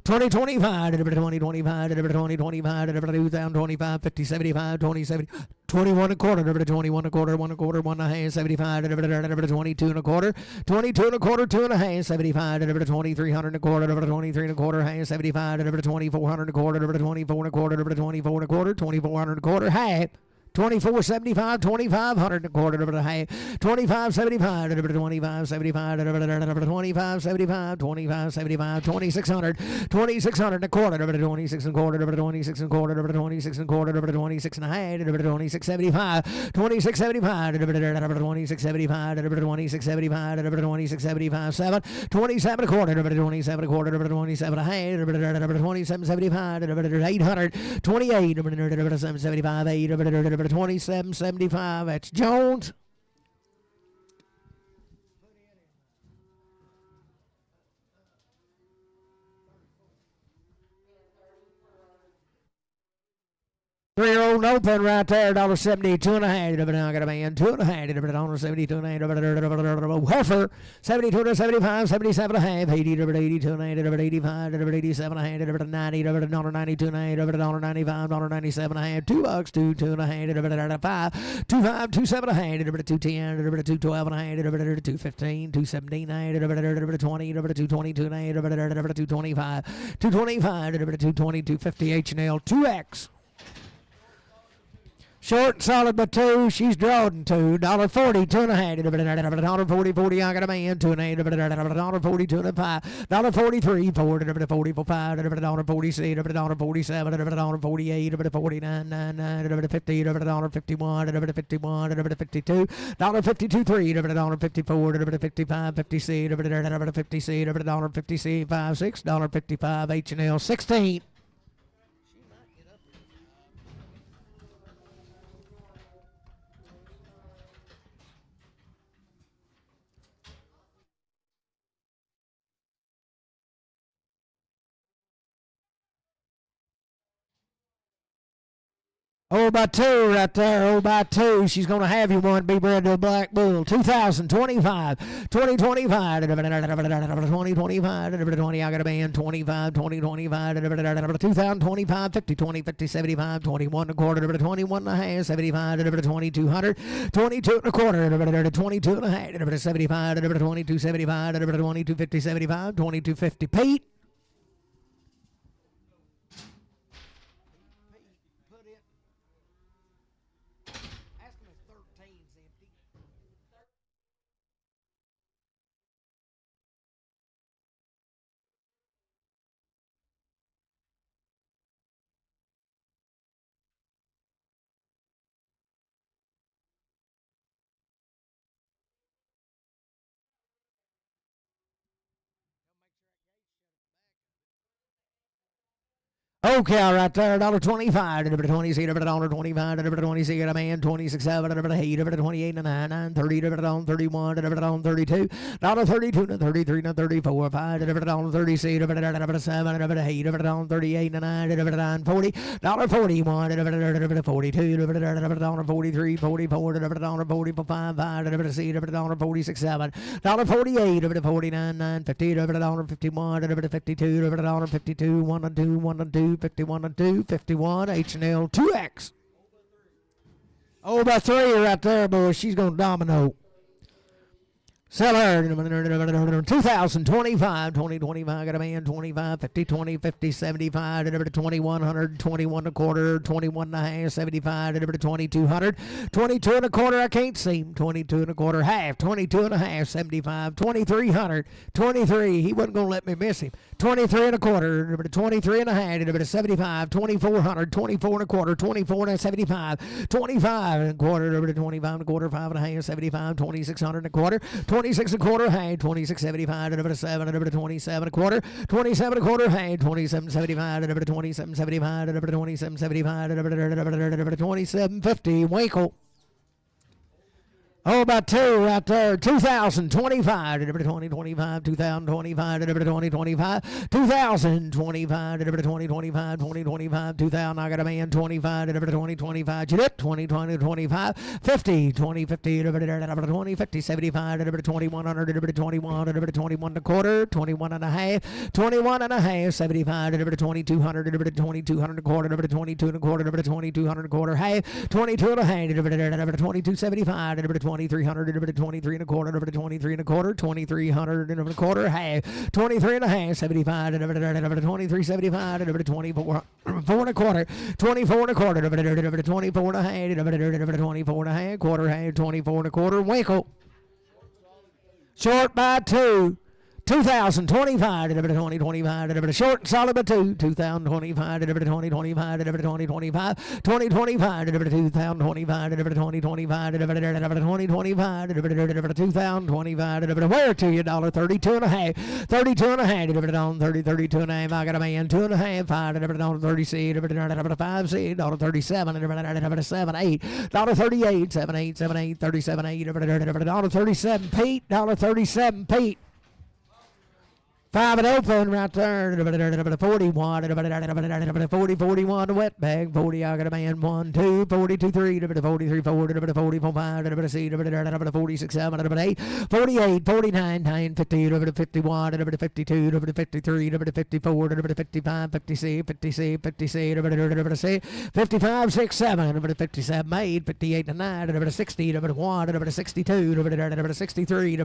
2025, 2025, 2025, 2025, 50, 75, 20, 70, 21 a quarter, 21 a quarter, 1 a quarter, 1 and a half, 75, 22 and a quarter, 22 and a quarter, 2 and a half, 75, 2300 and a quarter, 23 and a quarter, half, 75, 2400 and a quarter, 24 and a quarter, 24 and a quarter, 2400 and a quarter, half. 24.75, 2,500 and a quarter over the half. 25.75, 25.75, 25.75, 25.75, 2,600, 2,600 and a quarter over the 26 and a quarter over the 26 and a quarter over the 26 and a quarter over the 26 and a half over the 26.75, 26.75 over the 26.75 over the 26.75 over the 26.75 7, 27 a quarter over the 27 a quarter over the 27 and a half over the 27.75 over the 800, 28 over the 775 8 over the 27.75. That's Jones. Three-year-old open right there, $1.70, 2 and a half. I got a man, 2 and a half. $1.70, 2 and a half. Heifer, 72 to 75, 77 and a half. 80 to 82 and a half. 85 to 87 and a half. 90 to $1.92 and a half. $1.95, $1.97 and a half. $2, 2 and a half. 5, 2, 5, 2, 7 and a half. 210, 2, 12 and a half. 215, 217 and a half. 20, 222 and a half. 225, 225, 220, 250 H&L, 2X. Short and solid by 2. She's drawing 2. $1.40, 2 and a half. $1.40, 40. I got a man, 2 and a half. $1.40, 2 and a 5. $1.43, 4. $1.40, 5. $1.46, $1.47. $1.48, $1.49, 99. $50, $1.51. $1.51, $52. $1.52, 3. $1.54, $1.55, 56. $1.56, $1.56, 5, 6. $1.55 H&L, 16. Oh, by 2 right there. Oh, by 2. She's going to have you one. Be bred to a black bull. 2025. 2025. 2025. 20. I got a band. 25. 2025. 2025. 50. 20. 50. 75. 21 and a quarter. 21 and a half. 75. 2200. 22 and a quarter. 22 and a half. 75. 22. 75. 22. 50. 75. 22. 50. Pete. Okay, right there, $1.25, $20, $1.25, $20, a man, 26, 7, $8, 28, 9, 30, $31, $32, $32, 33, 34, 5, $36, 7, $8, 38, 9, 40, $41, 42, $43, 44, $45, 5, 46, 7, $48, 49, 9, 50, $51, 52, $52, 1 and 2, 1 and 2. 51 and 2, 51, H&L, 2X. Oh, by 3 right there, boy. She's going to domino. Seller, 2025, 2025, got a man, 25, 50, 20, 50, 75, delivered to 2100, 21 and a quarter, 21 and a half, 75, delivered to 2200, 22 and a quarter, I can't see him, 22 and a quarter, half, 22 and a half, 75, 2300, 23, he wasn't going to let me miss him, 23 and a quarter, delivered to 23 and a half, delivered to 75, 2400, 24 and a quarter, 24 and a 75, 25 and a quarter, delivered to 25 and a quarter, 5 and a half, 75, 2600 and a quarter, 26 and a quarter, hey, 26.75, delivered to 7, delivered to 27 and a quarter, 27 and a quarter, hey, 27.75, delivered to 27.75, delivered to 27.75, delivered to 27.50, Winkle. Oh, about two right there. 2025, delivered to 2025, 2025, delivered to 2025, 2025, delivered to 2025, 2025, 2000, I got a man, 25, delivered to 2025, Judith, 2020, 25, 50, 2050, delivered to 20, 50, 75, delivered to 2100, delivered to 21, delivered to 21 and a quarter, 21 and a half, 21 and a half, 75, delivered to 2200, delivered to 2200 and a quarter, delivered to 22 and a quarter, delivered to 2200 and a quarter, half, 22 and a half, delivered to 2275, delivered to 2300, delivered to 23 and a quarter, delivered to 23 and a quarter, 2300 and a quarter, half, 23 and a half, 75, delivered to 2375, delivered to 24 and a quarter, 24 and a quarter, delivered to 24 and a half, delivered to 24 and a half, quarter, half, 24 and a quarter, Winkle. Short by two. 2025, delivered to 2025, delivered to short and solid by two. 2025, delivered to 2025, delivered to 2025, 2025, delivered to 2025, delivered to 2025, delivered to 2025, delivered to 2025, delivered to where to you, $32 and a half, 32 and a half, delivered on 30, 32 and a half, I got a man, 2 and a half, 5, delivered on 30 C, delivered to 5 C, $37, delivered to 7, 8, $38, 7, 8, 7, 8, 37, 8, delivered 37, Pete, $37, Pete. 5 and open right there. 41. 40, 41 the wet bag. 40, I got a man. 1, 2, 42, 3. 43, 4. 44, 5. C. 46, 7. 8. 48, 49, 9, 50. 51. 52. 53. 54. 55. 50 C. 50 C. 50 C. 55, 6, 7. 57, 8. 58 and 9. 60. 1. 62. 63.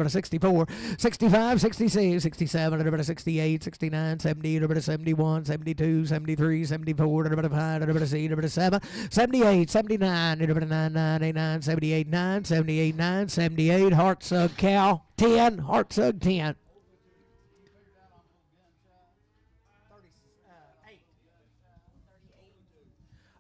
64. 65, 66. 67, 68, 69, 70, 71, 72, 73, 74, 5, 7, 78, 79, 89, 78, 9, 78, 9, 78, Heartsug Cow, 10, Heartsug 10.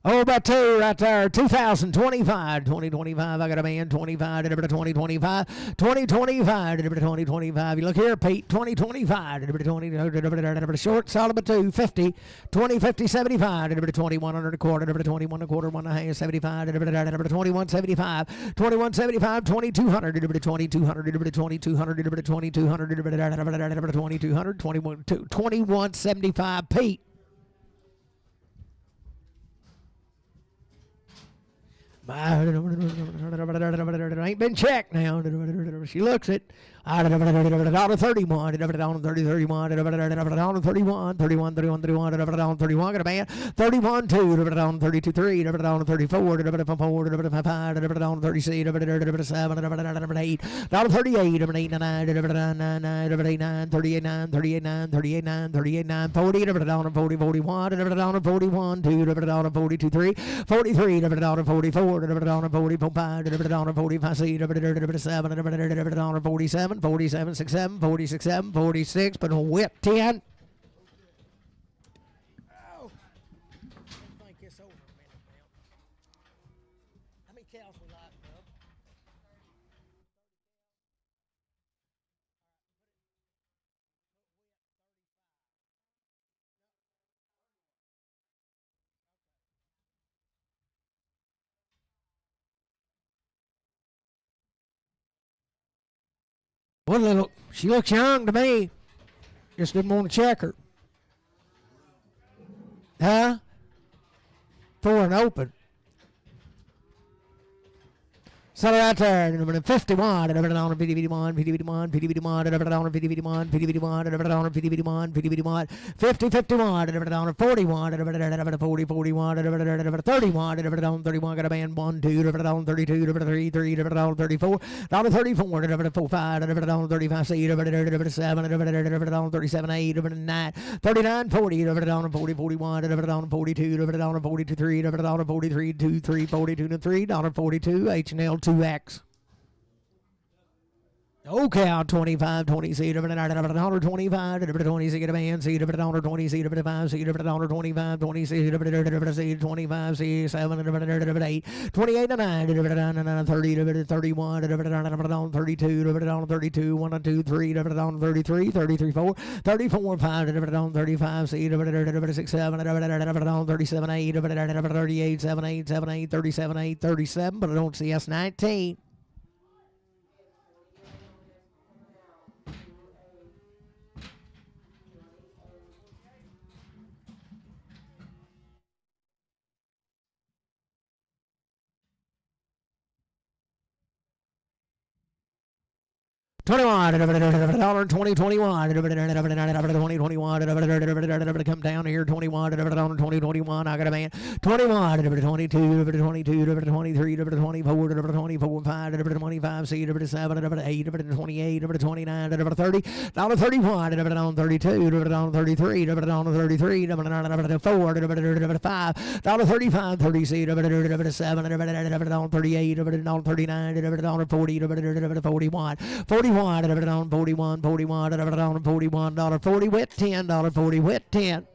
Oh, about two right there. 2025, 2025. I got a man. 25, delivered to 2025, 2025, delivered to 2025. You look here, Pete. 2025, delivered to 20, delivered to short, solid but 2, 50, 20, 50, 75, delivered to 2100 a quarter, delivered to 21 a quarter, 1 and a half, 75, delivered to 21, 75, 21, 75, 2200, delivered to 2200, delivered to 2200, delivered to 2200, delivered to 2200, 21, 75, Pete. Ain't been checked now. She looks it. $31, $30, $31, $31, $31, $31, $31, got a man. 31, 2, $32, 3, $34, $5, 30, 7, $8, $38, 8, 9, 9, 38, 9, 38, 9, 38, 9, 38, 9, 40, $40, 41, $41, 2, 42, 3, 43, $44, 45, 45, C, 7, 47. 47, 67, 46, 7, 46, but a whip 10. Oh. Think this over a minute now. How many cows we like, bro? What little? She looks young to me. Just didn't want to check her. Huh? 4 and open. So right there, number 51, and every dollar 51, 51, 51, and every dollar 51, 51, and every dollar 51, 51, 50, 51, and every dollar 41, and every dollar 40, 41, and every dollar 31, and every dollar 31, got a band 1, 2, and every dollar 32, and every 3, 3, and every dollar 34, dollar 34, and every 45, and every dollar 35, C, and every 7, and every dollar 37, 8, and every 9, 39, 40, and every dollar 40, 41, and every dollar 42, and every dollar 42, 3, and every dollar 43, 2, 3, 42, and 3, dollar 42, H&L 2X. Okay, out 25, 20 seat of it, $125, 20 seat of band, seat of it, $20 seat of it, 5 seat of it, $25, 20 seat of it, seat 25, seat 7 of it, 8, 28 and 9 of it, 30 of it, 31 of it, 32 of it, 32, 1 and 2, 3 of it, 33, 33, 4, 34, 5 of it, 35 seat of it, 6, 7 of it, 37, 8 of it, 38, 7, 8, 7, 8, 37, 8, 37, but I don't see S19. $21, $20, 21, 2021, come down here, 21, 2021, I got a man, 21, 22, 22, 23, 24, 24, 5, 25, 6, 7, 8, 28, 29, 30, $31, 32, 33, 33, 4, 5, $35, 36, 7, 38, 39, 40, 41, 41, 41, 41, 41, 40 wet, $10, 40 wet, 10.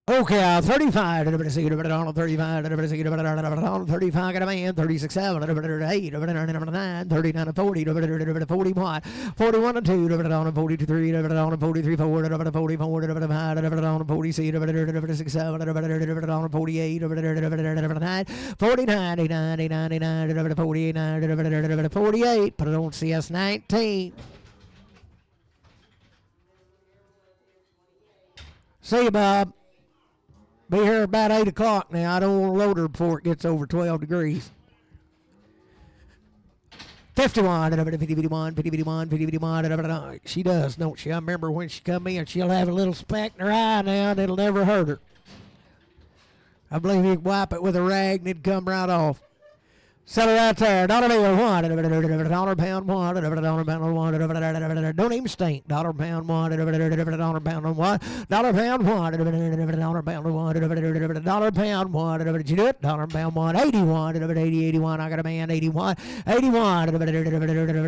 Okay, 35, 35, 35, got a man, 36, 7, 8, 9, 39, 40, 41, 41 and 2, 42, 3, 43, 4, 44, 5, 46, 7, 48, 9, 49, 89, 99, 48, 48, but I don't see us 19. See you, Bob. Be here about 8 o'clock now. I don't want to load her before it gets over 12 degrees. 51, 51, 51, 51. She does, don't she? I remember when she come in, she'll have a little speck in her eye now, and it'll never hurt her. I believe you could wipe it with a rag, and it'd come right off. Set it right there. $1 bill, $1, pound, $1, don't even stink. $1 pound, $1, $1 pound, $1, pound, $1, pound, $1, did you do it? $1 pound, $1, 81, 80, 81, I got a man, 81, 81,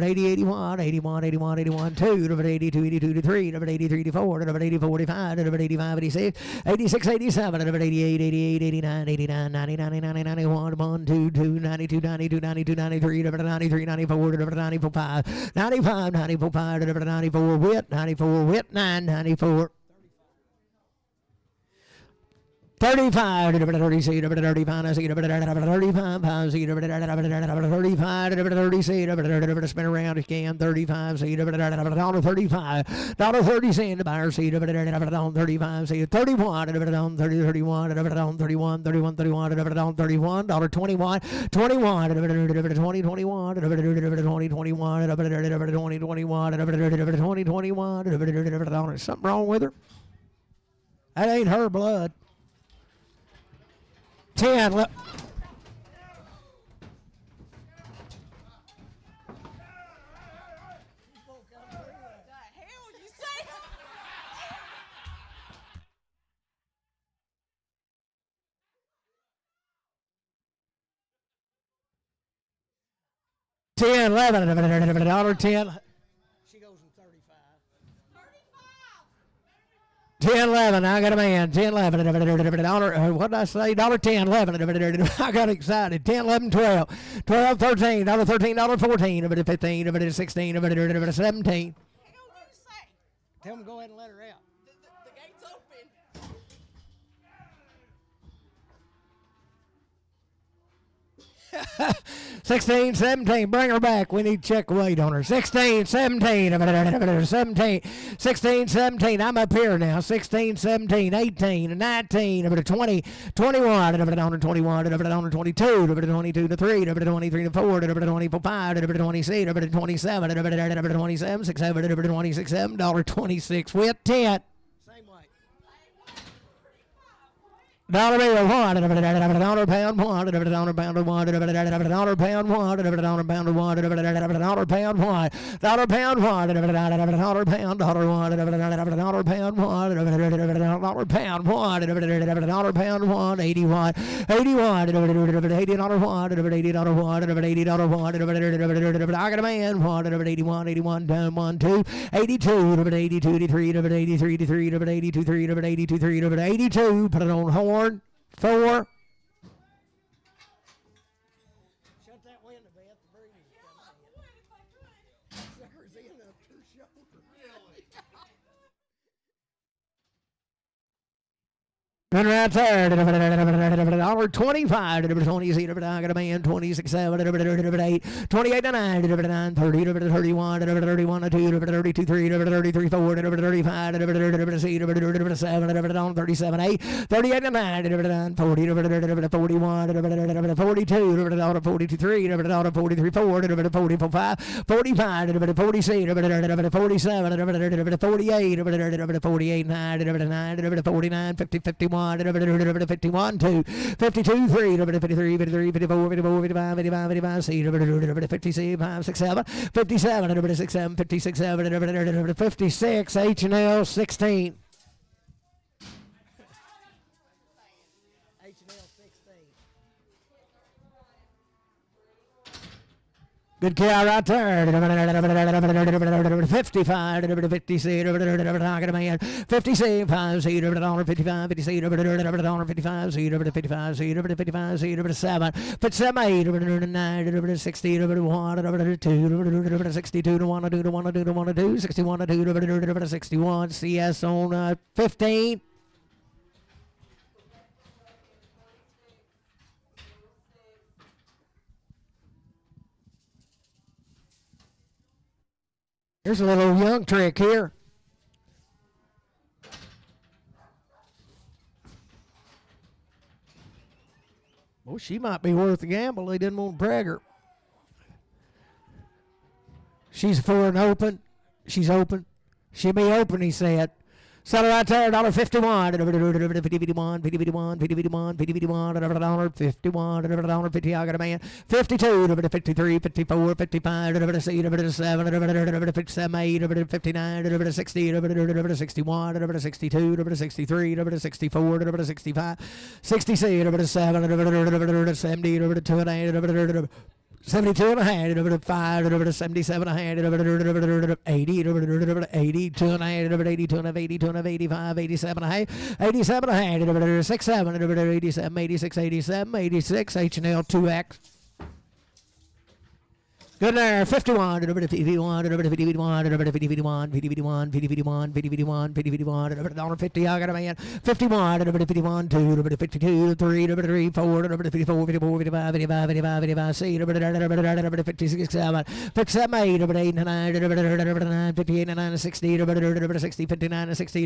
80, 81, 81, 81, 81, 2, 82, 82, 3, 83, 84, 84, 85, 85, 86, 86, 87, 88, 88, 89, 89, 90, 90, 90, 91, 1, 2, 2, 92, 92, 92, 93, 93, 94, 94, 5, 95, 94, 5, 94, wit, 94, wit, 9, 94. 35, 36, 35, 35, 5, 35, spin around again, 35, $35, $30 cent, the buyer seat, $35, 31, 31, 31, 31, 31, 31, $21, 21, 20, 21, 20, 21, 20, 21, something wrong with her? That ain't her blood. 10. The hell you say? 10, 11, $10. She goes in 35. 35. $10.11. I got a man. $10.11. What did I say? $10.11. I got excited. $10.11. $12. $12.13. $13. $14. $15. $16. $17. Tell them to go ahead and let her out. The gate's open. 16, 17, bring her back. We need to check weight on her. 16, 17, 17, 16, 17. I'm up here now. 16, 17, 18, 19, 20, 21, 21, 22, 22 to 3, 23 to 4, 25, 26, 27, 27, 6, 7, 26, $7.26 with 10. Dollar bill one, $1 pound one, $1 pound one, $1 pound one, $1 pound one, $1 pound one, $1 pound one, $1 pound one, $1 pound one, $1 pound one, $1 pound one, $1 pound one, 81, 81, $80 one, $80 one, I got a man one, 81, 81, down 1, 2, 82, 82, 3, 83, 3, 82, 3, 82, 3, 82, put it on horn. 4. Shut that window, Beth. The breeze is coming in. Sucker's in up to her shoulder. Really? Good right there. $1.25. $26. I got a man. 26. 7. 8. 28 to 9. 9. 30. 31. 31 to 2. 32. 3. 33. 4. 35. 7. 37. 8. 38 to 9. 40. 41. 42. 42. 3. 43. 4. 45. 45. 46. 47. 48. 48. 9. 49. 50. 51. 51, 2, 52, 3, 53, 53, 54, 54, 55, 55, 55, 56, 5, 6, 7, 57, 6, 7, 56, 7, 56, H&L 16. Good cow right there. 55, 56, I got a man. 56, 5, 55, 56, 55, 55, 7, 57, 8, 9, 60, 1, 2, 62, 1, 2, 1, 2, 1, 2, 61, 2, 61, CS on 15. Here's a little young trick here. Well, she might be worth the gamble. They didn't want to brag her. She's for an open. She's open. She'll be open, he said. Settle right there, $1.51, $51, $51, $51, $51, $51, $50, I got a man, 52, $53, $54, $55, $57, $57, $8, $59, $60, $61, $62, $63, $64, $65, $66, $7, $70, $2, 72 and a half, 5, 77 and a half, 80, 80, 2 and a half, 82 and a half, 82 and a half, 85, 87 and a half, 87 and a half, 6, 7, 87, 86, 87, 86, H&L 2X. Good there, 51, 51, 51, 51, 51, 51, 51, 51, 50, I got a man, 51, 51, 2, 52, 3, 3, 4, 54, 54, 55, 55, 55, 55, C, 56, 7, 57, 8, 8, 9, 58, 9, 60, 60, 59, 60,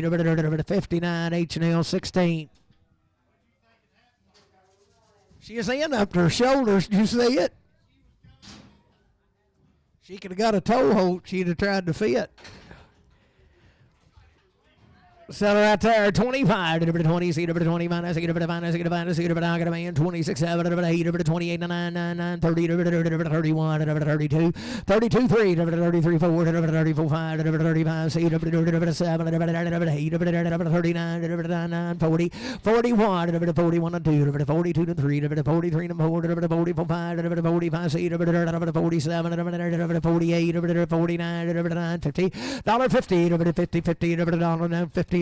59, H&L 16. She is in up to her shoulders, did you see it? She could have got a toe hold. She'd have tried to fit. Sell right there, 25, 20, 25, 25, I got a man, 26, 7, 8, 28, 9, 9, 9, 30, 31, 32, 32, 3, 33, 4, 34, 5, 35, 6, 7, 8, 39, 9, 40, 41, 41, 2, 42, 3, 43, 4, 44, 5, 45, 6, 47, 48, 49, 50, $50, $50, $50, $50,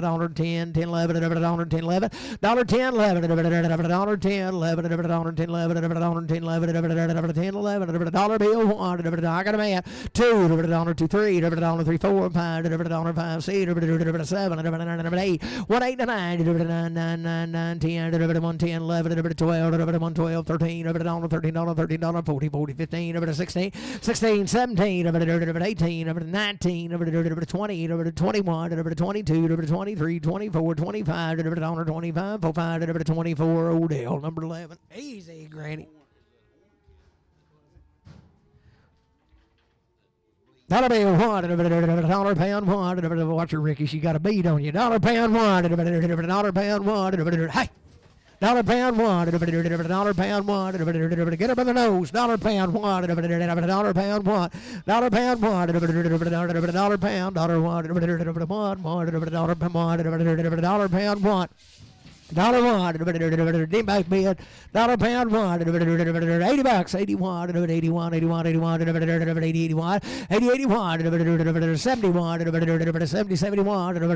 dollar 10, 10, 11, dollar 10, 11, dollar 10, 11, dollar 10, 11, dollar 10, 11, dollar 10, 11, dollar 10, 11, dollar bill 1, I got a man 2, dollar 2, 3, dollar 3, 4, 5, dollar 5, 6, 7, 8, 1, 8, 9, 9, 9, 9, 10, 1, 10, 11, 12, 1, 12, 13, dollar 13, dollar 13, dollar 40, 40, 15, 16, 16, 17, 18, 19, 20, 21, 22, 23, 24, 25, dollar 25, 45, 24, Odell, number 11. Easy, Granny. Dollar bill one, dollar pound one, watch her, Ricky, she got a beat on you. Dollar pound one, dollar pound one, hey! Dollar pound one, dollar pound one, get her by the nose. Dollar pound one, dollar pound one, dollar pound one, dollar pound, dollar one, dollar pound one. Dollar one, dim back bid, dollar pound one, $80, 81, 81, 81, 81, 80, 81, 80, 81, 71, 70, 71,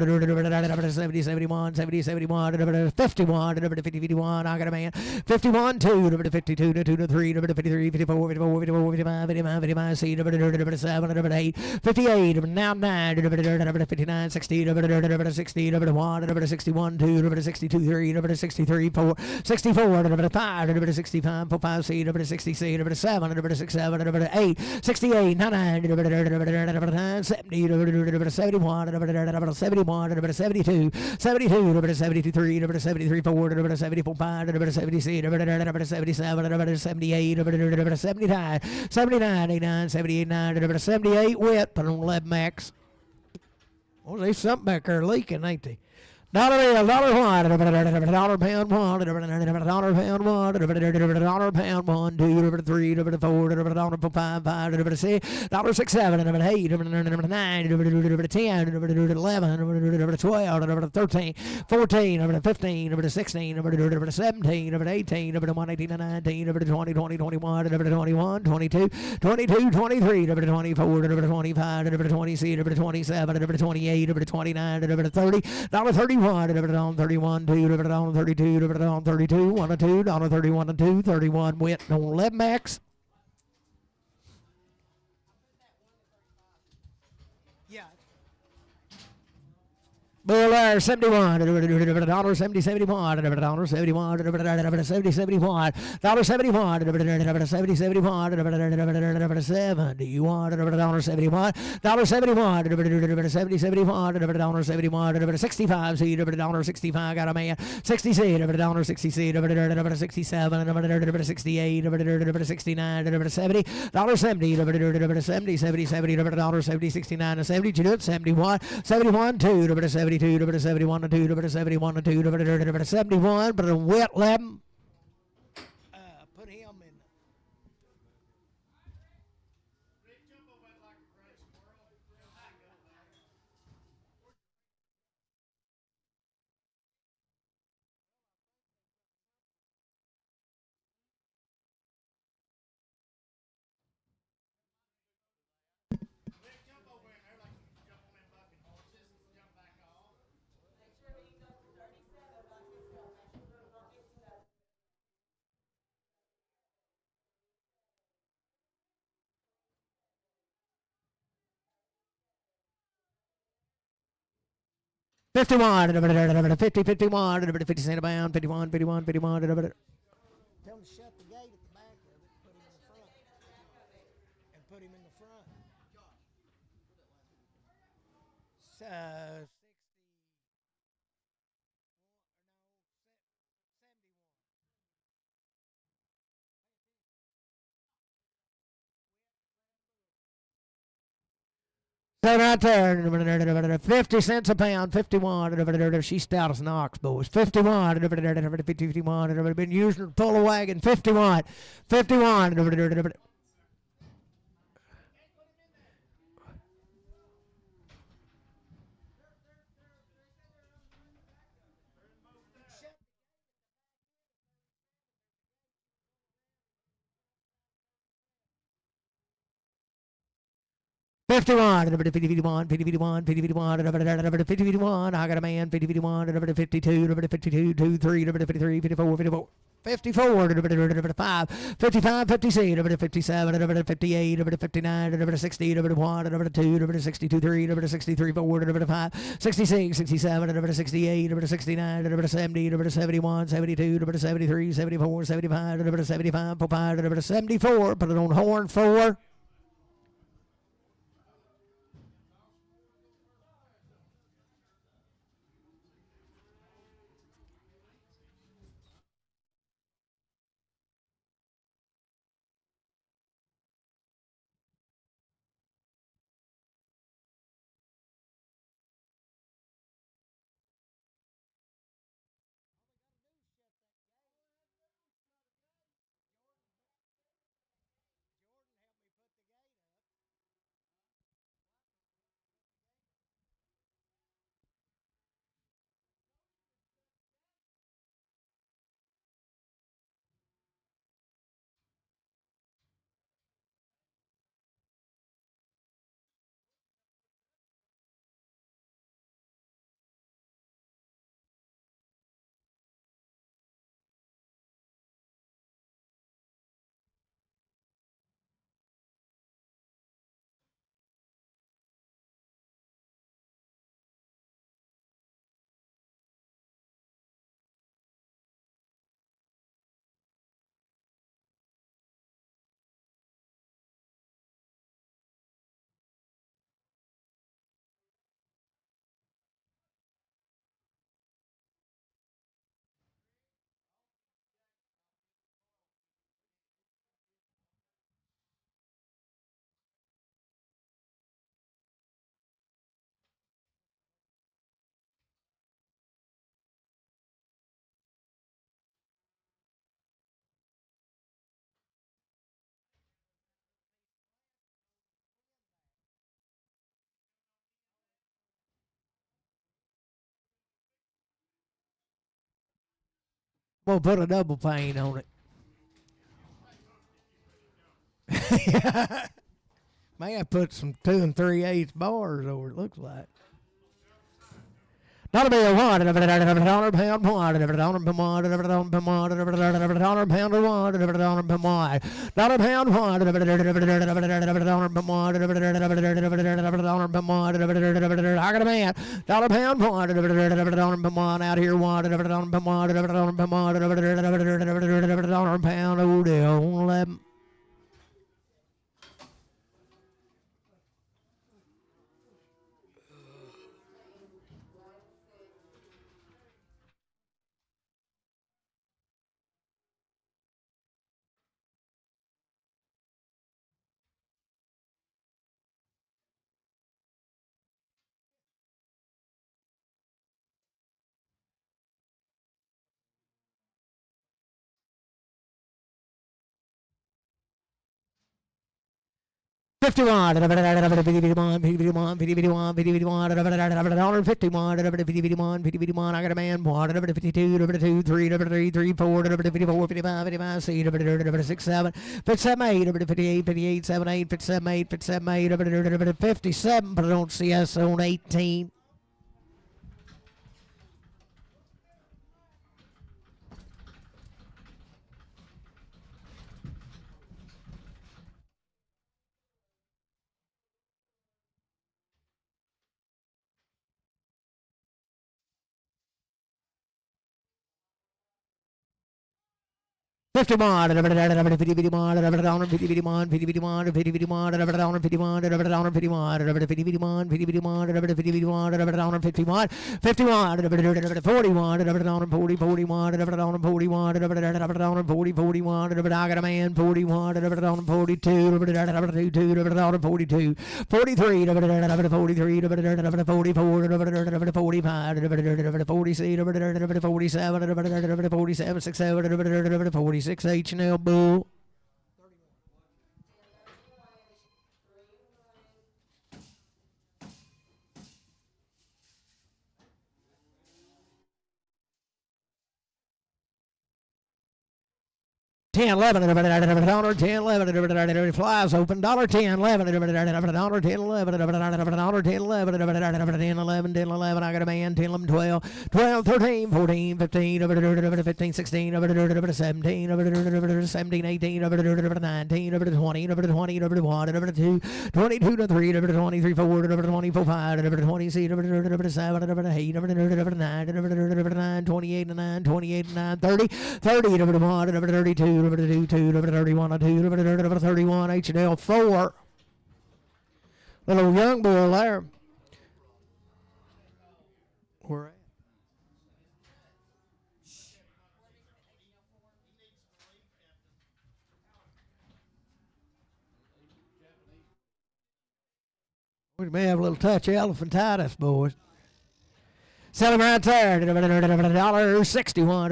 70, 71, 70, 71, 51, 50, 51, I got a man, 51, 2, 52, 2, 3, 53, 54, 54, 54, 55, 55, 55, C, 7, 8, 58, now 9, 59, 60, 60, 1, 61, 2, 62, 3, 63, 4, 64, 5, 65, 5, C, 66, 7, 67, 8, 68, 9, 70, 71, 71, 72, 72, 73, 73, 4, 74, 5, 76, 77, 78, 79, 79, 89, 78, 9, 78, wet, but on lead max. Well, there's something back there leaking, ain't they? Dollar bill, dollar one, dollar pound one, dollar pound one, dollar pound one, two, three, four, dollar five, five, six, dollar six, seven, eight, nine, 10, 11, 12, 13, 14, 15, 16, 17, 18, 19, 19, 20, 21, 21, 22, 22, 23, 24, 25, 26, 27, 28, 29, 30, dollar 31, on 31, 2, on 32, on 32, 1 and 2, dollar 31 and 2, 31 went on 11 max. Bull there, 71, dollar 70, 71, dollar 71, 70, 71, dollar 71, 70, 71, 71, dollar 71, dollar 71, 70, 71, dollar 71, 65, see, dollar 65, got a man, 60, see, dollar 60, see, 67, 68, 69, 70, dollar 70, 70, 70, 70, dollar 70, 69, 70, 71, 71, 2, 70. 71 and 2, 71 and 2, 71, but a wet lap. Put him in. $51, 50, 51, 50 cent a pound, 51, 51, 51. Tell them to shut the gate at the back of it, put him in the front. And put him in the front. 70. Right there, 50 cents a pound, 51. She's stout as an ox, boys. 51, 51. Been using her to pull a wagon. 51, 51. $51, 51, 51, 51, 51. I got a man, 51, 52, 52, 23, 53, 54, 54. 54, 55, 55, 56, 57, 58, 59, 60, 1, 2, 62, 3, 63, 4, 5, 66, 67, 68, 69, 70, 71, 72, 73, 74, 75, 75, 74, put it on horn 4. We'll put a double pane on it. May I put some 2 3/8 bars over it, looks like. Dollar bill one, dollar pound one, dollar pound one, dollar pound one, dollar pound one, dollar pound one, dollar pound one, dollar pound one, I got a man, dollar pound one, dollar pound one out here one, dollar pound one, dollar pound one, dollar pound oh dear 11. $51, $51, I got a man, $52, 3, 4, 55, 6, 7, 57, 8, 58, 7, 8, 57, 8, 57, 8, 57, but I don't see us on 18. $51, $51, $51, $51, $51, $51, $51, $51, I got a man, 41, 42, 42, 43, 43, 44, 45, 47, 47, 46, H&L Bull. $10, $11, $10, $11, flies open, $10, $11, $10, $11, I got a man, 10, 11, 12, 13, 14, 15, 15, 16, 17, 17, 18, 19, 20, 21, 2, 22, 3, 23, 4, 24, 5, 26, 7, 8, 9, 28, 9, 28, 9, 30, 30, 32, 31, 31, H&L 4. Little young boy there. Where at? We may have a little touch of elephantitis, boys. Selling right there, $61, 61,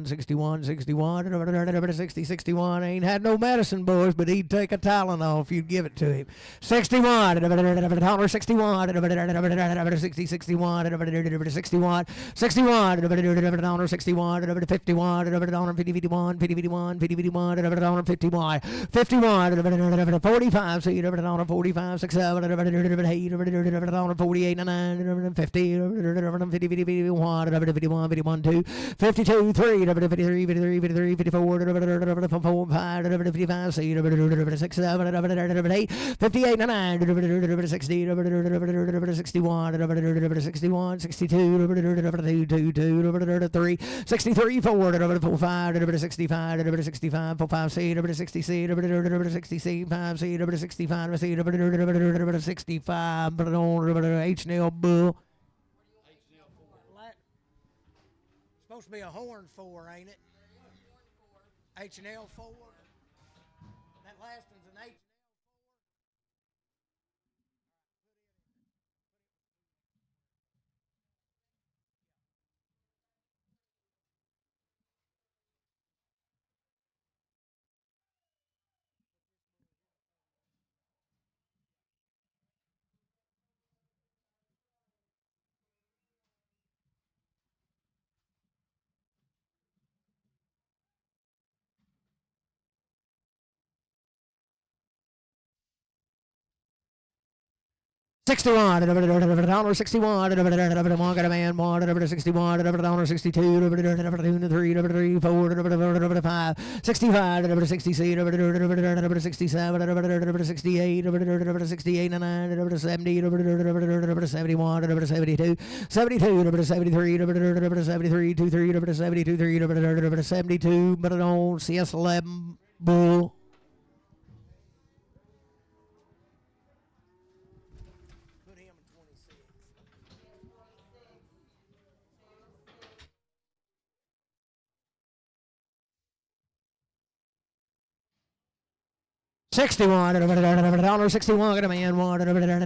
61, 61, 60, 61. Ain't had no medicine, boys, but he'd take a Tylenol if you'd give it to him. 61, $61, 60, 61, 61, 61, $61, 51, 51, 51, 51, 51, 51, 51, 45, 45, 6, 7, 8, 48, 9, 50. 51, 51, 51, 2, 52, 3, 53, 53, 53, 54, 5, 55, 6, 7, 8, 58, 9, 60, 61, 61, 62, 3, 63, 4, 5, 65, 65, 5, 6, 60, 65, 65, H-Nail Bull. Supposed to be a horn 4, ain't it? H&L 4. That last one's an H. $61, $61, got a man, $61, $62, $3, $4, $5, $65, $66, $67, $68, $69, $70, $71, $72, $72, $73, $73, $23, $72, but I don't see us 11 bull. $61, $61, got a man, $1, $1, $2, $62,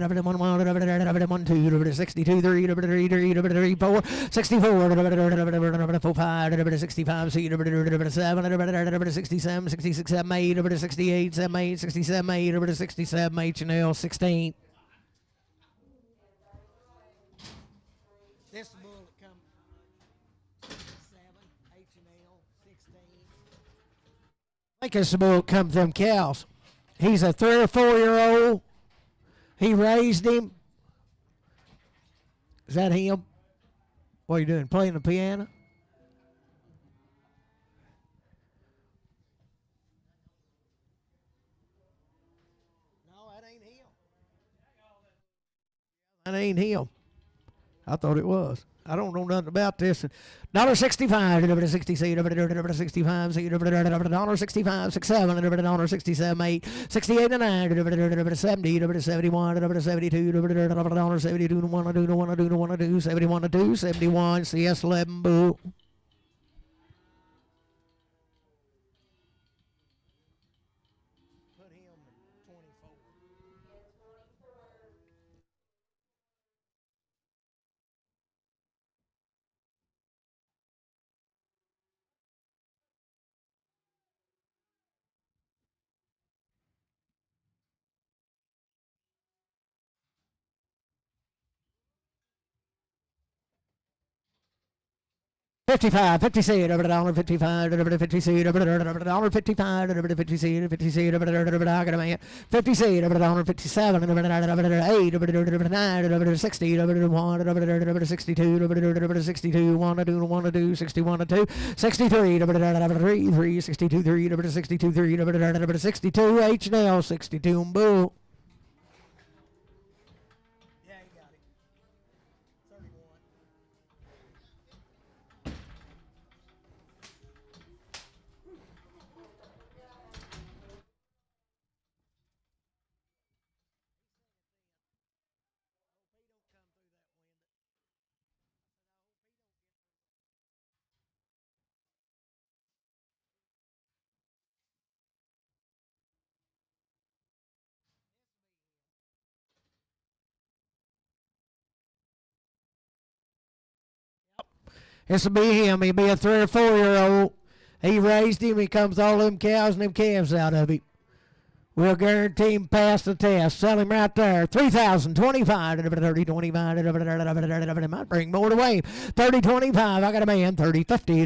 $3, $4, $64, $5, $65, $7, $67, $66, $8, $68, $78, $67, $8, $67, H&L, $16. This bull come 7, H&L, 16. I think this bull come from cows. He's a 3 or 4 year old. He raised him. Is that him? What are you doing? Playing the piano? No, that ain't him. That ain't him. I thought it was. I don't know nothing about this. $65, $66, $65, $65, $67, $67, $8, $68, $9, $70, $71, $72, $72, $1, 71, 2, 71, CS 11, boo. $55, $56, $55, $56, $55, $56, $56, I got a man. $56, $57, $8, $9, $60, $1, $62, $62, 1, 2, 61, 2, 63, 3, 62, 3, 62, 3, 62, H&L, 62, bull. This will be him. He'll be a 3 or 4 year old. He raised him. He comes all them cows and them calves out of him. We'll guarantee him pass the test. Sell him right there. 3,025. 30, 25. Might bring more to wave. 30, 25. I got a man. 30, 50.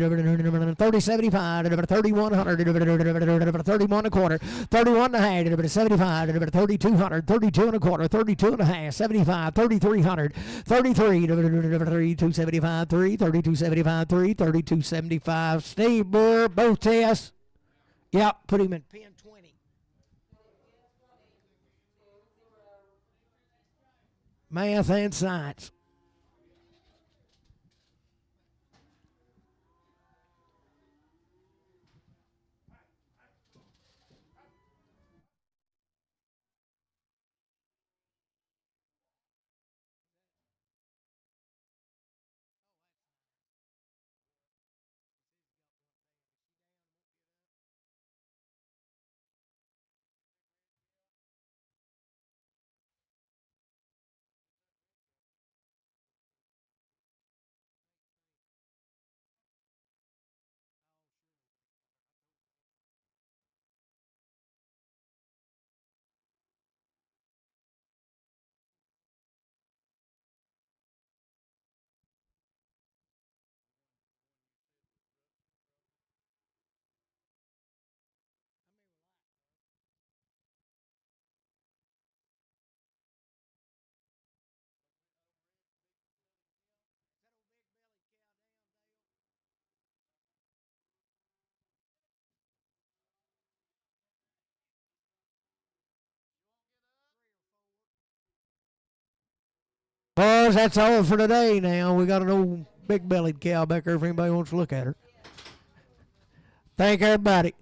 30, 75. 3,100. 31 and a quarter. 31 and a half. 75. 3,200. 32 and a quarter. 32 and a half. 75. 3,300. 33. 3275. 3. 3275. 3. 3275. Steve Burr. Both tests. Yep. Put him in pin 20. Math and science. fellas, that's all for today now. We got an old big-bellied cow back there if anybody wants to look at her. Thank everybody.